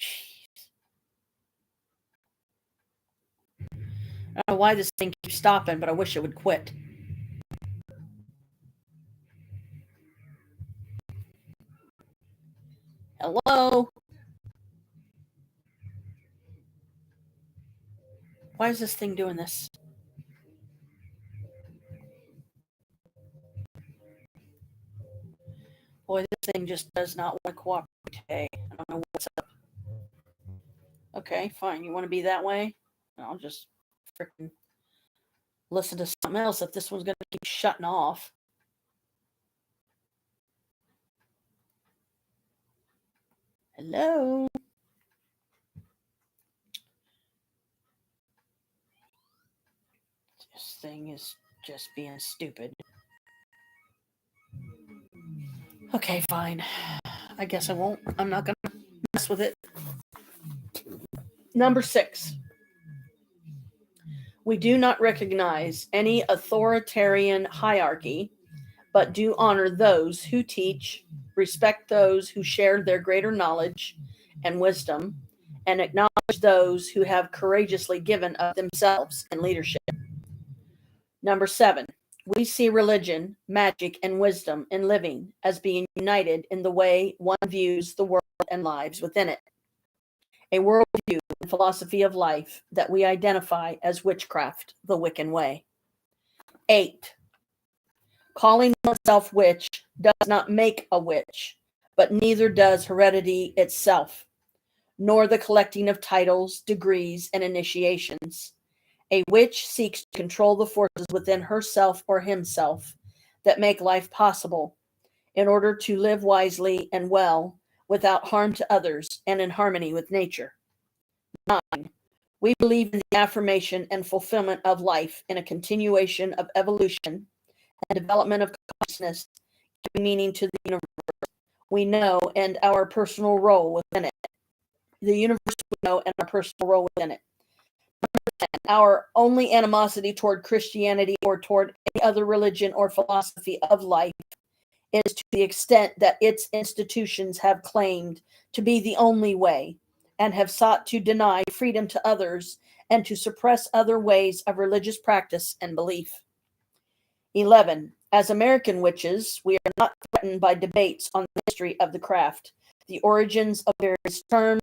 Jeez. I don't know why this thing keeps stopping, but I wish it would quit. Hello? Why is this thing doing this? Boy, this thing just does not want to cooperate today. I don't know what's up. Okay, fine. You want to be that way? I'll just freaking listen to something else if this one's going to keep shutting off. Hello? This thing is just being stupid. Okay, fine. I guess I won't. I'm not going to mess with it. Number 6. We do not recognize any authoritarian hierarchy, but do honor those who teach, respect those who share their greater knowledge and wisdom, and acknowledge those who have courageously given of themselves in leadership. Number 7. We see religion, magic, and wisdom in living as being united in the way one views the world and lives within it. A worldview and philosophy of life that we identify as witchcraft, the Wiccan way. 8. Calling oneself witch does not make a witch, but neither does heredity itself, nor the collecting of titles, degrees, and initiations. A witch seeks to control the forces within herself or himself that make life possible in order to live wisely and well without harm to others and in harmony with nature. 9. We believe in the affirmation and fulfillment of life in a continuation of evolution and development of consciousness, giving meaning to the universe we know and our personal role within it. The universe we know and our personal role within it. Our only animosity toward Christianity or toward any other religion or philosophy of life is to the extent that its institutions have claimed to be the only way and have sought to deny freedom to others and to suppress other ways of religious practice and belief. 11. As American witches, we are not threatened by debates on the history of the craft, the origins of various terms,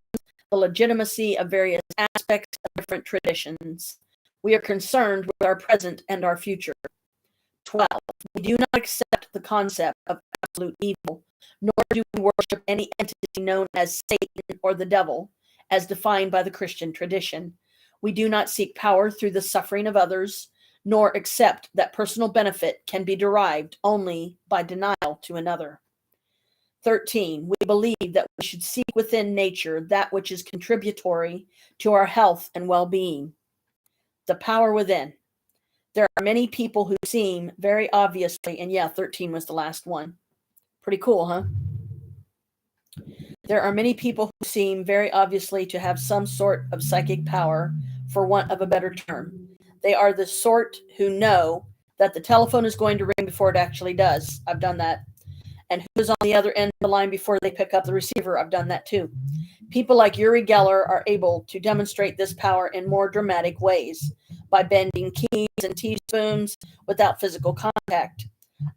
the legitimacy of various aspects of different traditions. We are concerned with our present and our future. 12. We do not accept the concept of absolute evil, nor do we worship any entity known as Satan or the devil, as defined by the Christian tradition. We do not seek power through the suffering of others, nor accept that personal benefit can be derived only by denial to another. 13. We believe that we should seek within nature that which is contributory to our health and well-being. The power within. There are many people who seem very obviously, and 13 was the last one. Pretty cool, huh? There are many people who seem very obviously to have some sort of psychic power, for want of a better term. They are the sort who know that the telephone is going to ring before it actually does. I've done that. and who is on the other end of the line before they pick up the receiver. I've done that too. People like Uri Geller are able to demonstrate this power in more dramatic ways by bending keys and teaspoons without physical contact.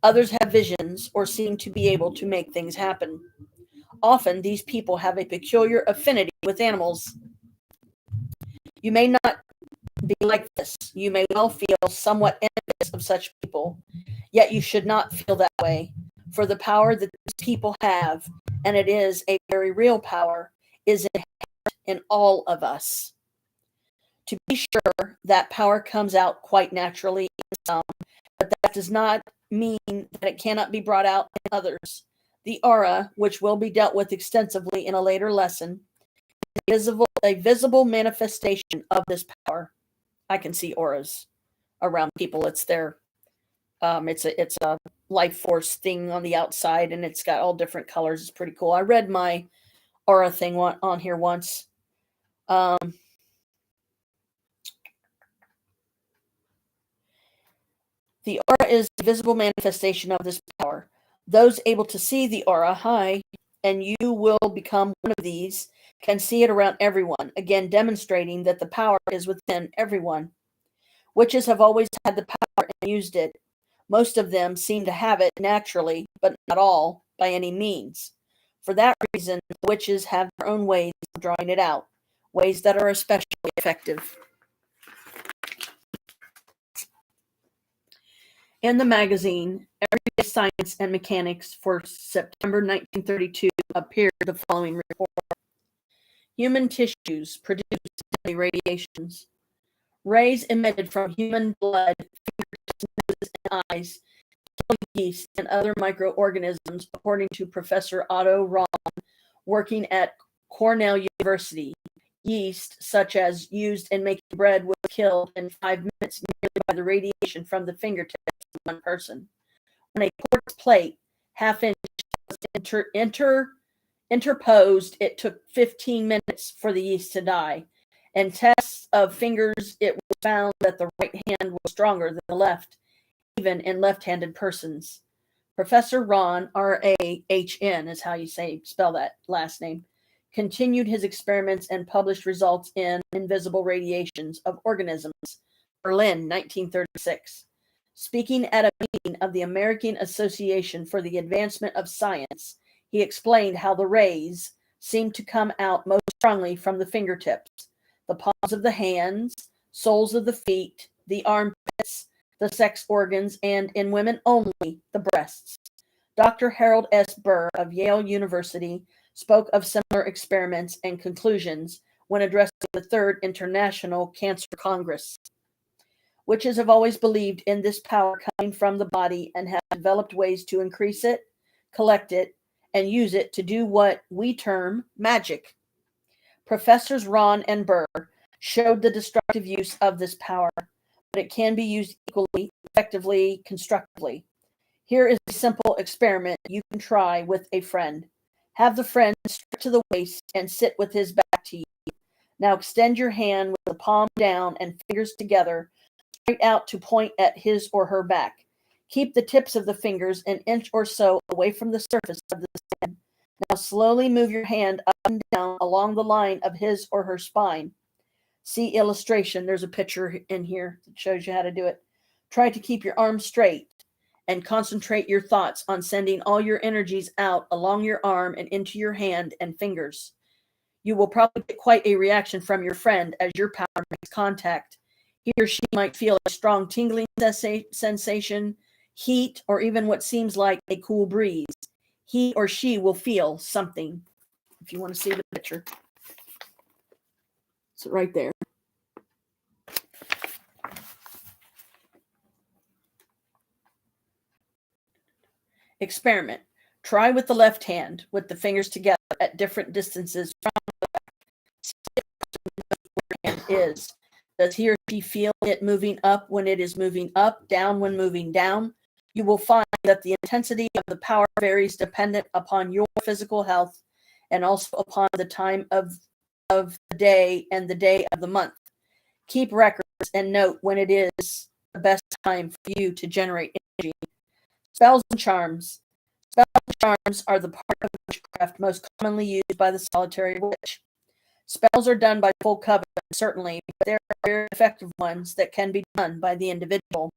Others have visions or seem to be able to make things happen. Often, these people have a peculiar affinity with animals. You may not be like this. You may well feel somewhat envious of such people, yet you should not feel that way. For the power that these people have, and it is a very real power, is inherent in all of us. To be sure, that power comes out quite naturally in some, but that does not mean that it cannot be brought out in others. The aura, which will be dealt with extensively in a later lesson, is a visible manifestation of this power. I can see auras around people. It's their, it's a life force thing on the outside, and it's got all different colors. It's pretty cool. I read my aura thing on here once. The aura is the visible manifestation of this power. Those able to see the aura, and you will become one of these, can see it around everyone, again demonstrating that the power is within everyone. Witches have always had the power and used it. Most of them seem to have it naturally, but not all by any means. For that reason, the witches have their own ways of drawing it out, ways that are especially effective. In the magazine, Everyday Science and Mechanics for September 1932 appeared the following report. Human tissues produce deadly radiations. Rays emitted from human blood, fingertips, noses, and eyes kill yeast and other microorganisms, according to Professor Otto Rahn, working at Cornell University. Yeast, such as used in making bread, was killed in 5 minutes merely by the radiation from the fingertips of one person. When a quartz plate, half-inch, was interposed, it took 15 minutes for the yeast to die. In tests of fingers, it was found that the right hand was stronger than the left, even in left-handed persons. Professor Rahn, R-A-H-N is how you spell that last name, continued his experiments and published results in Invisible Radiations of Organisms, Berlin, 1936. Speaking at a meeting of the American Association for the Advancement of Science, he explained how the rays seem to come out most strongly from the fingertips, the palms of the hands, soles of the feet, the armpits, the sex organs, and in women only, the breasts. Dr. Harold S. Burr of Yale University spoke of similar experiments and conclusions when addressing the Third International Cancer Congress. Witches have always believed in this power coming from the body and have developed ways to increase it, collect it, and use it to do what we term magic. Professors Rahn and Burr showed the destructive use of this power, but it can be used equally effectively, constructively. Here is a simple experiment you can try with a friend. Have the friend stripped to the waist and sit with his back to you. Now extend your hand with the palm down and fingers together, straight out to point at his or her back. Keep the tips of the fingers an inch or so away from the surface of the skin. Now slowly move your hand up and down along the line of his or her spine. See illustration. There's a picture in here that shows you how to do it. Try to keep your arms straight and concentrate your thoughts on sending all your energies out along your arm and into your hand and fingers. You will probably get quite a reaction from your friend as your power makes contact. He or she might feel a strong tingling sensation, heat, or even what seems like a cool breeze. He or she will feel something. If you want to see the picture, it's right there. Experiment. Try with the left hand, with the fingers together at different distances from the back. See where your hand is. Does he or she feel it moving up when it is moving up, down when moving down? You will find that the intensity of the power varies dependent upon your physical health and also upon the time of the day and the day of the month. Keep records and note when it is the best time for you to generate energy. Spells and charms. Charms are the part of witchcraft most commonly used by the solitary witch. Spells are done by full coven, certainly, but there are very effective ones that can be done by the individual.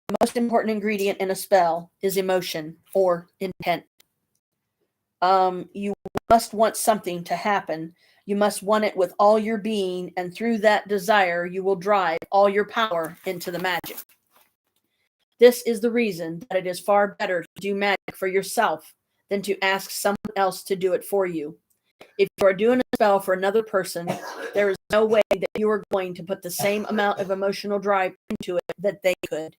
The most important ingredient in a spell is emotion or intent. You must want something to happen. You must want it with all your being, and through that desire, you will drive all your power into the magic. This is the reason that it is far better to do magic for yourself than to ask someone else to do it for you. If you are doing a spell for another person, there is no way that you are going to put the same amount of emotional drive into it that they could.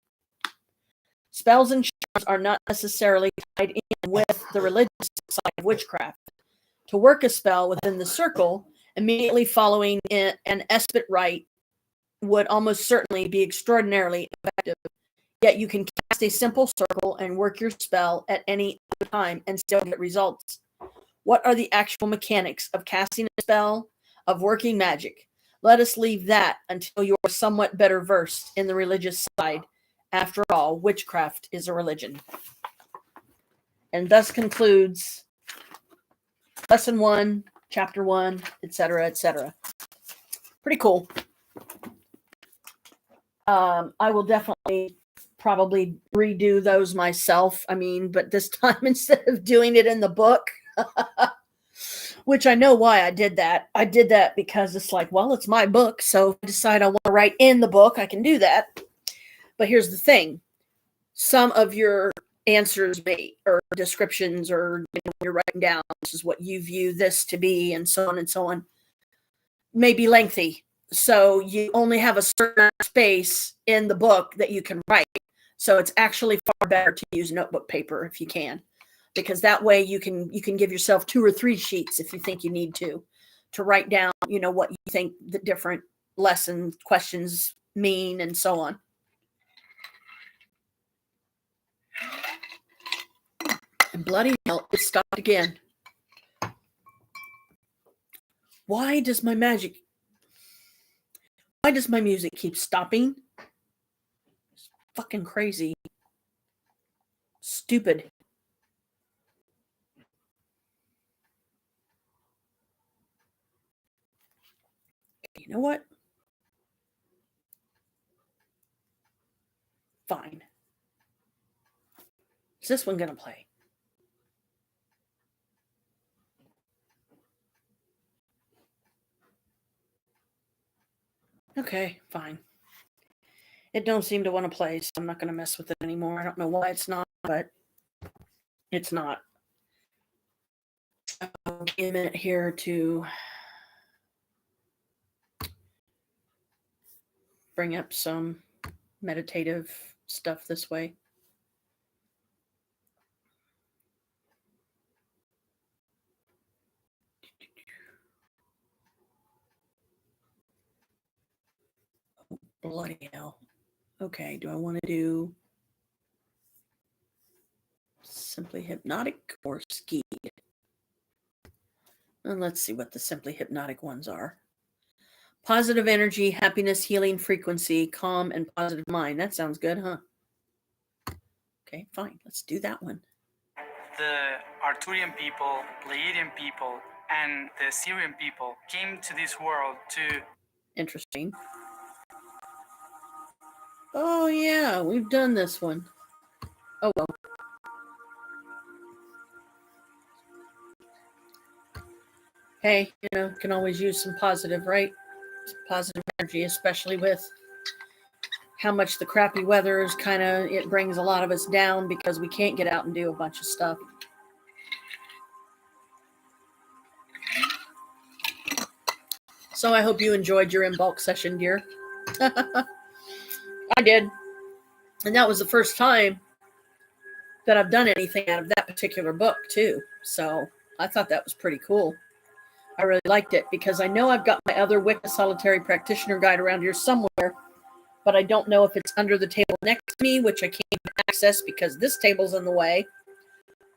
Spells and charms are not necessarily tied in with the religious side of witchcraft. To work a spell within the circle, immediately following an esprit rite would almost certainly be extraordinarily effective. Yet you can cast a simple circle and work your spell at any other time and still get results. What are the actual mechanics of casting a spell, of working magic? Let us leave that until you are somewhat better versed in the religious side. After all, witchcraft is a religion. And thus concludes Lesson 1, Chapter 1, etc., etc. Pretty cool. I will definitely probably redo those myself. But this time instead of doing it in the book, which I know why I did that. I did that because it's like, well, it's my book, so if I decide I want to write in the book, I can do that. But here's the thing. Some of your answers or descriptions or when you're writing down, this is what you view this to be, and so on, may be lengthy. So you only have a certain space in the book that you can write. So it's actually far better to use notebook paper if you can, because that way you can give yourself 2 or 3 sheets if you think you need to write down, what you think the different lesson questions mean and so on. And bloody hell, it stopped again. Why does my music keep stopping? It's fucking crazy. Stupid. You know what? Fine. Is this one gonna play? Okay, fine. It don't seem to want to play, so I'm not going to mess with it anymore. I don't know why it's not, but it's not. I'll give a minute here to bring up some meditative stuff this way. Oh, bloody hell. Okay, do I want to do Simply Hypnotic or Skied? And let's see what the Simply Hypnotic ones are. Positive energy, happiness, healing frequency, calm, and positive mind. That sounds good, huh? Okay, fine. Let's do that one. The Arthurian people, Pleiadian people, and the Syrian people came to this world to... Interesting. Oh, yeah, we've done this one. Oh, well. Hey, can always use some positive, right? Some positive energy, especially with how much the crappy weather is it brings a lot of us down because we can't get out and do a bunch of stuff. So I hope you enjoyed your Imbolc session, dear. I did. And that was the first time that I've done anything out of that particular book, too. So I thought that was pretty cool. I really liked it because I know I've got my other Wicca Solitary Practitioner guide around here somewhere, but I don't know if it's under the table next to me, which I can't access because this table's in the way,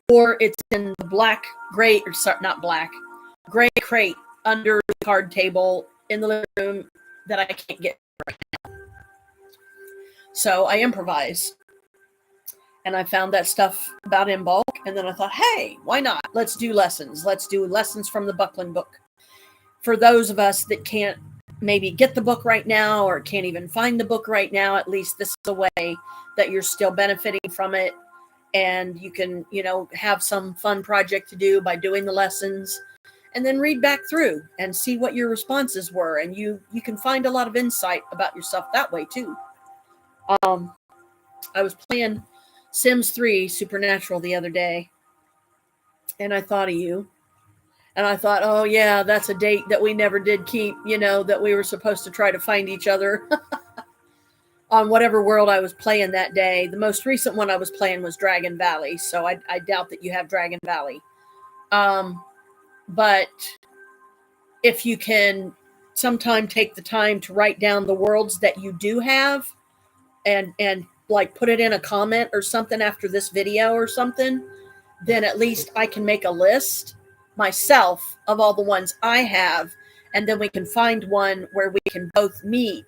or it's in the gray crate under the card table in the living room that I can't get right now. So I improvise. And I found that stuff about Imbolc, and then I thought, hey, why not? Let's do lessons. Let's do lessons from the Buckland book. For those of us that can't maybe get the book right now or can't even find the book right now, at least this is a way that you're still benefiting from it. And you can, have some fun project to do by doing the lessons and then read back through and see what your responses were. And you can find a lot of insight about yourself that way too. I was playing Sims 3 Supernatural the other day, and I thought of you. And I thought, oh yeah, that's a date that we never did keep, that we were supposed to try to find each other on whatever world I was playing that day. The most recent one I was playing was Dragon Valley, so I doubt that you have Dragon Valley. But if you can sometime take the time to write down the worlds that you do have and like put it in a comment or something after this video or something, then at least I can make a list myself of all the ones I have, and then we can find one where we can both meet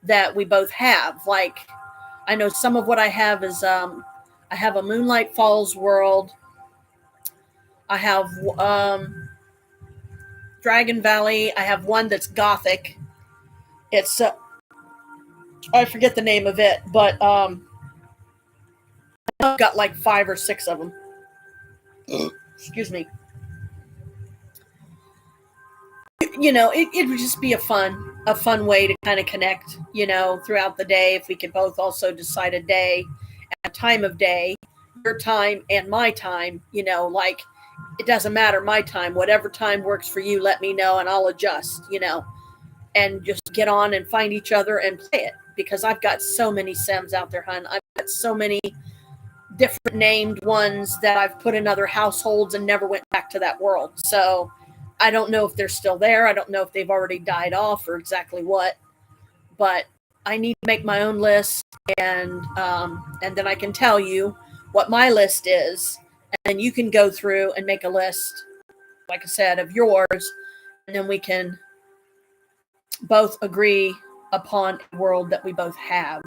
that we both have. Like, I know some of what I have is I have a Moonlight Falls world. I have Dragon Valley. I have one that's Gothic. It's I forget the name of it, but I've got like 5 or 6 of them. Excuse me. It would just be a fun way to kind of connect, throughout the day. If we could both also decide a day, a time of day, your time and my time, like it doesn't matter my time, whatever time works for you, let me know and I'll adjust, and just get on and find each other and play it, because I've got so many Sims out there, hun. I've got so many different named ones that I've put in other households and never went back to that world. So I don't know if they're still there. I don't know if they've already died off or exactly what, but I need to make my own list, and then I can tell you what my list is, and you can go through and make a list, like I said, of yours, and then we can both agree upon a world that we both have,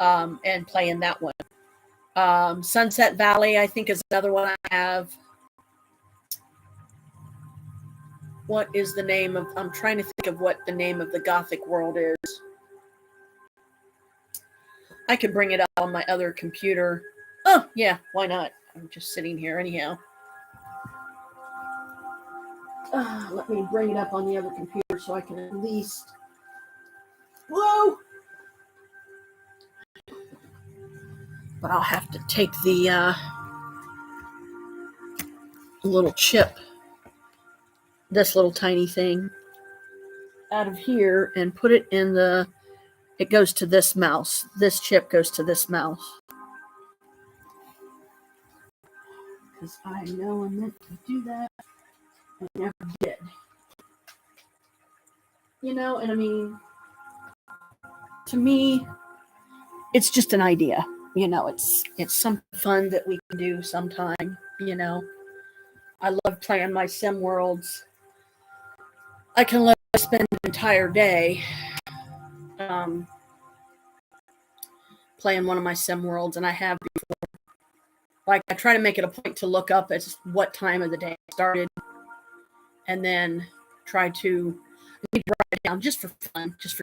and play in that one. Sunset Valley, I think, is another one I have. What is the name of, I'm trying to think of what the name of the Gothic world is. I could bring it up on my other computer. Oh, yeah, why not? I'm just sitting here anyhow. Let me bring it up on the other computer so I can at least... Whoa! But I'll have to take the little chip, this little tiny thing, out of here and put it in it goes to this mouse. This chip goes to this mouse. Because I know I meant to do that. I never did. And I mean, to me, it's just an idea. It's something fun that we can do sometime. I love playing my sim worlds. I can let spend an entire day playing one of my sim worlds, and I have before. Like, I try to make it a point to look up at what time of the day it started, and then try to write it down just for fun, just for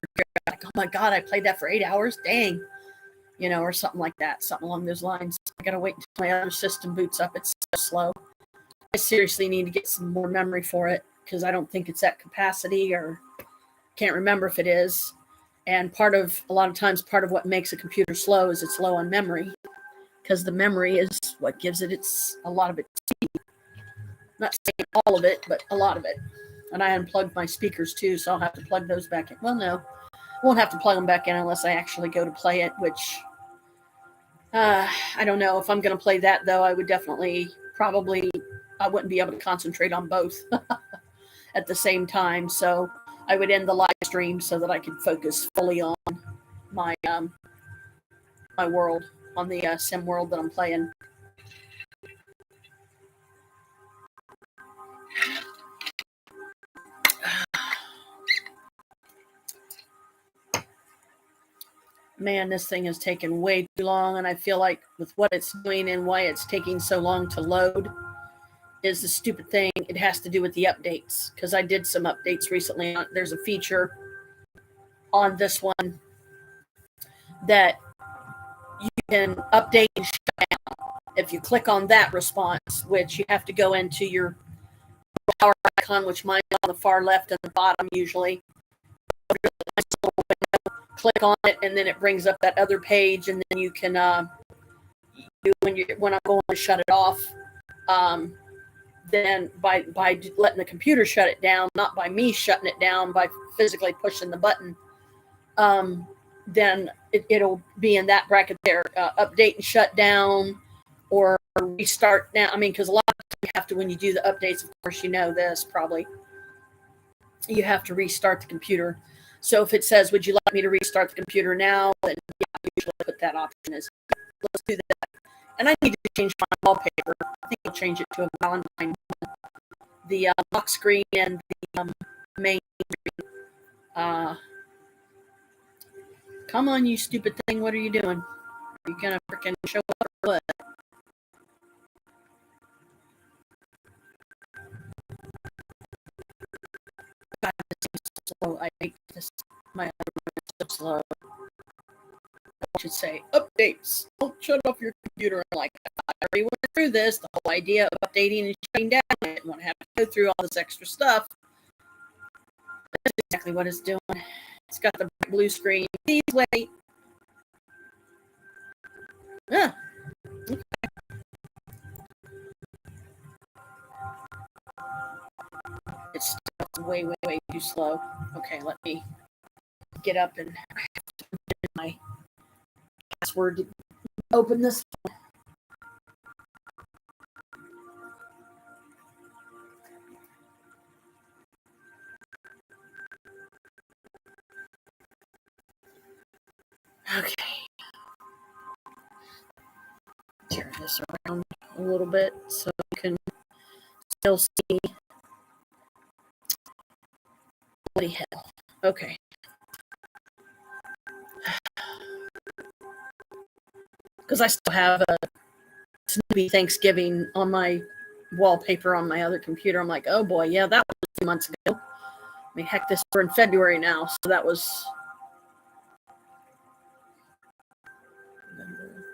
like, oh my god, I played that for 8 hours, dang, or something like that, something along those lines. I gotta wait until my other system boots up. It's so slow. I seriously need to get some more memory for it, because I don't think it's at capacity, or can't remember if it is. And a lot of times part of what makes a computer slow is it's low on memory, because the memory is what gives it a lot of its speed. Not saying all of it, but a lot of it. And I unplugged my speakers too, so I'll have to plug those back in. Well, no, I won't have to plug them back in unless I actually go to play it, which I don't know. If I'm going to play that, though, I would I wouldn't be able to concentrate on both at the same time. So I would end the live stream so that I could focus fully on my my world, on the sim world that I'm playing. Man, this thing has taken way too long, and I feel like with what it's doing and why it's taking so long to load is the stupid thing. It has to do with the updates, because I did some updates recently. There's a feature on this one that you can update and shut down. If you click on that response, which you have to go into your power icon, which mine's on the far left and the bottom usually, click on it, and then it brings up that other page, and then you can when I'm going to shut it off, then by letting the computer shut it down, not by me shutting it down by physically pushing the button, then it'll be in that bracket there, update and shut down or restart now. I mean, because a lot of times you have to, when you do the updates, of course, you know this probably, you have to restart the computer. So if it says, would you like me to restart the computer now? Then yeah, I usually put that option as, let's do that. And I need to change my wallpaper. I think I'll change it to a Valentine. The lock screen and the main screen. Come on, you stupid thing. What are you doing? Are you going to freaking show up or what? God, this is so slow. I hate this. My other one is so slow. I should say updates. Don't shut off your computer. I'm like, I already went through this. The whole idea of updating and shutting down. I didn't want to have to go through all this extra stuff. That's exactly what it's doing. It's got the blue screen. Please wait. Ah, okay. It's way, way, way too slow. Okay, let me get up and I have to put in my password to open this. Okay. Turn this around a little bit so you can still see. Holy hell. Okay. Because I still have a Snoopy Thanksgiving on my wallpaper on my other computer. I'm like, oh boy, yeah, that was 2 months ago. I mean, heck, we're in February now, so that was November,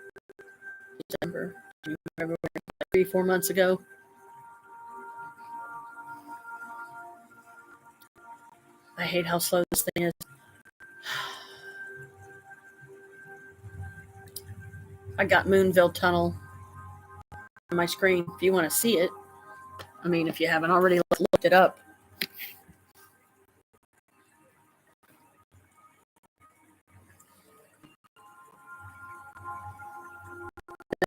December, February, 3-4 months ago. I hate how slow this thing is. I got Moonville Tunnel on my screen if you want to see it. I mean, if you haven't already looked it up.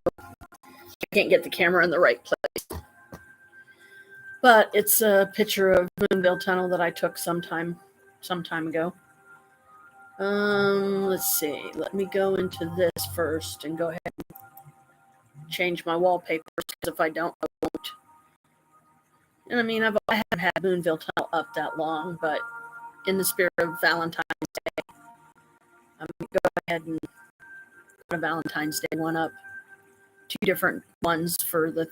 I can't get the camera in the right place. But it's a picture of Moonville Tunnel that I took some time ago. Let's see. Let me go into this first and go ahead and change my wallpaper, because if I don't, I won't. And I mean, I haven't had Moonville Tunnel up that long, but in the spirit of Valentine's Day, I'm going to go ahead and put a Valentine's Day one up. 2 different ones for the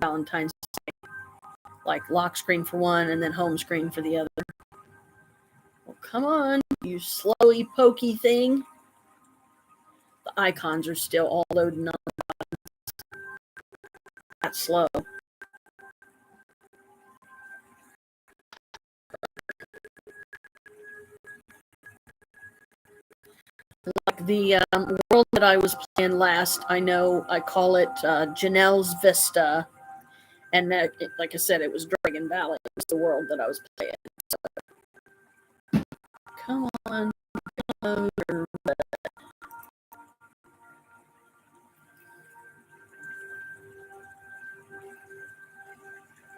Valentine's Day, like lock screen for one and then home screen for the other. Well, come on, you slowy pokey thing. The icons are still all loading on. That's slow. Like the world that I was playing last, I know I call it Janelle's Vista. And that, like I said, it was Dragon Valley. It was the world that I was playing. So, come on.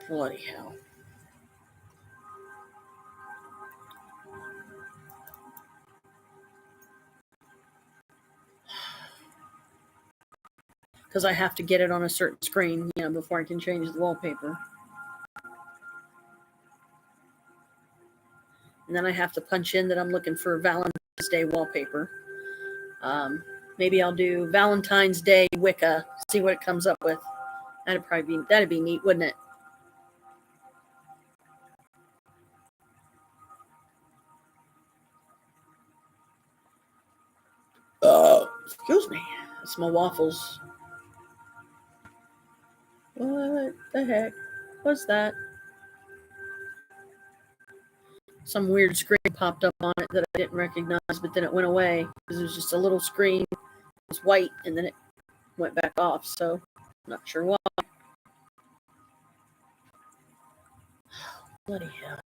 Bloody hell. Because I have to get it on a certain screen, before I can change the wallpaper. And then I have to punch in that I'm looking for Valentine's Day wallpaper. Maybe I'll do Valentine's Day Wicca, see what it comes up with. That'd be neat, wouldn't it? Excuse me. That's my waffles. What the heck? What's that? Some weird screen popped up on it that I didn't recognize, but then it went away because it was just a little screen. It was white, and then it went back off, so I'm not sure why. Bloody hell.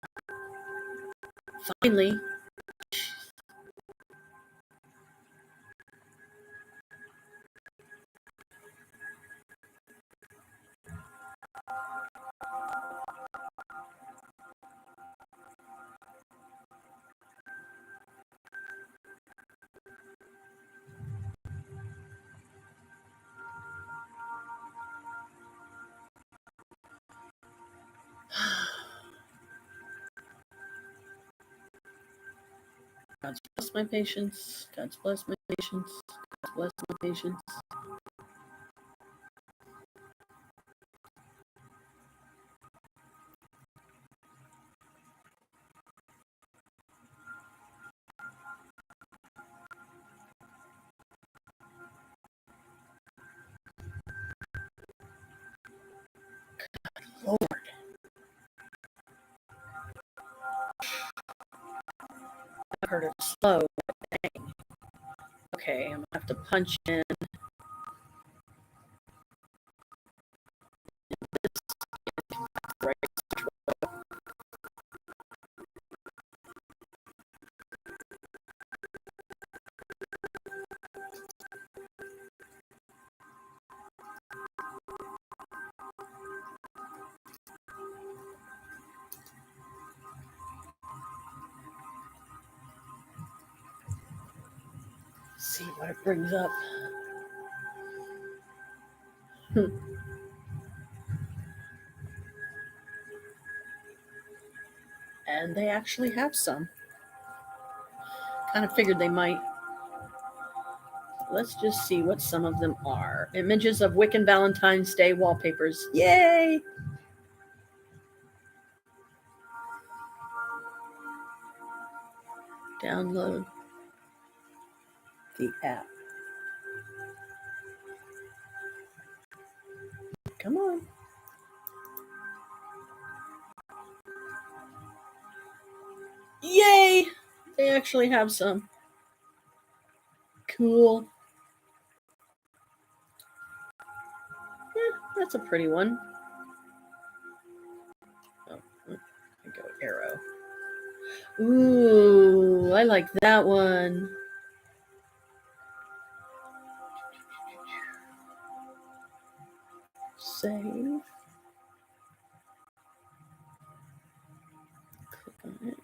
Finally. God's bless my patience. God's bless my patience. God's bless my patience. Lord. I heard it slow. Dang. Okay, I'm gonna have to punch in. Right. See what it brings up. And they actually have some. Kind of figured they might. Let's just see what some of them are. Images of Wiccan Valentine's Day wallpapers. Yay! Download the app. Come on. Yay! They actually have some. Cool. That's a pretty one. Oh, there we go. Arrow. Ooh, I like that one. Save. Click on it.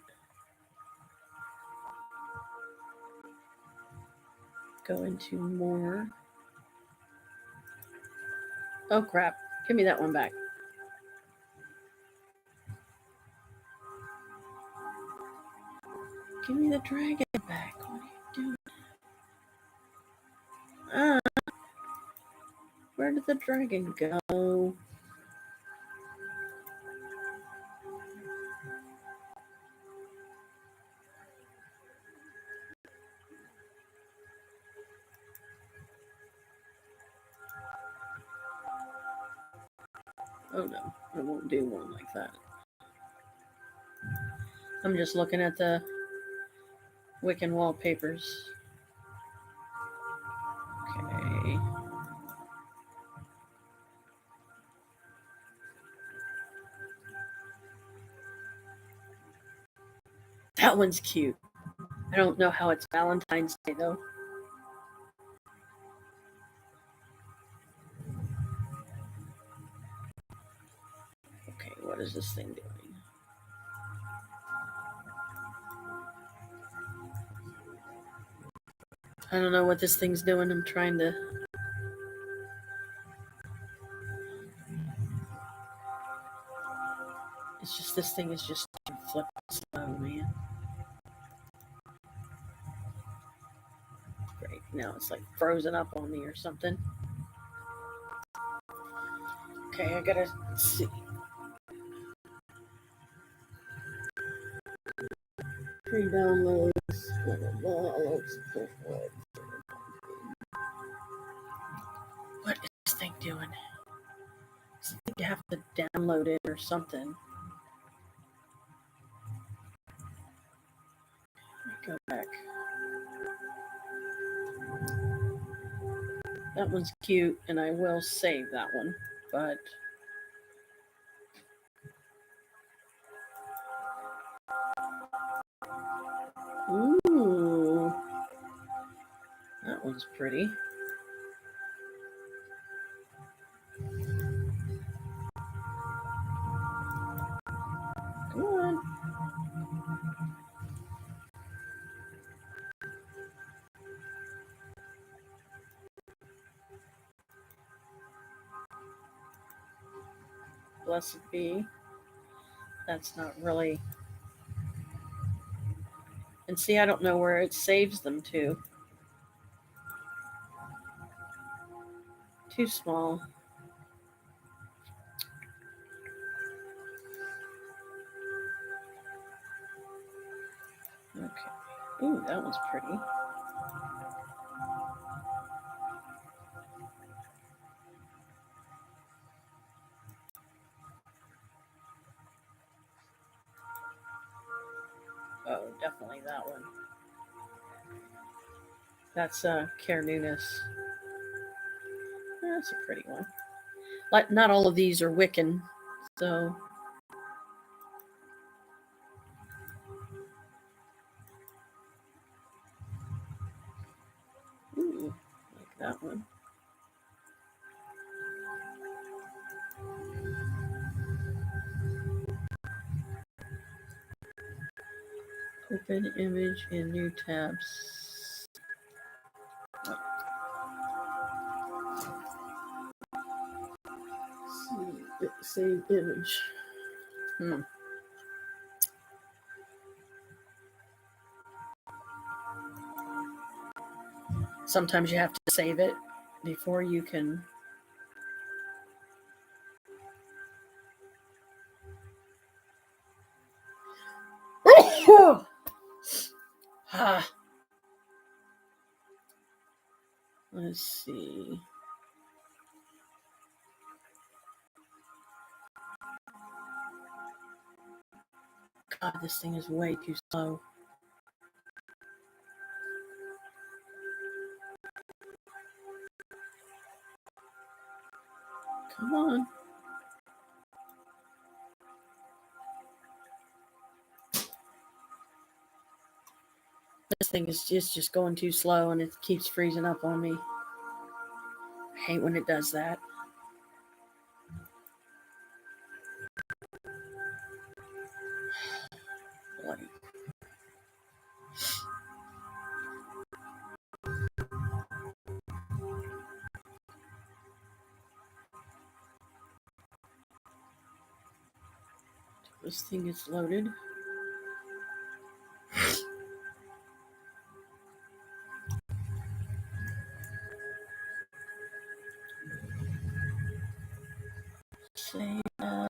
Go into more. Oh crap. Give me that one back. Give me the dragon back. What are you doing? Where did the dragon go? Oh no, I won't do one like that. I'm just looking at the Wiccan wallpapers. Okay. That one's cute. I don't know how it's Valentine's Day though. Okay, what is this thing doing? I don't know what this thing's doing. I'm trying to... It's just, this thing is just flipping slow, man. Great. Now it's like frozen up on me or something. Okay, I gotta see. Pre-downloads, blah, blah, blah. What is this thing doing? I think you have to download it or something. Let me go back. That one's cute, and I will save that one, but ooh, that one's pretty. Come on. Blessed be. That's not really. And see, I don't know where it saves them to. Too small. Okay. Ooh, that one's pretty. Oh, definitely that one. That's Care Newness. That's a pretty one. Like, not all of these are Wiccan, so. Ooh, like that one. Open image in new tabs. Save image. Sometimes you have to save it before you can. Let's see. God, this thing is way too slow. Come on. This thing is just going too slow, and it keeps freezing up on me. I hate when it does that. Bloody. This thing is loaded. Save as.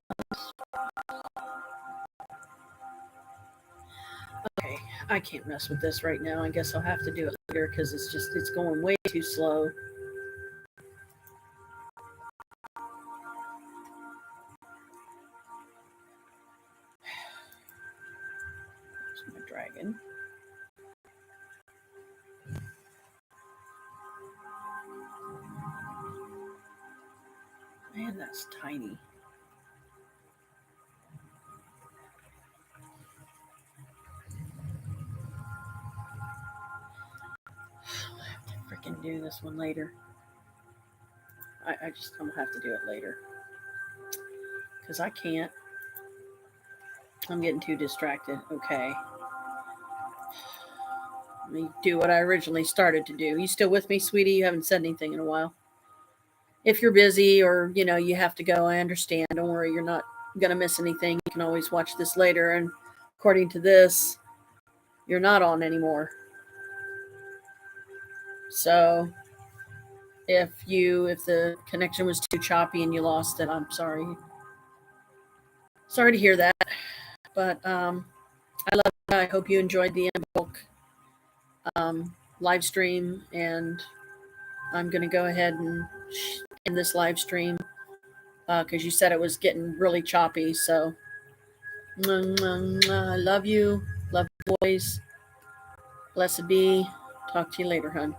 Okay, I can't mess with this right now. I guess I'll have to do it later because it's going way too slow. There's my dragon. Man, that's tiny. I'll have to freaking do this one later. I'm gonna have to do it later. Because I can't. I'm getting too distracted. Okay. Let me do what I originally started to do. You still with me, sweetie? You haven't said anything in a while. If you're busy or, you have to go, I understand. Don't worry, you're not going to miss anything. You can always watch this later. And according to this, you're not on anymore. So if the connection was too choppy and you lost it, I'm sorry. Sorry to hear that. But I love it. I hope you enjoyed the Imbolc live stream, and I'm going to go ahead and end this live stream because you said it was getting really choppy. So I love you. Love you, boys. Blessed be. Talk to you later, hon.